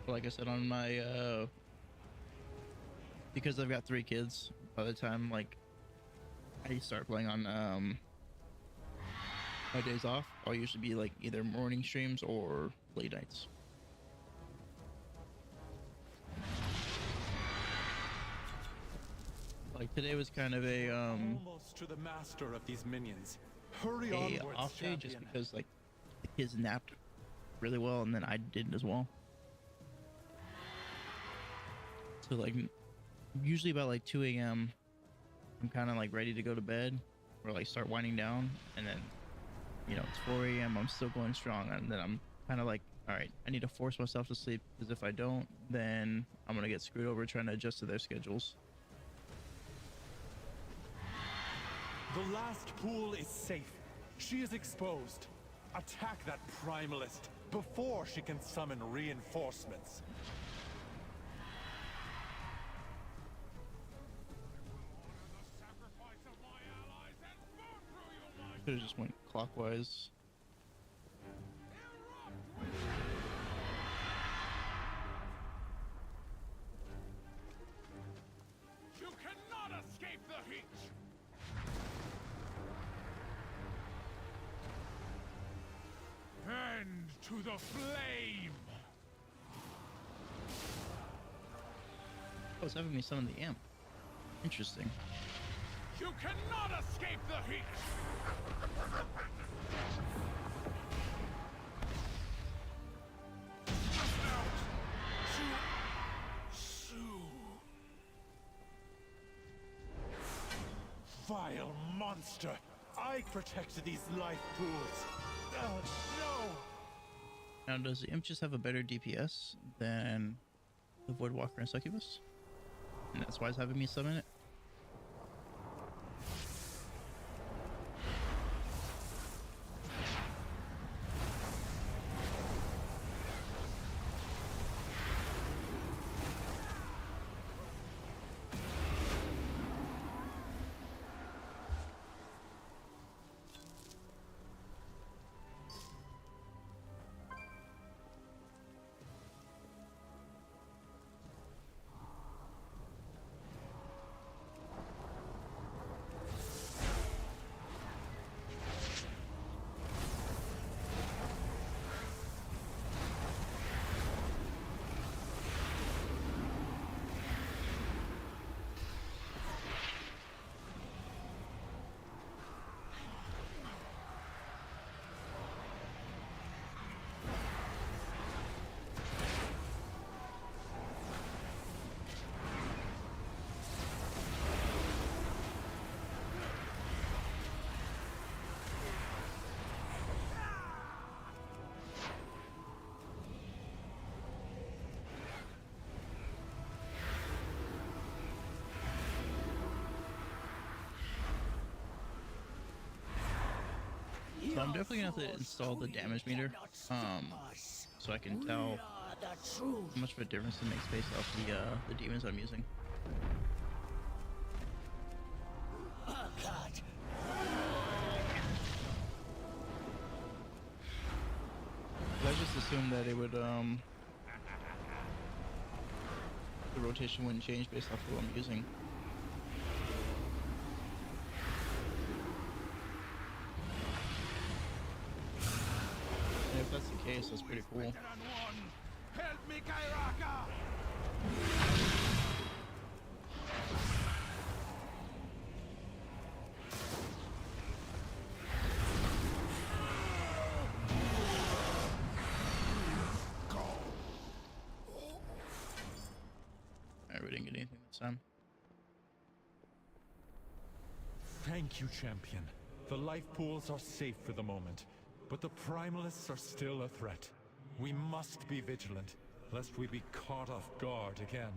But like I said, on my because I've got 3 kids, by the time like I start playing on my days off, I'll usually be like either morning streams or late nights. Like today was kind of a Almost to the master of these minions. Hurry onwards, off day, just champion. because like the kids napped really well and then I didn't as well. So like usually about like 2 a.m. I'm kind of like ready to go to bed or like start winding down, and then you know it's 4 a.m. I'm still going strong, and then I'm kind of like, all right, I need to force myself to sleep, because if I don't, then I'm gonna get screwed over trying to adjust to their schedules. The last pool is safe. She is exposed. Attack that Primalist before she can summon reinforcements. Could have just went clockwise. You cannot escape the heat! Bend to the flame! Oh, it's having me summon the imp. Interesting. You cannot escape the heat! Vile monster! I protected these life pools. No! Now, does the imp just have a better DPS than the Voidwalker and Succubus? And that's why it's having me summon it? So I'm definitely gonna have to install the damage meter, so I can tell how much of a difference it makes based off the demons I'm using. I just assumed that it would the rotation wouldn't change based off of what I'm using. If that's the case, that's pretty cool. Help me, Kairaka! son. Thank you, champion. The life pools are safe for the moment, but the Primalists are still a threat. We must be vigilant, lest we be caught off guard again.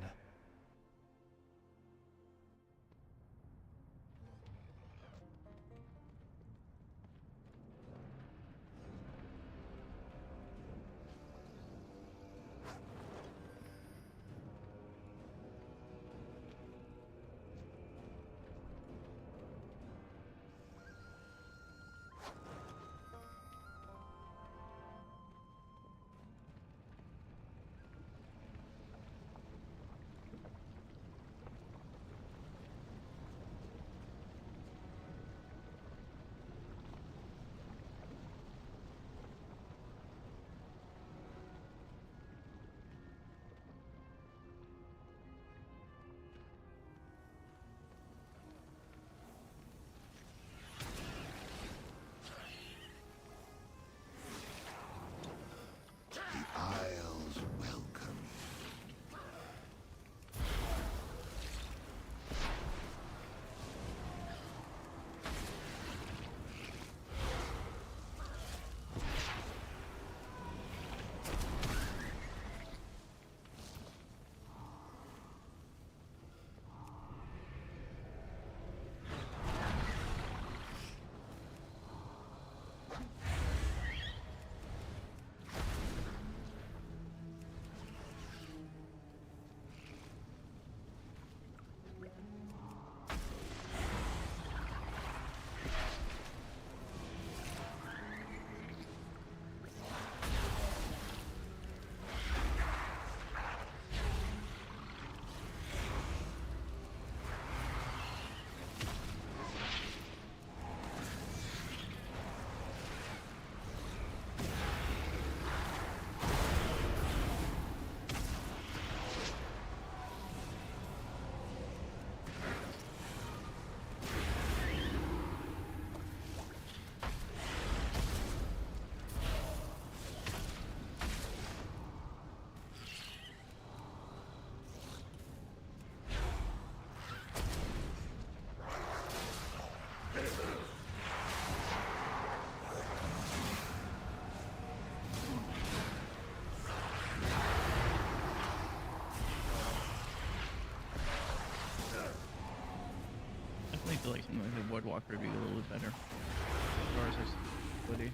I feel like something like the Boardwalker would be a little bit better as far as accessibility.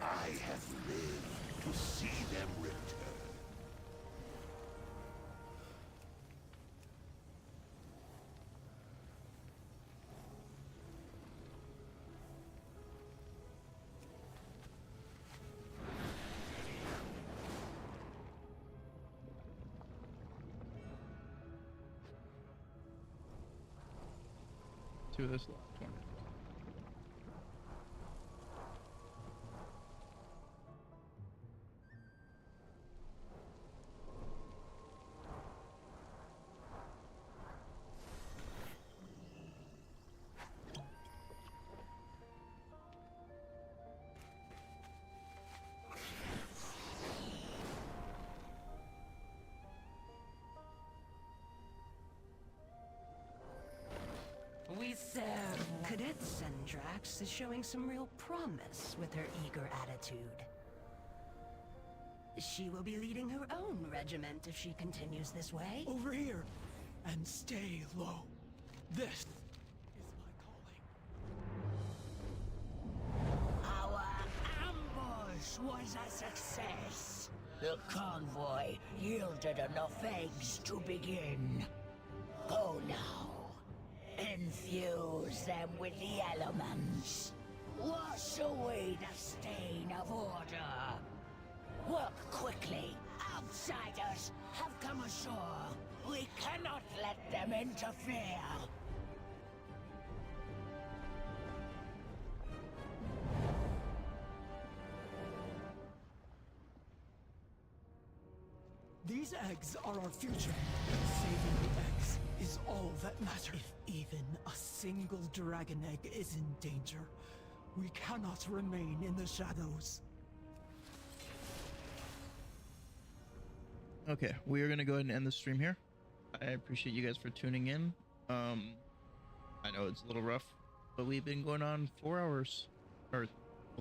I have lived to see them return. To this last one. We serve. Cadet Sendrax is showing some real promise with her eager attitude. She will be leading her own regiment if she continues this way. Over here, and stay low. This is my calling. Our was a success. The convoy yielded enough eggs to begin. Go now. Infuse them with the elements. Wash away the stain of order. Work quickly. Outsiders have come ashore. We cannot let them interfere. These eggs are our future. Saving the eggs is all that matters. If even a single dragon egg is in danger, we cannot remain in the shadows. Okay, we are going to go ahead and end the stream here. I appreciate you guys for tuning in. I know it's a little rough, but we've been going on 4 hours, or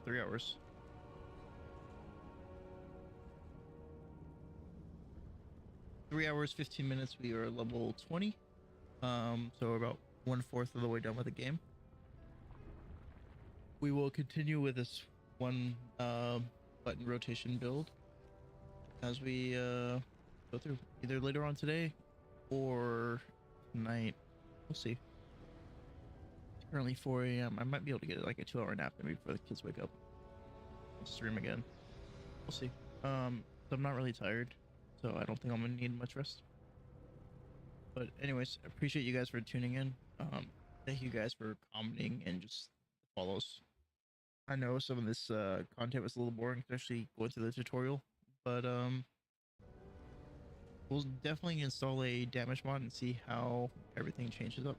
3 hours. Three hours, 15 minutes. We are level 20. So we're about 1/4 of the way done with the game. We will continue with this one button rotation build as we go through either later on today or tonight. We'll see. It's currently 4 a.m. I might be able to get like a 2-hour nap maybe before the kids wake up. I'll stream again. We'll see. So I'm not really tired, so I don't think I'm gonna need much rest. But anyways, I appreciate you guys for tuning in. Thank you guys for commenting and just follows. I know some of this content was a little boring, especially going through the tutorial, but we'll definitely install a damage mod and see how everything changes up.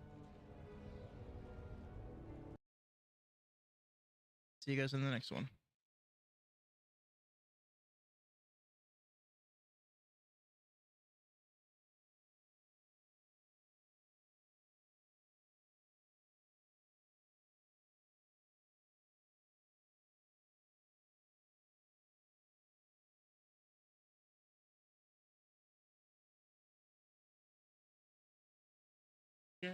See you guys in the next one. Yeah.